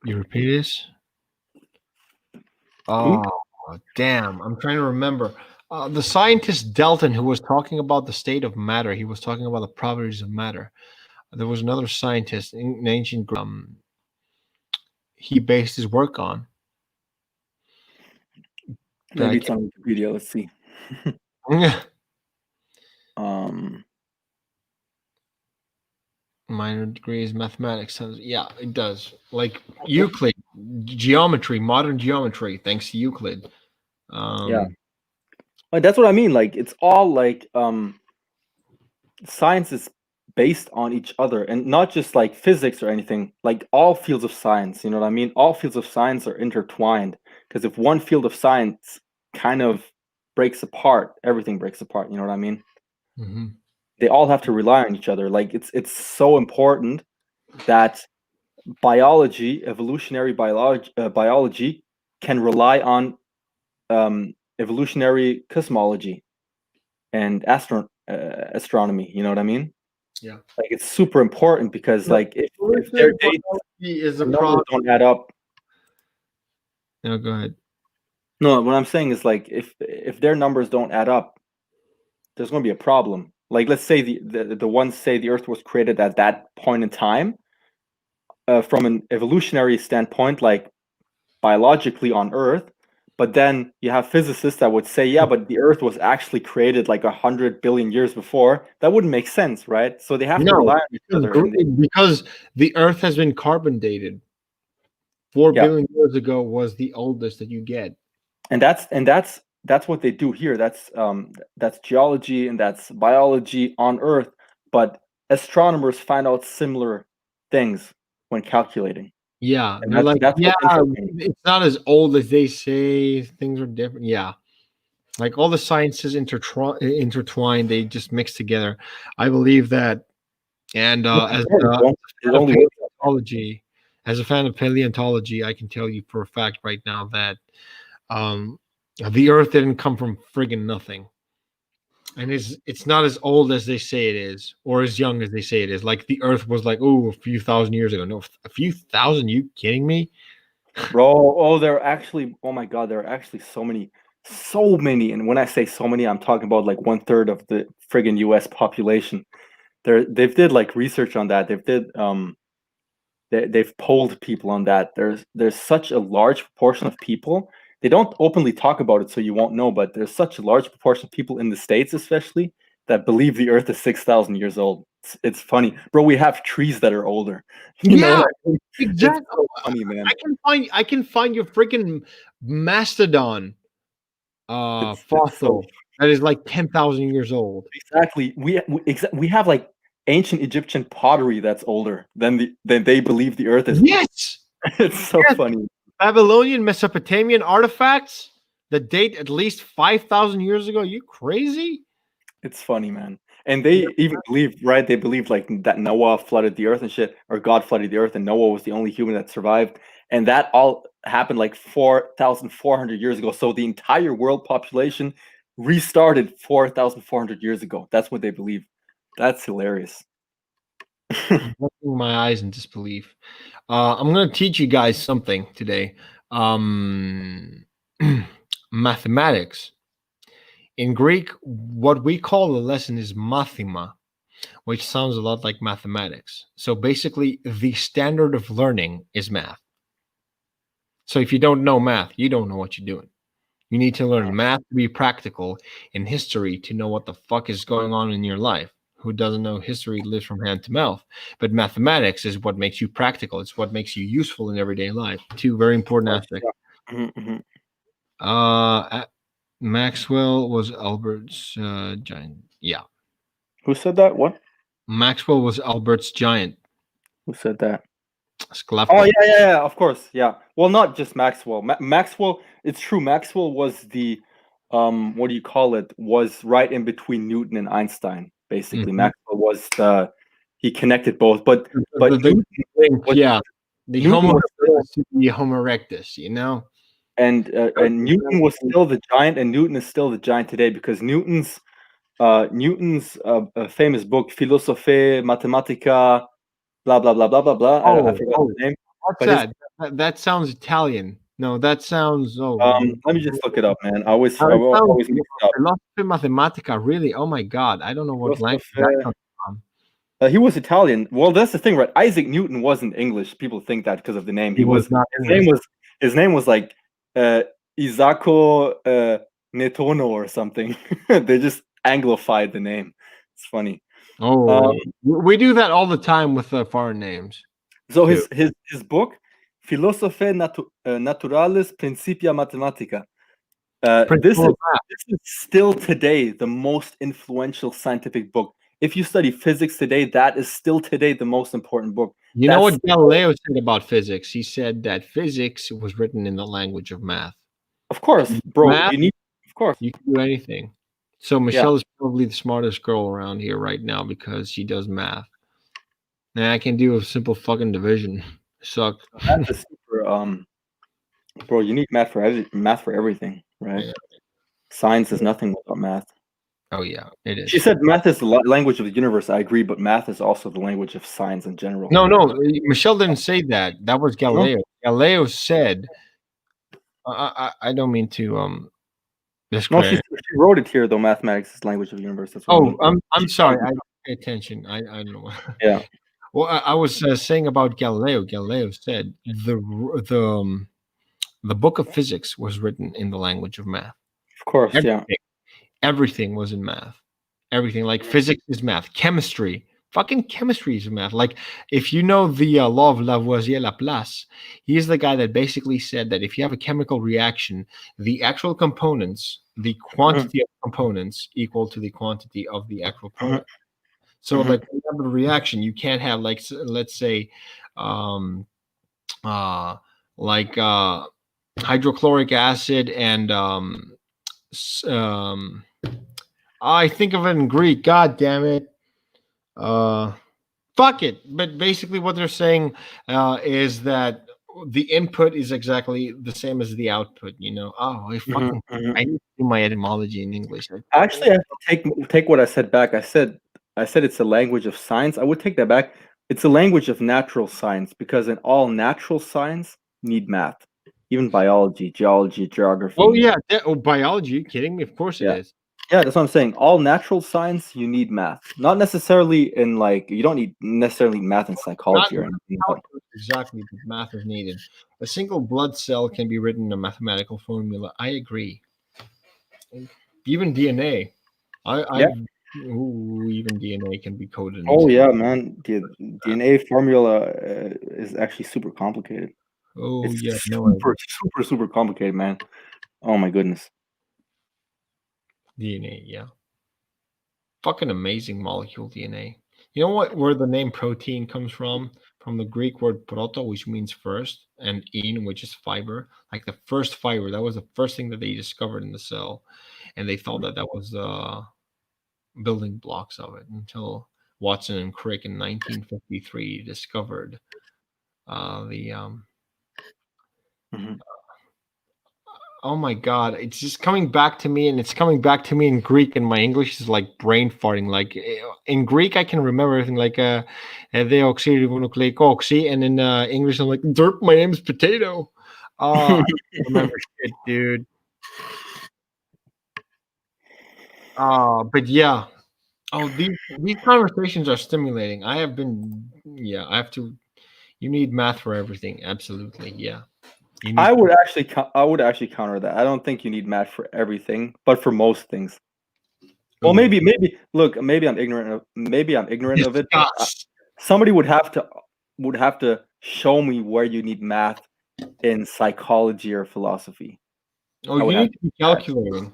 You repeat this?
Who?
Oh, damn! I'm trying to remember. The scientist Dalton, who was talking about the state of matter, he was talking about the properties of matter. There was another scientist in ancient he based his work on.
Maybe it's on Wikipedia. Let's see. Um,
Minor degrees, mathematics. Yeah, it does. Like Euclid, geometry, modern geometry, thanks to Euclid.
yeah, like that's what I mean. Like it's all like science is based on each other, and not just like physics or anything. Like all fields of science, you know what I mean? All fields of science are intertwined. Because if one field of science kind of breaks apart, everything breaks apart. You know what I mean?
Mhm.
They all have to rely on each other. Like it's so important that evolutionary biology, can rely on evolutionary cosmology and astronomy. You know what I mean?
Yeah.
Like it's super important because
No,
like if their
evolutionary
dates
biology is a
or numbers
product.
don't add up.
No, go ahead.
No, what I'm saying is like if their numbers don't add up, there's going to be a problem. Like let's say the ones say the Earth was created at that point in time. From an evolutionary standpoint, like biologically on Earth, but then you have physicists that would say, yeah, but the Earth was actually created like 100 billion years before. That wouldn't make sense, right? So they have to
No,
rely on each other, and
because the Earth has been carbon dated. 4
yeah,
billion years ago was the oldest that you get.
and that's what they do here. That's geology and that's biology on Earth, but astronomers find out similar things when calculating,
Yeah,
and
they're like,
that's
yeah,
what's interesting.
it's not as old as they say. Things are different. Yeah, like all the sciences intertwined, they just mix together. I believe that, and
No, it only works.
as a fan of paleontology, I can tell you for a fact right now that um, the Earth didn't come from friggin' nothing. And it's not as old as they say it is, or as young as they say it is. Like the Earth was like, oh, a few thousand years ago. No, a few thousand. You kidding me?
Bro, oh, there are actually, oh my God, there are actually so many. And when I say so many, I'm talking about like 1/3 of the friggin' US population. They've did like research on that. They've polled people on that. There's such a large proportion of people. They don't openly talk about it, so you won't know, but there's such a large proportion of people in the States, especially, that believe the Earth is 6,000 years old. It's funny. Bro, we have trees that are older. You know
Yeah,
what I mean? It's
exactly.
so funny, man.
I can find your freaking mastodon
It's so
fossil that is like 10,000 years old.
exactly. We have like ancient Egyptian pottery that's older than they believe the Earth is.
Yes,
It's so
yes.
funny.
Babylonian, Mesopotamian artifacts that date at least 5,000 years ago. You crazy?
It's funny, man. And they even believe, right? They believe like that Noah flooded the earth and shit, or God flooded the earth, and Noah was the only human that survived. And that all happened like 4,400 years ago. So the entire world population restarted 4,400 years ago. That's what they believe. That's hilarious.
I'm opening my eyes in disbelief. I'm going to teach you guys something today. Um, mathematics In Greek, what we call the lesson is mathema, which sounds a lot like mathematics. So basically, the standard of learning is math. So if you don't know math, you don't know what you're doing. You need to learn math to be practical, and history to know what the fuck is going on in your life. Who doesn't know history lives from hand to mouth? But mathematics is what makes you practical. It's what makes you useful in everyday life. Two very important aspects. Maxwell was Albert's giant. Yeah.
Who said that? What?
Maxwell was Albert's giant.
Who said that?
Sklavko.
Oh yeah, of course, yeah. Well, not just Maxwell. Maxwell, it's true. Maxwell was the, what do you call it? Was right in between Newton and Einstein. Basically, Maxwell was he connected both. But Newton,
yeah, the
Newton
Homo
was
still, the Homo erectus, you know.
And Newton was still the giant, and Newton is still the giant today because Newton's famous book Philosophiae Mathematica, blah blah blah blah blah blah. I forgot the name.
What's that? That sounds Italian. No, that sounds.
Let me just look it up, man. I always mix it up.
Philosophy Mathematica, really? Oh my god, I don't know what language that comes from.
He was Italian. Well, that's the thing, right? Isaac Newton wasn't English. People think that because of the name.
He was not.
His name was like Isacco Netono or something. They just Anglified the name. It's funny.
We do that all the time with foreign names.
So his book, Philosophiae Naturalis Principia Mathematica. This is still today the most influential scientific book. If you study physics today, that is still today the most important book.
You know what Galileo said about physics? He said that physics was written in the language of math.
Of course, bro.
Math,
you can
do anything. So Michelle is probably the smartest girl around here right now because she does math. And I can do a simple fucking division. Suck.
Math is super, bro, you need math for everything, right? Yeah. Science is nothing without math.
Oh yeah, it is.
She said math is the language of the universe. I agree, but math is also the language of science in general.
No, Michelle didn't say that. That was Galileo. No? Galileo said, I don't mean to
no, she wrote it here though. Mathematics is the language of the universe. That's what
I'm sorry. I don't pay attention. I don't know.
Yeah.
Well, I was saying about Galileo. Galileo said the book of physics was written in the language of math.
Of course,
Everything was in math. Everything, like physics is math. Chemistry, fucking chemistry is math. Like if you know the law of Lavoisier-Laplace, he's the guy that basically said that if you have a chemical reaction, the actual components, the quantity of components equal to the quantity of the actual product. So like when you have a reaction, you can't have like, let's say, hydrochloric acid and I think of it in Greek. God damn it. Fuck it. But basically what they're saying is that the input is exactly the same as the output, you know. I need to do my etymology in English.
Actually, I have to take what I said back. I said it's a language of science. I would take that back. It's a language of natural science because in all natural science need math. Even biology, geology, geography.
Oh yeah, biology. Are you kidding me? Of course it is.
Yeah, that's what I'm saying. All natural science, you need math. Not necessarily in like you don't need necessarily math in psychology or anything.
Exactly, but math is needed. A single blood cell can be written in a mathematical formula. I agree. Even DNA. Even DNA can be coded.
Oh yeah, man. The DNA formula is actually super complicated.
Oh
it's
yeah,
super complicated, man. Oh my goodness.
DNA, yeah. Fucking amazing molecule, DNA. You know what? Where the name protein comes from? From the Greek word proto, which means first, and in, which is fiber. Like the first fiber. That was the first thing that they discovered in the cell, and they thought that was building blocks of it until Watson and Crick in 1953 discovered oh my god, it's just coming back to me, and it's coming back to me in Greek, and my English is like brain farting. Like in Greek, I can remember everything like deoxyribonucleic, and in English, I'm like, derp, my name is Potato. I don't remember shit, dude. But yeah. Oh, these conversations are stimulating. I have been. Yeah, I have to. You need math for everything. Absolutely. Yeah. You need.
I would actually counter that. I don't think you need math for everything, but for most things. Well,
Ooh,
maybe look, maybe I'm ignorant of it, but
discuss.
somebody would have to show me where you need math in psychology or philosophy.
Oh,
I would
you
have
need
to
to be
do that.
calculating.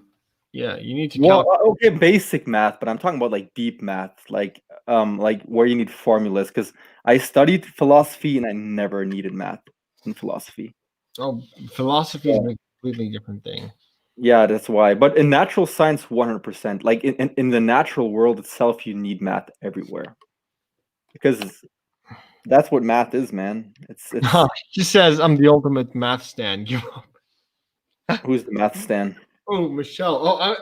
Yeah, you need to
Well,
calculate.
okay, basic math, but I'm talking about like deep math, like where you need formulas. Because I studied philosophy and I never needed math in philosophy.
Oh, philosophy is
Yeah.
a completely different thing.
Yeah, that's why. But in natural science, 100%. Like in the natural world itself, you need math everywhere because that's what math is, man. It's
She says, "I'm the ultimate math stan." Give up.
who's the math stan?
Oh, Michelle. Oh,
Ah,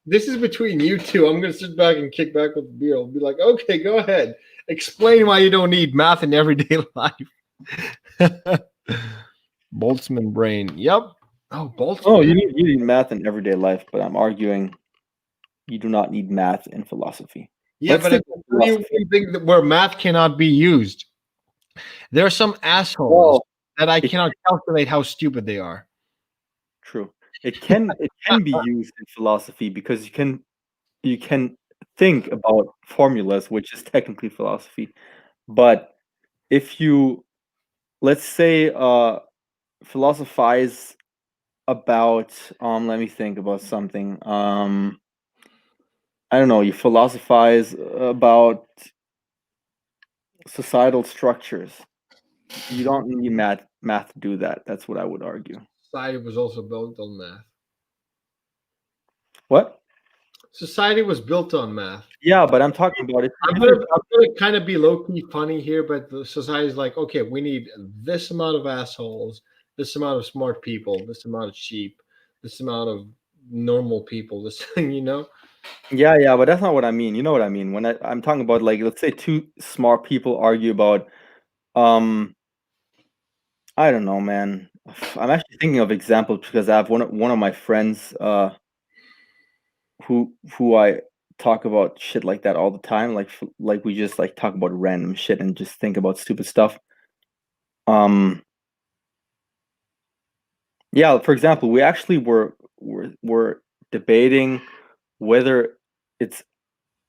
this is between you two. I'm gonna sit back and kick back with the beer. I'll be like, okay, go ahead. Explain why you don't need math in everyday life. Boltzmann brain. Yep. Oh,
oh,
Boltzmann.
you need math in everyday life, but I'm arguing you do not need math in philosophy.
Yeah,
Let's
but I
stick
can
with
tell you
philosophy.
one thing where math cannot be used. There are some assholes
Well,
that I
it
cannot calculate how stupid they are.
true. It can be used in philosophy because you can think about formulas, which is technically philosophy. But if you, let's say, philosophize about, let me think about something. I don't know, you philosophize about societal structures. You don't need math to do that. That's what I would argue.
Society was also built on math.
What?
Society was built on math.
Yeah, but I'm talking about it.
I'm gonna kind of be low key funny here, but the society's like, okay, we need this amount of assholes, this amount of smart people, this amount of sheep, this amount of normal people. This thing, you know.
Yeah, but that's not what I mean. You know what I mean? When I'm talking about, like, let's say two smart people argue about, um I don't know, man. I'm actually thinking of examples because I have one of my friends who I talk about shit like that all the time. Like we just like talk about random shit and just think about stupid stuff. Um yeah, for example, we actually were debating whether it's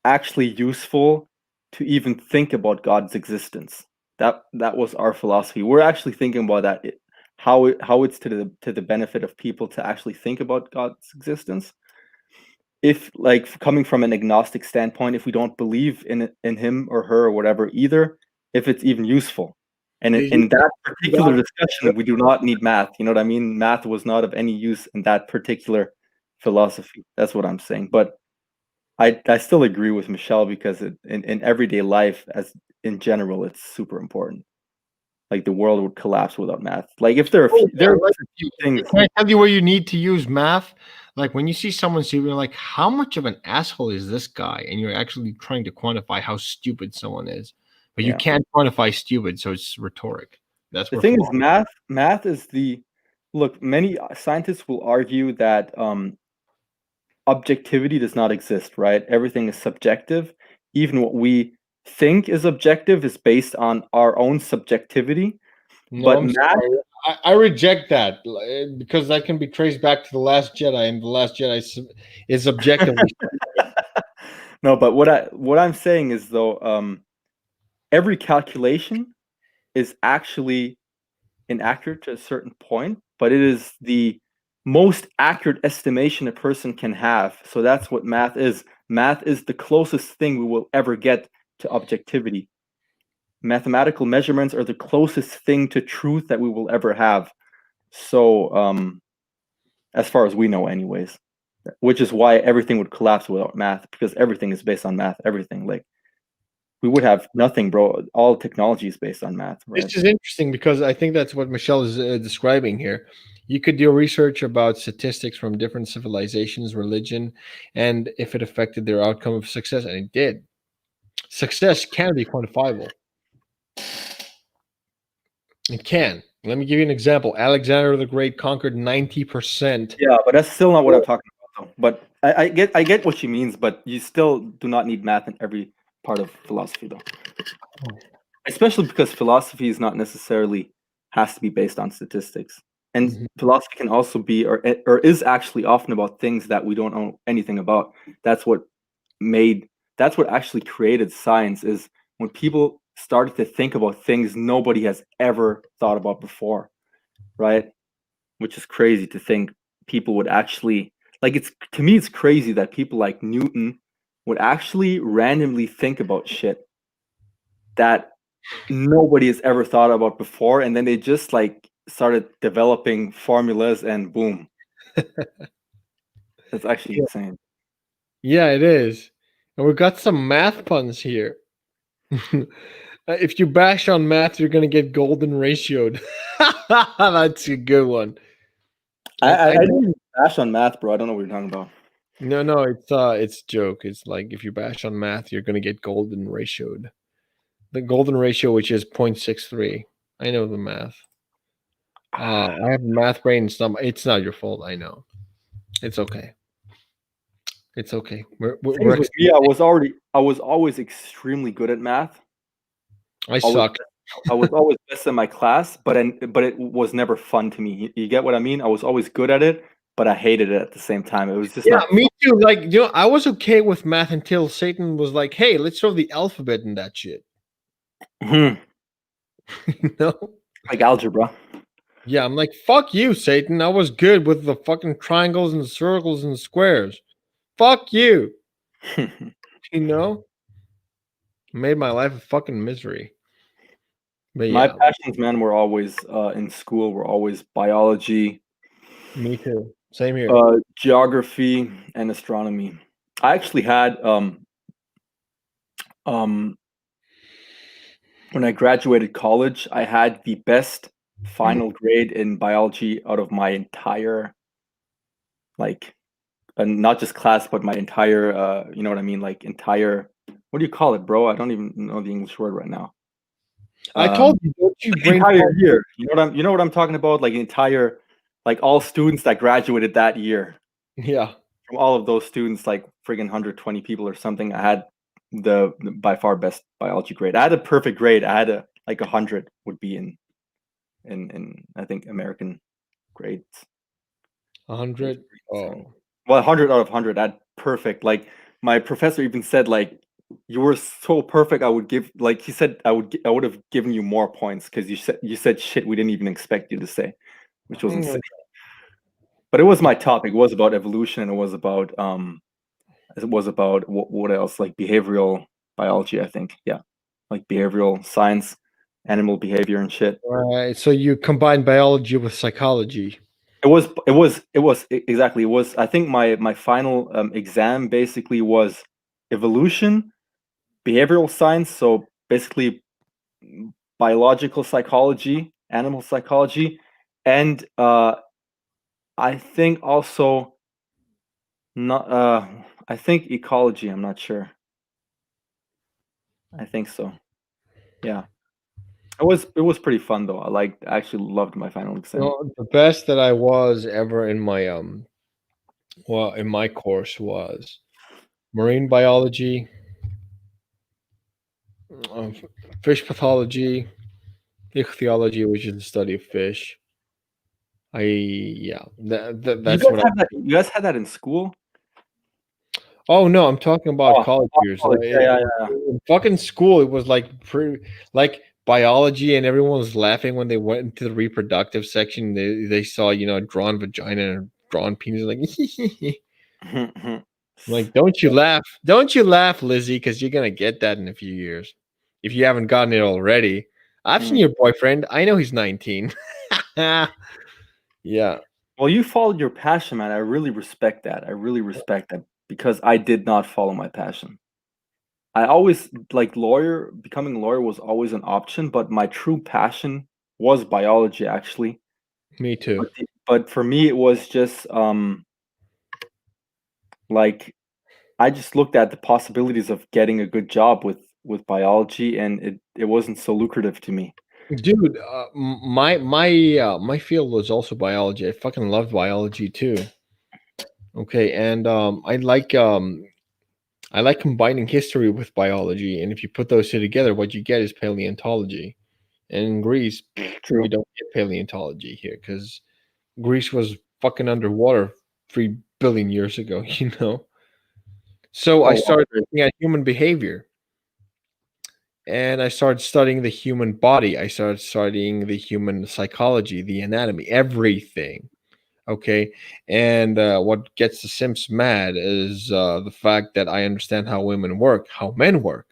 actually useful to even think about God's existence. That was our philosophy. We're actually thinking about that, how it's to the benefit of people to actually think about God's existence. If, like, coming from an agnostic standpoint, if we don't believe in him or her or whatever either, if it's even useful. And
Did you
in that
see
particular
that?
discussion, we do not need math. You know what I mean? Math was not of any use in that particular philosophy. That's what I'm saying. But I still agree with Michelle because in everyday life, as in general, it's super important. Like the world would collapse without math. Like if
Oh,
there
yeah,
are
like,
just a few things.
can I tell you where you need to use math? Like when you see someone stupid, you're like, how much of an asshole is this guy? And you're actually trying to quantify how stupid someone is, but you
Yeah.
can't quantify stupid, so it's rhetoric. That's
The
where
thing is,
philosophy.
math is the look. Many scientists will argue that objectivity does not exist. Right? Everything is subjective. Even what we think is objective is based on our own subjectivity.
No,
But
I'm
math,
sorry. I reject that because that can be traced back to the Last Jedi, and the Last Jedi is objectively.
no. But what I'm saying is though, every calculation is actually inaccurate to a certain point, but it is the most accurate estimation a person can have. So that's what math is. Math is the closest thing we will ever get to objectivity. Mathematical measurements are the closest thing to truth that we will ever have. So, as far as we know, anyways, which is why everything would collapse without math because everything is based on math. Everything, like, we would have nothing, bro. All technology is based on math,
This
right?
is interesting because I think that's what Michelle is describing here. You could do research about statistics from different civilizations, religion, and if it affected their outcome of success, and it did. Success can be quantifiable. It can. Let me give you an example. Alexander the Great conquered 90%.
Yeah, but that's still not what I'm talking about, though. But I get what she means, but you still do not need math in every part of philosophy, though. Especially because philosophy is not necessarily has to be based on statistics, and
Mhm.
philosophy can also be or is actually often about things that we don't know anything about. That's what made that's what actually created science, is when people started to think about things nobody has ever thought about before, right? Which is crazy to think people would actually, like, it's, to me it's crazy that people like Newton would actually randomly think about shit that nobody has ever thought about before, and then they just like started developing formulas and boom. That's actually
Yeah.
insane.
Yeah, it is. And we got some math puns here. If you bash on math, you're gonna get golden ratioed. That's a good one.
I
I
didn't even bash on math, bro. I don't know what you're talking about.
no, it's a joke. It's like if you bash on math, you're gonna get golden ratioed. The golden ratio, which is 0.63. I know the math. I have a math brain. It's not your fault. I know. It's okay. It's okay. We're
Things with me, I was always extremely good at math.
I
Always,
suck.
I was always best in my class, but it was never fun to me. You get what I mean? I was always good at it, but I hated it at the same time. It was just
Yeah,
not
me
fun.
too. Like, I was okay with math until Satan was like, "Hey, let's throw the alphabet in that shit."
Mhm.
No.
Like algebra.
Yeah, I'm like, "Fuck you, Satan. I was good with the fucking triangles and circles and squares. Fuck you." You know, made my life a fucking misery. But
My
yeah,
passions, man, were always in school. Were always biology,
me too. Same here.
geography, and astronomy. I actually had um, when I graduated college, I had the best final grade in biology out of my entire, like, not just class, but my entire, you know what I mean, like entire. What do you call it, bro? I don't even know the English word right now.
I told you, don't you
Like the
brain
entire
fart?
year. You know what I'm talking about? Like the entire, like all students that graduated that year.
Yeah,
From all of those students, like friggin' 120 people or something, I had the by far best biology grade. I had a perfect grade. I had a like 100 would be in I think American grades, which is
100.
pretty insane.
Oh,
Well, 100 out of 100. I had perfect. Like my professor even said, like you were so perfect. I would give, like he said, I would have given you more points because you said shit we didn't even expect you to say, which was
Mm,
insane. But it was my topic. It was about evolution, and it was about what else? Like behavioral biology, I think. Yeah, like behavioral science, animal behavior and shit.
right. So you combine biology with psychology.
Exactly. It was. I think my final exam basically was evolution, behavioral science. So basically, biological psychology, animal psychology, and I think also not. I think ecology. I'm not sure. I think so. Yeah. It was pretty fun though. I actually loved my final exam.
The best that I was ever in my in my course was marine biology, um, fish pathology, ichthyology, which is the study of fish. Yeah,
You
that's
guys
what I.
had that. You guys had that in school?
Oh no, I'm talking about
Oh,
college
oh,
years.
college. Yeah, yeah, yeah.
In fucking school, it was like like biology, and everyone was laughing when they went into the reproductive section. They saw a drawn vagina and a drawn penis, like.
Mhm.
I'm like, don't you laugh, Lizzie, because you're gonna get that in a few years if you haven't gotten it already. I've seen
Mm.
your boyfriend. I know he's 19. Yeah,
Well, you followed your passion, man. I really respect that. I really respect that because I did not follow my passion. I always like becoming a lawyer was always an option, but my true passion was biology actually.
me too.
But for me it was just like I just looked at the possibilities of getting a good job with biology, and it wasn't so lucrative to me.
Dude, my field was also biology. I fucking loved biology too. Okay, and I like combining history with biology, and if you put those two together, what you get is paleontology. And in Greece, we
True.
don't get paleontology here because Greece was fucking underwater 3 billion years ago, you know? So I
Oh, wow.
started looking at human behavior and I started studying the human body. I started studying the human psychology, the anatomy, everything. Okay. And what gets the Simps mad is the fact that I understand how women work, how men work.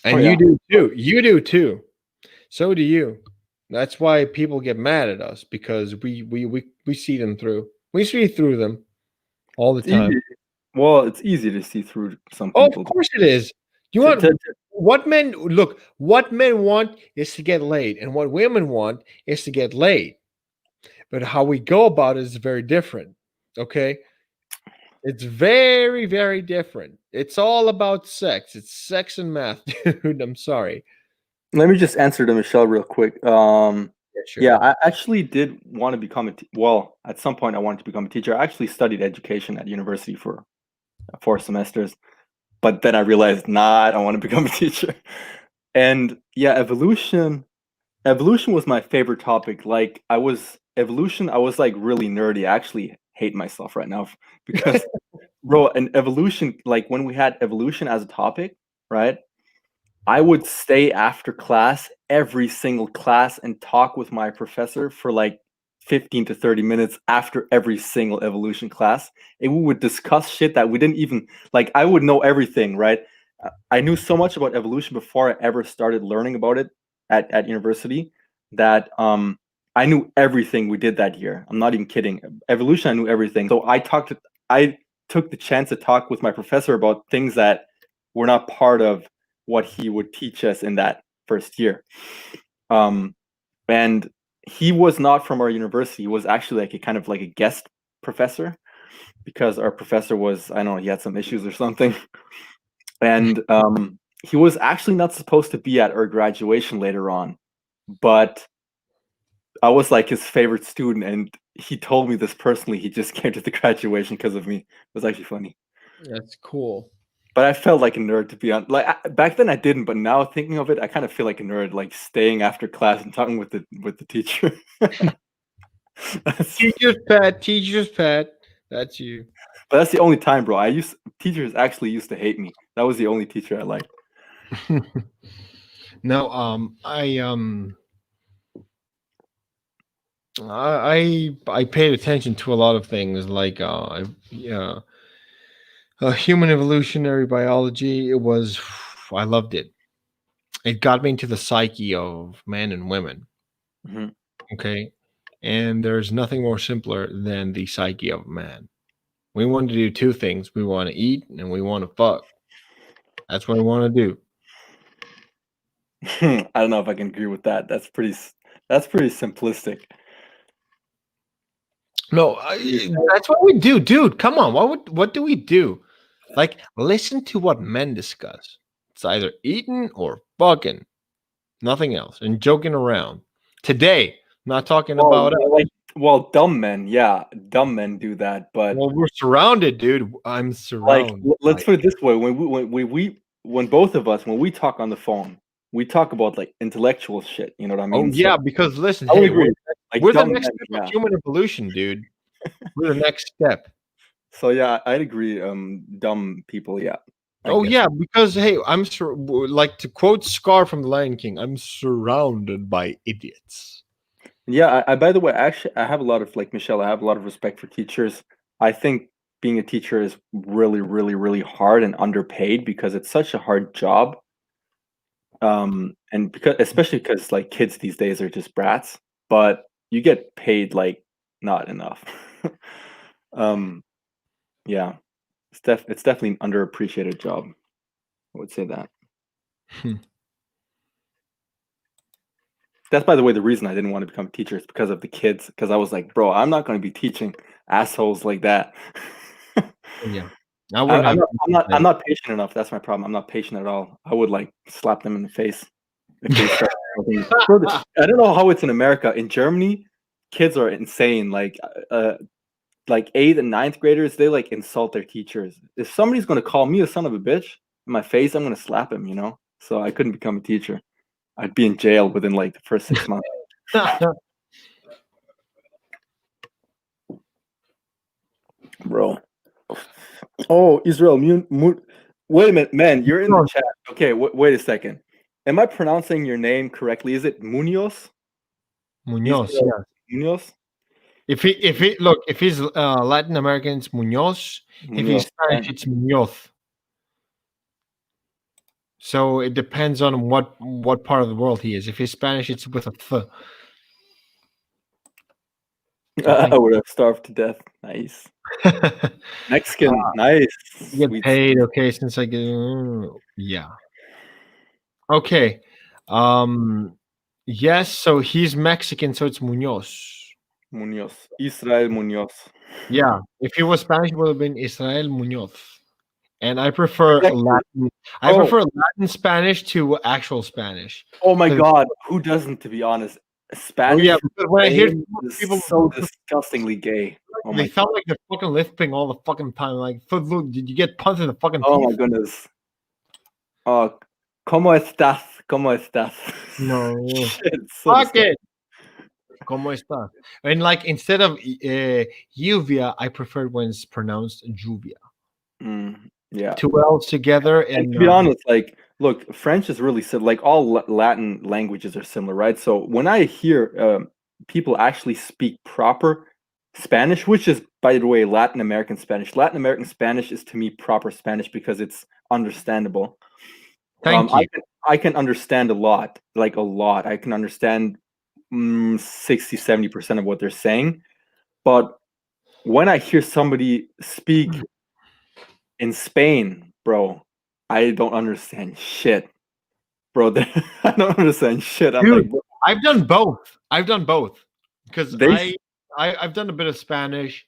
Oh,
And you
yeah.
do too. You do too. So do you. That's why people get mad at us because we see them through. We see through them all the
It's
time.
easy. Well, it's easy to see through some
Oh, of
people.
course it is. You
To, to,
want
to-
what men look, what men want is to get laid, and what women want is to get laid. But how we go about it is very different. Okay? It's very, very different. It's all about sex. It's sex and math, dude. I'm sorry.
Let me just answer to Michelle real quick.
Yeah, sure.
Yeah, I actually did want to become well, at some point I wanted to become a teacher. I actually studied education at university for 4 semesters, but then I realized, nah, I don't want to become a teacher. And yeah, evolution was my favorite topic. Like I was like really nerdy. I actually hate myself right now because bro, and evolution, like when we had evolution as a topic, right? I would stay after class, every single class, and talk with my professor for like 15 to 30 minutes after every single evolution class. And we would discuss shit that we didn't even like. I would know everything, right? I knew so much about evolution before I ever started learning about it at university that I knew everything we did that year. I'm not even kidding. Evolution, I knew everything. So I took the chance to talk with my professor about things that were not part of what he would teach us in that first year. Um, and he was not from our university. He was actually like a kind of like a guest professor because our professor was, I don't know, he had some issues or something. And he was actually not supposed to be at our graduation later on, but I was like his favorite student, and he told me this personally. He just came to the graduation because of me. It was actually funny.
That's cool.
But I felt like a nerd to be on. Like back then, I didn't, but now thinking of it, I kind of feel like a nerd, like staying after class and talking with the teacher. That's,
Teacher's pet. That's you.
but that's the only time, bro. Teachers actually used to hate me. That was the only teacher I liked.
No, I paid attention to a lot of things like yeah, human evolutionary biology. It was I loved it. It got me into the psyche of men and women.
Mhm.
Okay, and there's nothing more simpler than the psyche of man. We want to do two things: we want to eat and we want to fuck. That's what we want to do.
I don't know if I can agree with that. That's pretty simplistic.
No,
Pretty
that's what we do, dude. Come on, what do we do? Like, listen to what men discuss. It's either eating or fucking, nothing else, and joking around. Today, not talking about us.
Dumb men, yeah, dumb men do that. But
Well, we're surrounded, dude. I'm
like,
surrounded
let's
by.
put it this way: when both of us when we talk on the phone, we talk about like intellectual shit. You know what I
Oh
mean? So
yeah, because listen,
I would
hey,
agree. Like
we're the
dumb
next
men,
step of
yeah.
human evolution, dude. We're the next step.
So yeah, I'd agree. Dumb people, yeah, I
Oh
guess.
yeah, because hey, like to quote Scar from The Lion King, I'm surrounded by idiots.
Yeah, I by the way, actually, I have a lot of like Michelle. I have a lot of respect for teachers. I think being a teacher is really, really, really hard and underpaid because it's such a hard job. And because especially because like kids these days are just brats, but you get paid like not enough. um, yeah, it's definitely an underappreciated job. I would say that. That's by the way the reason I didn't want to become a teacher is because of the kids. Because I was like, bro, I'm not going to be teaching assholes like that.
Yeah, I wouldn't have.
I'm not patient enough. That's my problem. I'm not patient at all. I would like slap them in the face if they start. Bro, I don't know how it's in America. In Germany, kids are insane. Like like 8th and 9th graders, they like insult their teachers. If somebody's gonna call me a son of a bitch in my face, I'm gonna slap him, you know? So I couldn't become a teacher. I'd be in jail within like the first 6 months. Bro. Oh, Israel, wait a minute, man, you're in the chat. Okay, wait a second. Am I pronouncing your name correctly? Is it Munoz?
Munoz,
Israel
yeah.
Munoz?
If he's Latin American, it's Munoz. If he's
Munoz.
Spanish, it's Munoz. So it depends on what part of the world he is. If he's Spanish, it's with a th.
I would have starved to death. Nice. Mexican, nice.
Get
Sweet.
paid, okay, since I get yeah. Okay. Yes, so he's Mexican, so it's Munoz.
Munoz. Israel Munoz.
Yeah. If he was Spanish, it would have been Israel Munoz. And I prefer
Exactly.
Latin. I prefer Latin Spanish to actual Spanish.
Oh my god, who doesn't, to be honest? Spanish.
Oh yeah, because when I hear
people so disgustingly gay. Oh
they sound like they're fucking lisping all the fucking time. Like, look, did you get punched in the fucking teeth?
Oh my goodness. Oh, ¿cómo estás? ¿Cómo estás?
No.
Shit,
fuck it. ¿Cómo estás? And like instead of lluvia, I prefer when it's pronounced lluvia.
Yeah.
2 L's together. And
to be honest, like, look, French is really similar. Like all Latin languages are similar, right? So when I hear people actually speak proper Spanish, which is, by the way, Latin American Spanish. Latin American Spanish is to me proper Spanish because it's understandable.
Thank you.
I can understand a lot, like a lot. I can understand 60-70% of what they're saying. But when I hear somebody speak in Spain, bro, I don't understand shit. Bro, I don't understand shit. I'm
Dude,
like,
I've done both. Because I've done a bit of Spanish,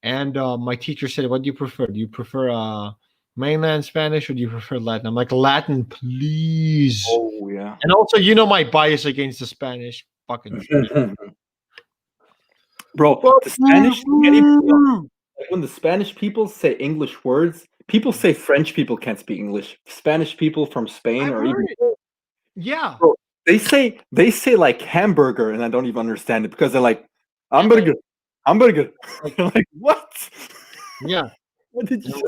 and my teacher said, "What do you prefer? Do you prefer mainland Spanish or do you prefer Latin?" I'm like, "Latin, please."
oh yeah.
And also, you know my bias against the Spanish. Fucking
bro, the Spanish. Like when the Spanish people say English words, people say French people can't speak English. Spanish people from Spain or even
yeah.
Bro, they say like hamburger, and I don't even understand it because they're like hamburger. Like what?
Yeah.
What did you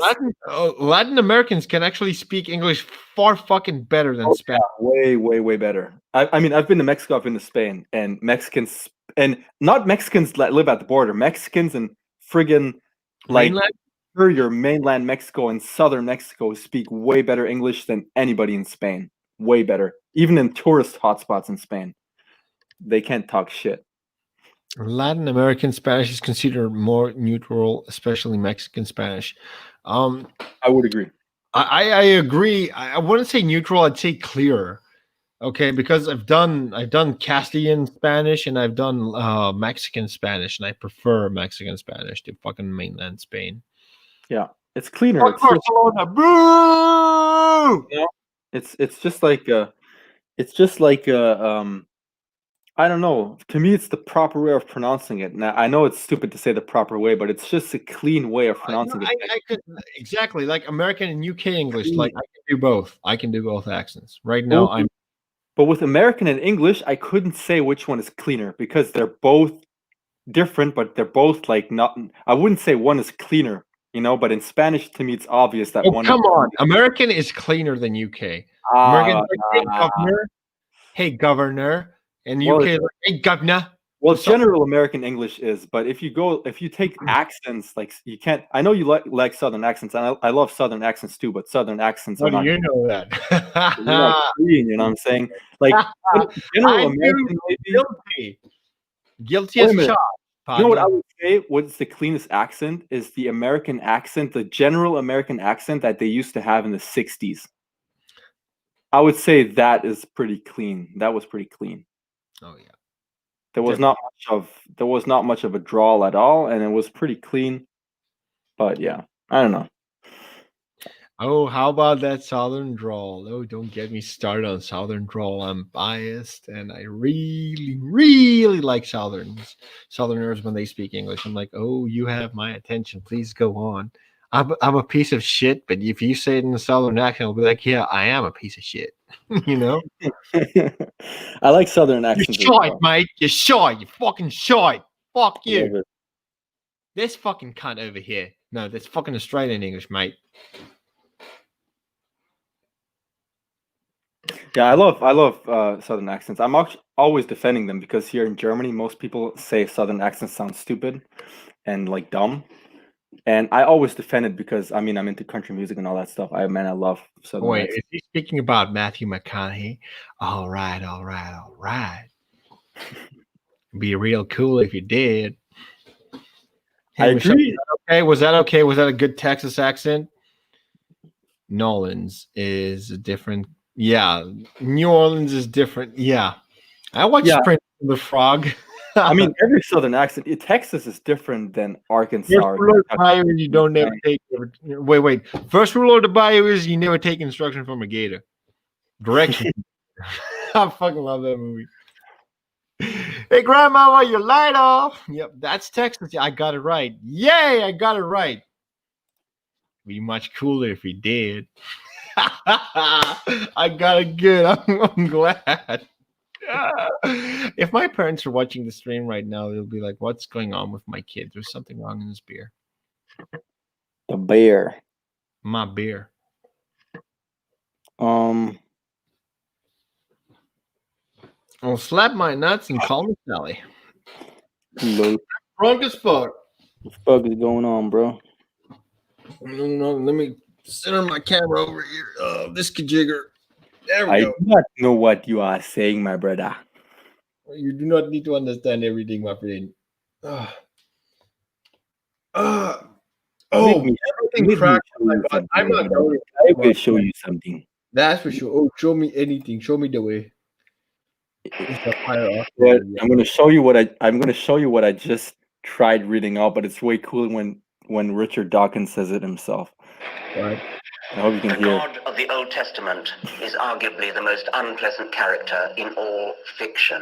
Latin Americans can actually speak English far fucking better than Spanish.
Yeah, way better. I mean, I've been to Mexico, I've been to Spain, and Mexicans, and not Mexicans that live at the border, Mexicans and friggin' like your mainland Mexico and southern Mexico speak way better English than anybody in Spain. Way better. Even in tourist hotspots in Spain, they can't talk shit.
Latin American Spanish is considered more neutral, especially Mexican Spanish.
I would agree.
I agree. I wouldn't say neutral. I'd say clearer. Okay, because I've done Castilian Spanish and I've done Mexican Spanish, and I prefer Mexican Spanish to fucking mainland Spain.
Yeah, it's cleaner. It's
Barcelona, boo!
You know, it's just like I don't know. To me, it's the proper way of pronouncing it. Now, I know it's stupid to say the proper way, but it's just a clean way of pronouncing it.
I could exactly like American and UK English. Like I can do both. I can do both accents. Right now,
But with American and English, I couldn't say which one is cleaner because they're both different, but they're both like not. I wouldn't say one is cleaner, you know. But in Spanish, to me, it's obvious that one.
Come on, American is cleaner than UK. American, hey governor. And UK is like, hey, governor.
Well, general American English is, but if you take accents, like you can't. I know you like Southern accents, and I love Southern accents too. But Southern accents are not.
You know that?
You know what I'm saying? Like general American,
guilty as charged.
You know what I would say? What's the cleanest accent is the American accent, the general American accent that they used to have in the '60s. I would say that is pretty clean. That was pretty clean.
Oh yeah.
There was not much of a drawl at all, and it was pretty clean. But yeah, I don't know.
Oh, how about that Southern drawl? Oh, don't get me started on Southern drawl. I'm biased, and I really, really like Southerners when they speak English. I'm like, oh, you have my attention. Please go on. I'm a piece of shit, but if you say it in a Southern accent, I'll be like, yeah, I am a piece of shit. You know?
I like Southern
You're
accents as
shite,
well.
mate. You're shite. You're fucking shite. Fuck
I love
you.
it.
This fucking cunt over here. No, that's fucking Australian English, mate.
Yeah, I love Southern accents. I'm always defending them because here in Germany, most people say Southern accents sound stupid and like dumb, and I always defend it because I mean I'm into country music and all that stuff. I love Southern
Wait,
accents.
is he speaking about Matthew McConaughey? All right, all right, all right. Be real cool if you did.
I
Hey, Michelle,
agree.
okay? Was that okay? Was that a good Texas accent? Nolan's is different. Yeah, New Orleans is different. Yeah, I watched
Yeah,
Prince and the Frog.
I mean every Southern accent. Texas is different than Arkansas
First
or
rule of the
Kentucky.
bayou is you don't never take. Wait. First rule of the bayou is you never take instruction from a gator. Direction. I fucking love that movie. Hey, grandmama, your light off. Yep, that's Texas. I got it right. Yay, I got it right. Be much cooler if he did. I got it good. I'm glad. If my parents are watching the stream right now, they'll be like, "What's going on with my kid? There's something wrong in this beer.
The bear.
My beer."
Um,
I'll slap my nuts and call me Sally.
what
Drunk as fuck.
the fuck is going on, bro?
No, let me center my camera over here. Oh, this kajigger. There we
I
go.
do not know what you are saying, my brother.
You do not need to understand everything, my friend. Uh,
Make
oh,
me,
everything
make me
cracked
show
on my
you
butt.
something,
I'm
my
not
brother.
going.
I will show you something.
That's for sure. Oh, show me anything. Show me the way. It's a fire off.
But I'm gonna show you what I just tried reading out, but it's way cooler when Richard Dawkins says it himself.
Right.
I hope you can
The
hear it.
God of the Old Testament is arguably the most unpleasant character in all fiction.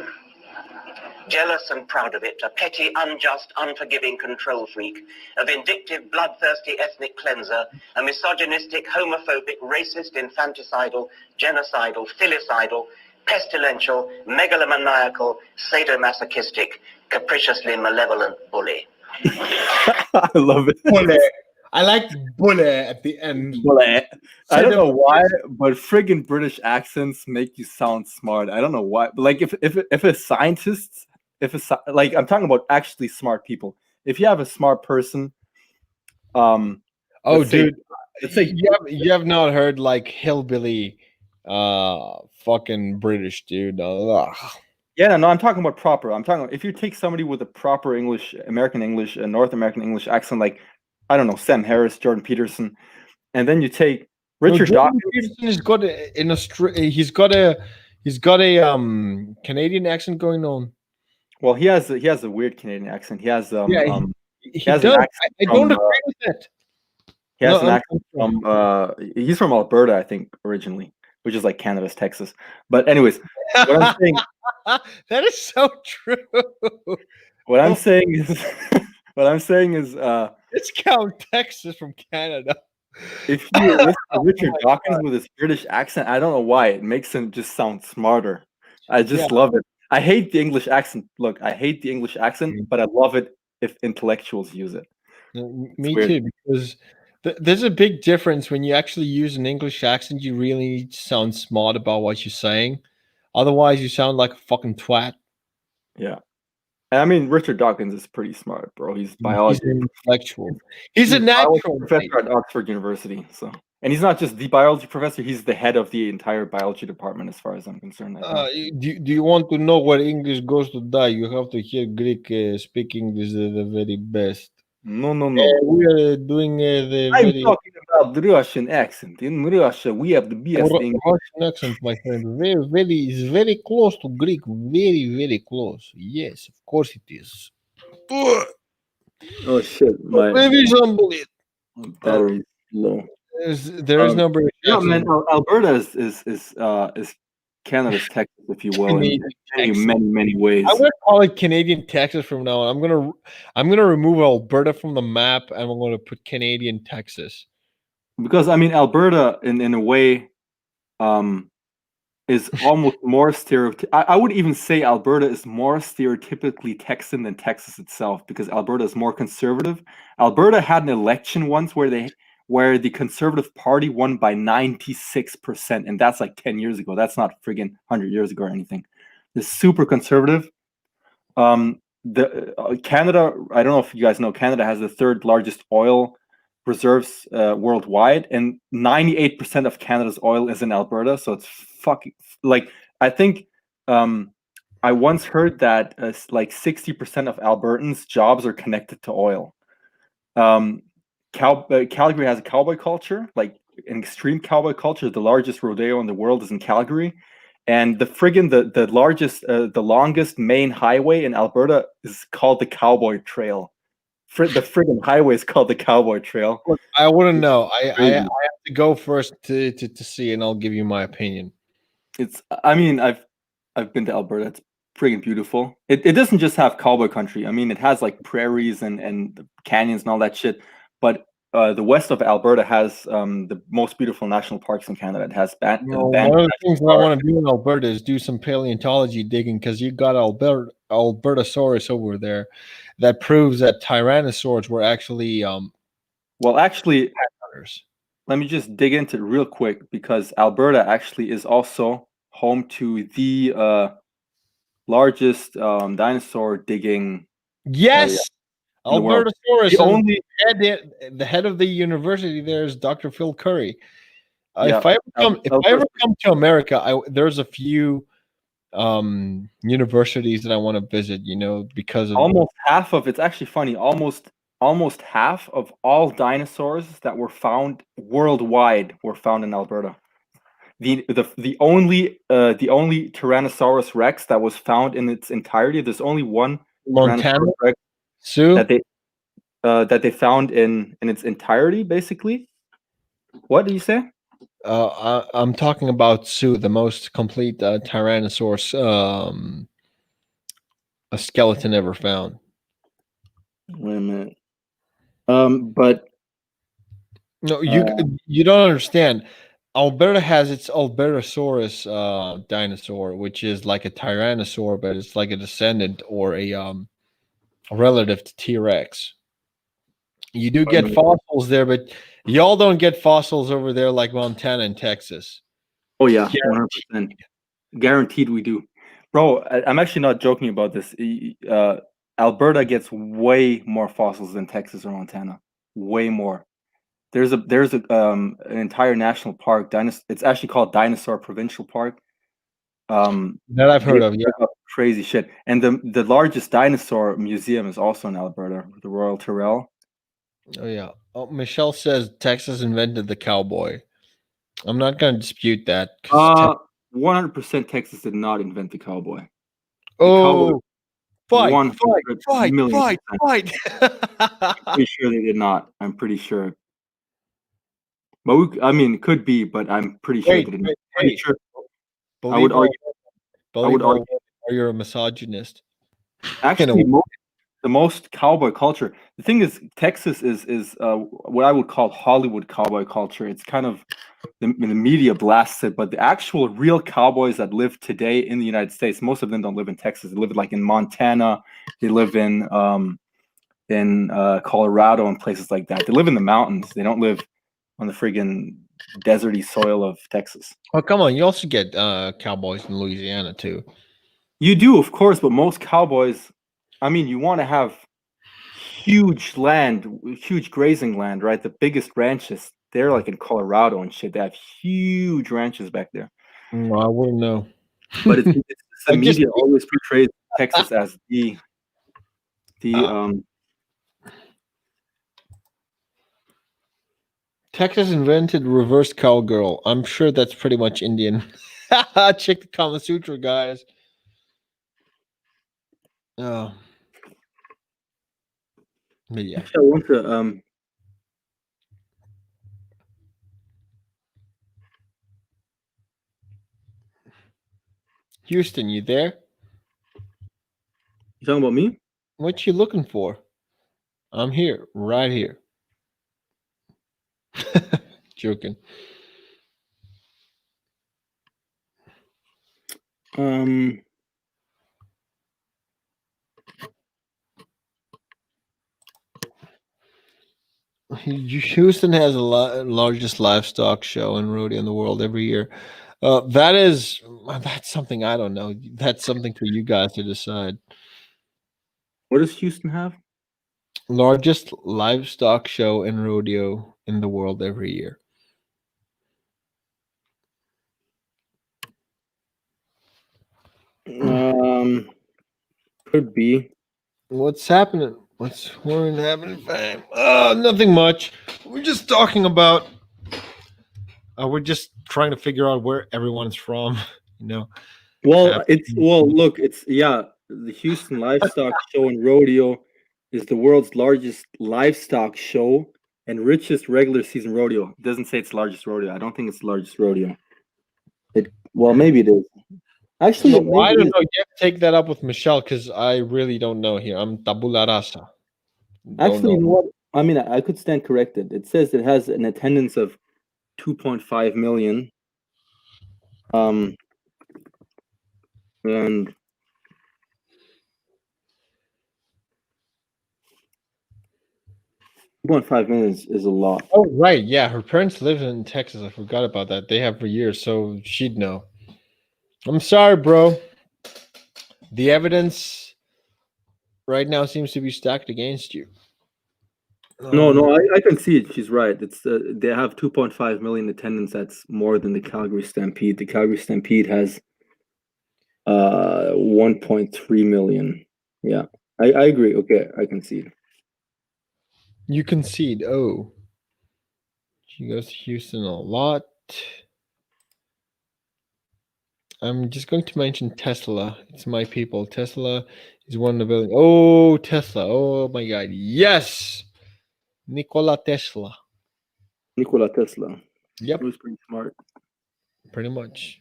Jealous and proud of it, a petty, unjust, unforgiving control freak, a vindictive, bloodthirsty ethnic cleanser, a misogynistic, homophobic, racist, infanticidal, genocidal, filicidal, pestilential, megalomaniacal, sadomasochistic, capriciously malevolent bully.
I love it.
Bullet. I like bullet at the end.
Bullet. I
Say
don't
the-
know why, but friggin' British accents make you sound smart. I don't know why. But like if a scientist, like I'm talking about actually smart people. If you have a smart person,
Oh,
let's say-
dude.
let's say
You have not heard like hillbilly fucking British dude. Ugh.
yeah, no, I'm talking about proper. I'm talking about if you take somebody with a proper English, American English, and North American English accent, like I don't know, Sam Harris, Jordan Peterson, and then you take Richard
No, Jordan
Dawkins.
Peterson has got he's got a Canadian accent going on.
Well, he has a weird Canadian accent. He has
He
has an
does.
accent
I don't
from,
agree with that.
he has
No,
an accent from he's from Alberta, I think, originally, which is like Canada's Texas. But anyways, what I'm saying
that is so true.
what I'm saying is what I'm saying is
Discount Texas from Canada.
if you listen to Richard
my
Dawkins with his British accent, I don't know why it makes him just sound smarter. I just
Yeah.
love it. I hate the English accent. Look, I hate the English accent, but I love it if intellectuals use it.
Me
weird.
too, because there's a big difference when you actually use an English accent. You really need to sound smart about what you're saying. Otherwise, you sound like a fucking twat.
Yeah. And I mean, Richard Dawkins is pretty smart, bro. He's
He's
biology.
an intellectual. He's a
biology
natural.
professor at Oxford University. So, and he's not just the biology professor; he's the head of the entire biology department, as far as I'm concerned. I think.
Do you want to know where English goes to die? You have to hear Greek speak English the very best.
No.
We are doing the
I'm
very
talking about the Russian accent. In Russia, we have the best English.
Russian accent, my friend. Is very close to Greek. Very close. Yes, of course it is.
Oh shit! My
Maybe somebody.
battery's low.
There is no British
Yeah,
accent.
man. Alberta is Canada's Texas, if you will, in
Canadian
many,
Texas.
many, many ways.
I'm gonna call it Canadian Texas from now on. I'm gonna remove Alberta from the map, and I'm gonna put Canadian Texas.
Because I mean, Alberta, in a way, is almost more stereotyp. I would even say Alberta is more stereotypically Texan than Texas itself, because Alberta is more conservative. Alberta had an election once where the Conservative Party won by 96%, and that's like 10 years ago. That's not friggin' 100 years ago or anything. It's super conservative. The Canada, I don't know if you guys know, Canada has the third largest oil reserves worldwide, and 98% of Canada's oil is in Alberta. So it's fucking like, I think I once heard that like 60% of Albertans' jobs are connected to oil. Calgary has a cowboy culture, like an extreme cowboy culture. The largest rodeo in the world is in Calgary. And the longest main highway in Alberta is called the Cowboy Trail. The friggin' highway is called the Cowboy Trail.
Look, I wouldn't know. I
Crazy.
have to go first to see, and I'll give you my opinion.
I mean, I've been to Alberta. It's friggin' beautiful. It doesn't just have cowboy country. I mean, it has like prairies and canyons and all that shit. But the west of Alberta has the most beautiful national parks in Canada. It has
One of the things that I want to do in Alberta is do some paleontology digging, because you got Albertosaurus over there that proves that tyrannosaurs were actually
well, actually,
hunters.
let me just dig into it real quick, because Alberta actually is also home to the largest dinosaur digging area
Yes,
in the world.
Albertosaurus.
The only
The head of the university there is Dr. Phil Curry.
Yeah,
If I ever come to America, there's a few universities that I want to visit. You know, because of
almost half of it's actually funny. Almost half of all dinosaurs that were found worldwide were found in Alberta. The only Tyrannosaurus Rex that was found in its entirety. There's only one
Montana,
Tyrannosaurus Rex
Sioux.
that they found in its entirety, basically. What do you say?
I'm talking about Sioux, the most complete Tyrannosaurus a skeleton ever found.
Wait a minute. But
No, you don't understand. Alberta has its Albertosaurus dinosaur, which is like a tyrannosaur, but it's like a descendant or a relative to T-Rex. You do get fossils there, but y'all don't get fossils over there like Montana and Texas.
oh yeah, 100%. Guaranteed we do. Bro, I'm actually not joking about this. Alberta gets way more fossils than Texas or Montana. Way more. There's an entire national park. It's actually called Dinosaur Provincial Park.
That I've heard of, yeah.
Crazy shit. And the largest dinosaur museum is also in Alberta, the Royal Tyrrell.
Oh yeah. Oh, Michelle says Texas invented the cowboy. I'm not going to dispute that.
100% Texas did not invent the cowboy.
Oh, fight!
I'm pretty sure they did not. I'm pretty sure. But I mean, it could be, but I'm pretty sure they didn't. Pretty sure. I would argue.
You're a misogynist.
Actually, the most cowboy culture. The thing is, Texas is what I would call Hollywood cowboy culture. It's kind of the media blasts it, but the actual real cowboys that live today in the United States, most of them don't live in Texas. They live like in Montana. They live in Colorado and places like that. They live in the mountains. They don't live on the friggin' deserty soil of Texas.
Oh, come on. You also get cowboys in Louisiana, too.
You do, of course, but most cowboys, I mean, you want to have huge land, huge grazing land, right? The biggest ranches, they're like in Colorado and shit. They have huge ranches back there.
I wouldn't know.
But it's the media always portrays Texas as
Texas invented reverse cowgirl. I'm sure that's pretty much Indian. Check the Kama Sutra, guys. Oh. But yeah.
I want to
Houston, you there?
You talking about me?
What you looking for? I'm here, right here. Joking. Houston has the largest livestock show and rodeo in the world every year. That's something I don't know. That's something for you guys to decide.
What does Houston have?
Largest livestock show and rodeo in the world every year.
Could be.
What's happening? What's happening, fam? Nothing much. We're just talking about. We're just trying to figure out where everyone's from. You know.
Well, look, the Houston Livestock Show and Rodeo is the world's largest livestock show and richest regular season rodeo. It doesn't say it's the largest rodeo. I don't think it's the largest rodeo. Maybe it is. Actually,
No,
maybe
I
it
don't
is.
know. You have to take that up with Michelle because I really don't know here. I'm tabula rasa.
Actually, you know what? I mean, I could stand corrected. It says it has an attendance of 2.5 million. And 2.5 million is a lot.
Oh, right. Yeah. Her parents live in Texas. I forgot about that. They have for years, so she'd know. I'm sorry, bro. The evidence right now seems to be stacked against you.
No, I can see it. She's right. It's they have 2.5 million attendance. That's more than the Calgary Stampede. The Calgary Stampede has 1.3 million. Yeah, I agree. Okay, I concede.
You concede. Oh. She goes to Houston a lot. I'm just going to mention Tesla. It's my people. Tesla is one of the building. Oh, Tesla. Oh my God. Yes. Nikola Tesla.
Nikola Tesla.
Yep.
He was pretty smart.
Pretty much.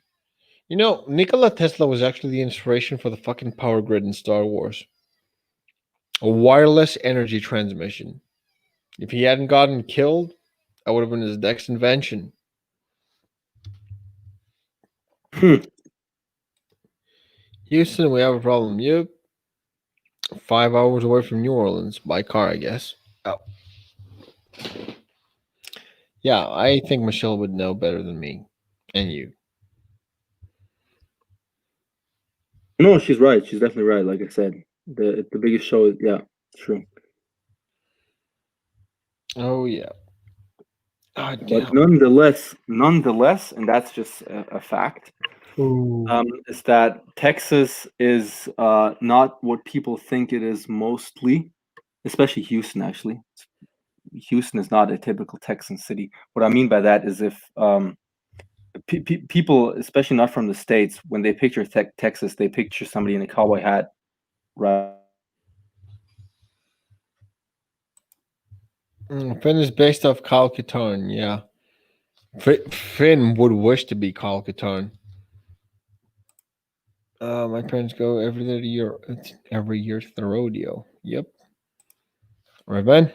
You know, Nikola Tesla was actually the inspiration for the fucking power grid in Star Wars. A wireless energy transmission. If he hadn't gotten killed, that would have been his next invention. Houston, we have a problem. Yep. 5 hours away from New Orleans by car, I guess. Oh. Yeah, I think Michelle would know better than me and you.
No, she's right. She's definitely right. Like I said, the biggest show. Yeah, it's true.
Oh yeah. God
But
damn.
nonetheless, and that's just a fact.
Ooh.
Is that Texas is not what people think it is mostly, especially Houston. Actually, Houston is not a typical Texan city. What I mean by that is if people, especially not from the States, when they picture Texas, they picture somebody in a cowboy hat, right?
Finn is based off Kyle Katarn, yeah. Finn would wish to be Kyle Katarn. My parents go every year to the rodeo. Yep. Right, Ben?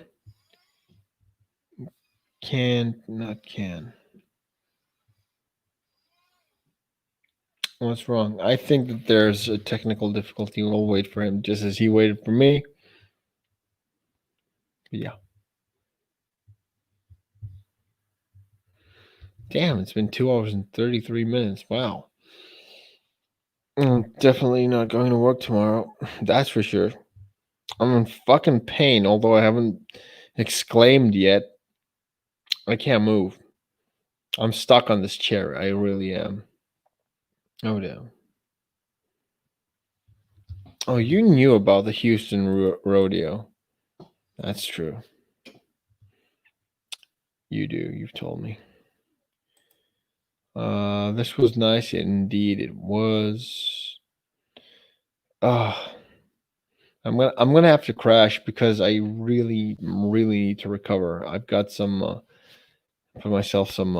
Not can. What's wrong? I think that there's a technical difficulty. We'll wait for him just as he waited for me. Yeah. Damn, it's been 2 hours and 33 minutes. Wow. I'm definitely not going to work tomorrow. That's for sure. I'm in fucking pain, although I haven't exclaimed yet. I can't move. I'm stuck on this chair. I really am. Oh, damn. Oh, you knew about the Houston rodeo. That's true. You do. You've told me. This was nice. Indeed, it was. I'm gonna have to crash because I really need to recover. I've got some put myself some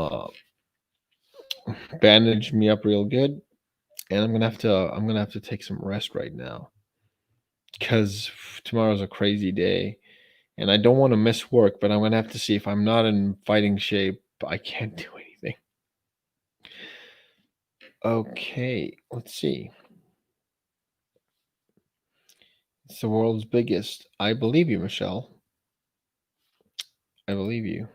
bandage me up real good, and I'm gonna have to take some rest right now because tomorrow's a crazy day, and I don't want to miss work. But I'm gonna have to see if I'm not in fighting shape. I can't do anything. Okay, let's see. It's the world's biggest. I believe you, Michelle. I believe you.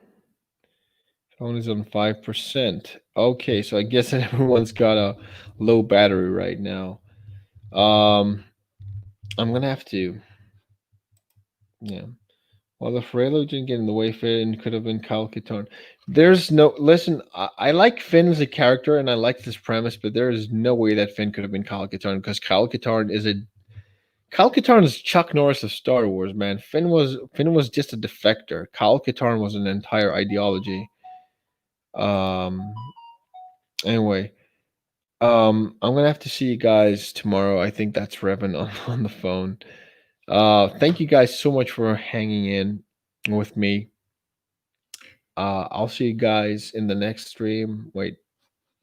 Phone is on 5%. Okay, so I guess that everyone's got a low battery right now. I'm gonna have to. Yeah. Well, the Frelo didn't get in the way, Finn could have been Kyle Katarn. There's no listen. I like Finn as a character, and I like this premise, but there is no way that Finn could have been Kyle Katarn because Kyle Katarn is Chuck Norris of Star Wars, man. Finn was just a defector. Kyle Katarn was an entire ideology. Um. Anyway, I'm gonna have to see you guys tomorrow. I think that's Revan on the phone. Thank you guys so much for hanging in with me. I'll see you guys in the next stream. Wait,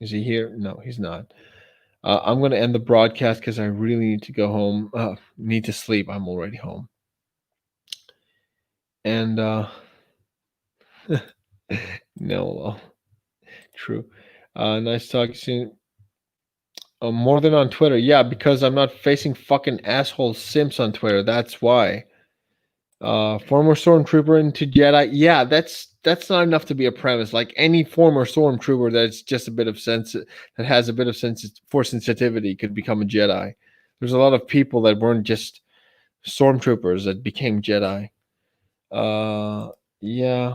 is he here? No, he's not. I'm gonna end the broadcast because I really need to go home. Need to sleep. I'm already home. And no, true. Nice talking to you. More than on Twitter. Yeah, because I'm not facing fucking asshole simps on Twitter. That's why. Former stormtrooper into Jedi. Yeah, that's not enough to be a premise. Like any former stormtrooper that's just a bit of that has a bit of force sensitivity could become a Jedi. There's a lot of people that weren't just stormtroopers that became Jedi. Yeah.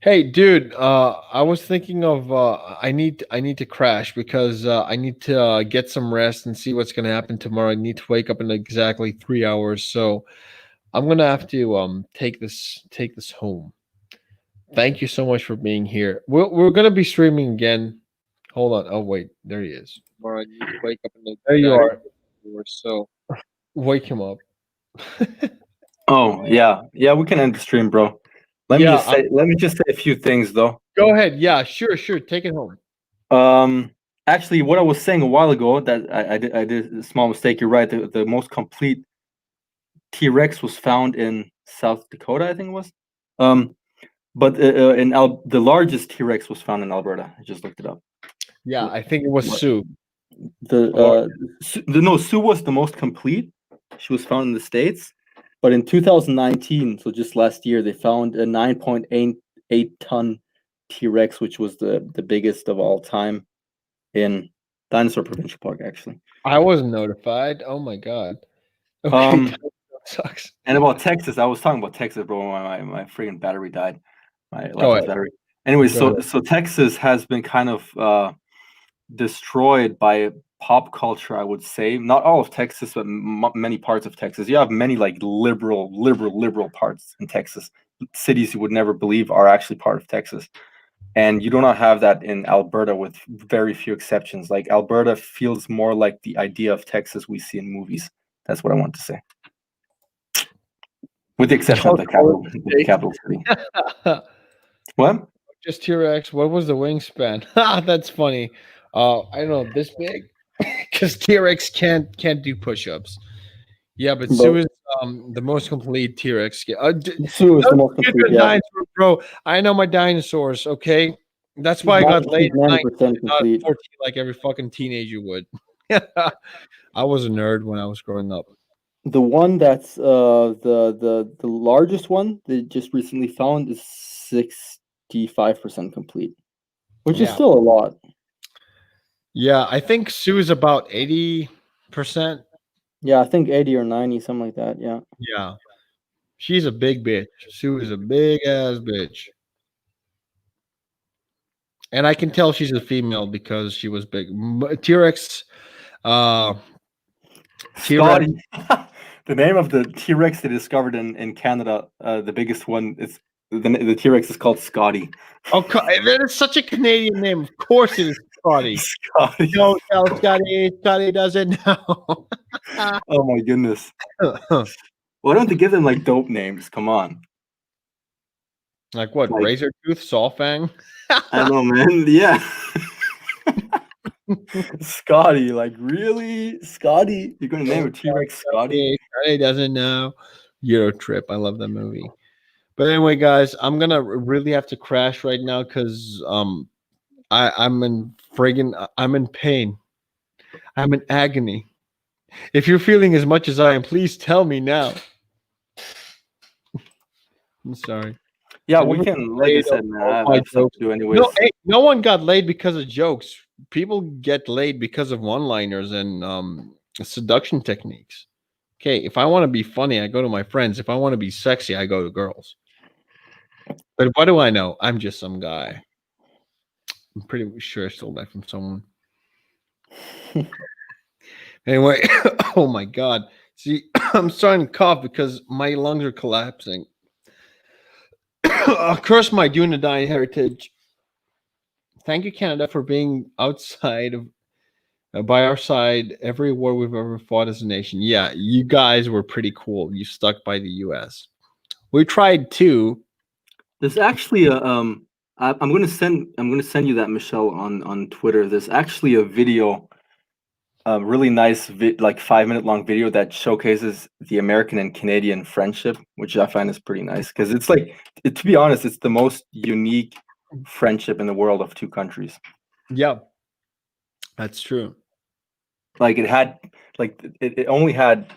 Hey, dude. I was thinking of. I need to crash because I need to get some rest and see what's gonna happen tomorrow. I need to wake up in exactly 3 hours. So I'm gonna have to take this home. Thank you so much for being here. We're gonna be streaming again. Hold on. Oh wait, there he is. Tomorrow I need to wake up in
There you are.
So wake him up.
Oh yeah, we can end the stream, bro. Let me just say a few things though.
Go ahead. Yeah, sure. Take it home.
Actually, what I was saying a while ago that I did a small mistake. You're right. The most complete T-Rex was found in South Dakota, I think it was. But the largest T-Rex was found in Alberta. I just looked it up.
Yeah, I think it was Sue.
Sue was the most complete. She was found in the States. But in 2019, so just last year, they found a 9.88 ton T-Rex, which was the biggest of all time in Dinosaur Provincial Park, actually.
I wasn't notified. Oh my god. Okay, sucks.
And about Texas, I was talking about Texas, bro. My freaking battery died. My laptop's battery. Anyway, so Texas has been kind of destroyed by pop culture, I would say. Not all of Texas, but many parts of Texas. You have many like liberal parts in Texas. Cities you would never believe are actually part of Texas. And you do not have that in Alberta, with very few exceptions. Like Alberta feels more like the idea of Texas we see in movies. That's what I want to say. With the exception of the capital city. What?
Just T-Rex. What was the wingspan? That's funny. I don't know, this big, because T-Rex can't do push-ups. Yeah, but Sue is the most complete T-Rex.
Sue is the most complete. Yeah.
Dinosaur, bro. I know my dinosaurs. Okay, that's why I got laid at night, not 14 like every fucking teenager would. I was a nerd when I was growing up.
The one that's the largest one they just recently found is 65% complete, which is still a lot.
Yeah, I think Sue is about 80%.
Yeah, I think 80 or 90, something like that. Yeah.
Yeah. She's a big bitch. Sue is a big ass bitch. And I can tell she's a female because she was big. T-Rex.
T-Rex. The name of the T-Rex they discovered in Canada, the biggest one, is the T-Rex is called Scotty.
Oh, that is such a Canadian name. Of course it is Scotty.
Scotty.
Don't tell Scotty. Scotty doesn't know.
Oh my goodness. Why don't they give them like dope names? Come on.
Like what? Razor Tooth, Sawfang?
I know, man. Yeah. Scotty, like really, Scotty? You're gonna name a T-Rex Scotty?
He doesn't know. Euro Trip. I love that movie. But anyway, guys, I'm gonna really have to crash right now because I'm in pain. I'm in agony. If you're feeling as much as I am, please tell me now. I'm sorry.
Yeah, we can. Like I said, man, I have stuff to do anyways.
No one got laid because of jokes. People get laid because of one-liners and seduction techniques. Okay, if I want to be funny, I go to my friends. If I want to be sexy, I go to girls. But what do I know? I'm just some guy. I'm pretty sure I stole that from someone. Anyway, oh my God. See, I'm starting to cough because my lungs are collapsing. Curse my Dunedain heritage. Thank you, Canada, for being outside of by our side every war we've ever fought as a nation. Yeah, you guys were pretty cool. You stuck by the U.S. We tried too.
There's actually a I'm gonna send you that, Michelle, on Twitter. There's actually a video, a really nice like 5-minute long video that showcases the American and Canadian friendship, which I find is pretty nice because it's like, to be honest, it's the most unique friendship in the world of two countries.
Yeah, that's true.
Like it only had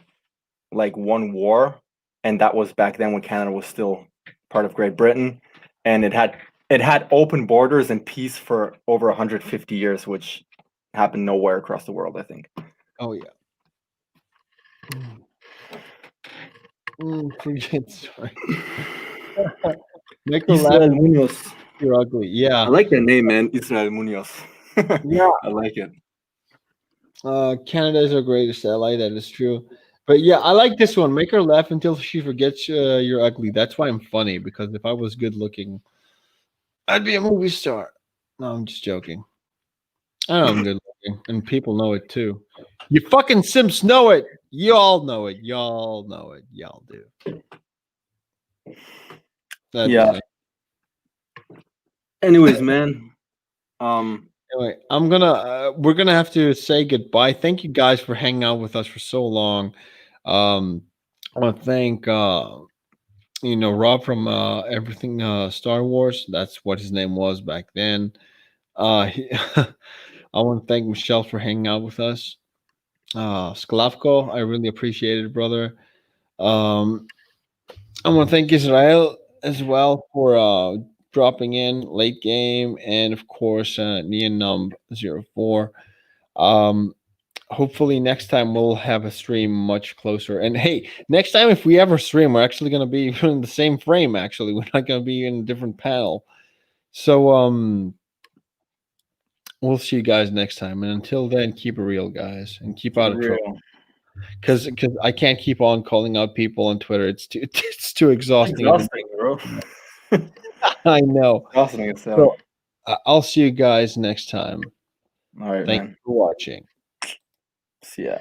like one war, and that was back then when Canada was still part of Great Britain, and it had open borders and peace for over 150 years, which happened nowhere across the world, I think.
Oh yeah. Sorry.
Israel Munoz.
You're ugly. Yeah.
I like that name, man. Israel Munoz.
Yeah.
I like it.
Canada is our greatest ally. That is true. But yeah, I like this one. Make her laugh until she forgets you're ugly. That's why I'm funny, because if I was good looking, I'd be a movie star. No, I'm just joking. I know I'm good looking, and people know it too. You fucking simps know it. Y'all know it. Y'all know it. Y'all do. That's
Yeah. Anyways, man.
Anyway, we're gonna have to say goodbye. Thank you guys for hanging out with us for so long. I want to thank Rob from Everything Star Wars. That's what his name was back then. I want to thank Michelle for hanging out with us. Sklavko, I really appreciate it, brother. I want to thank Israel as well for dropping in late game, and of course Neonumb04. Hopefully next time we'll have a stream much closer. And hey, next time if we ever stream, we're actually going to be in the same frame. Actually, we're not going to be in a different panel. So we'll see you guys next time. And until then, keep it real, guys, and keep out of trouble. Because I can't keep on calling out people on Twitter. It's too exhausting.
Bro.
I know.
Exhausting itself.
So, I'll see you guys next time.
All right,
Thank you for watching.
See ya.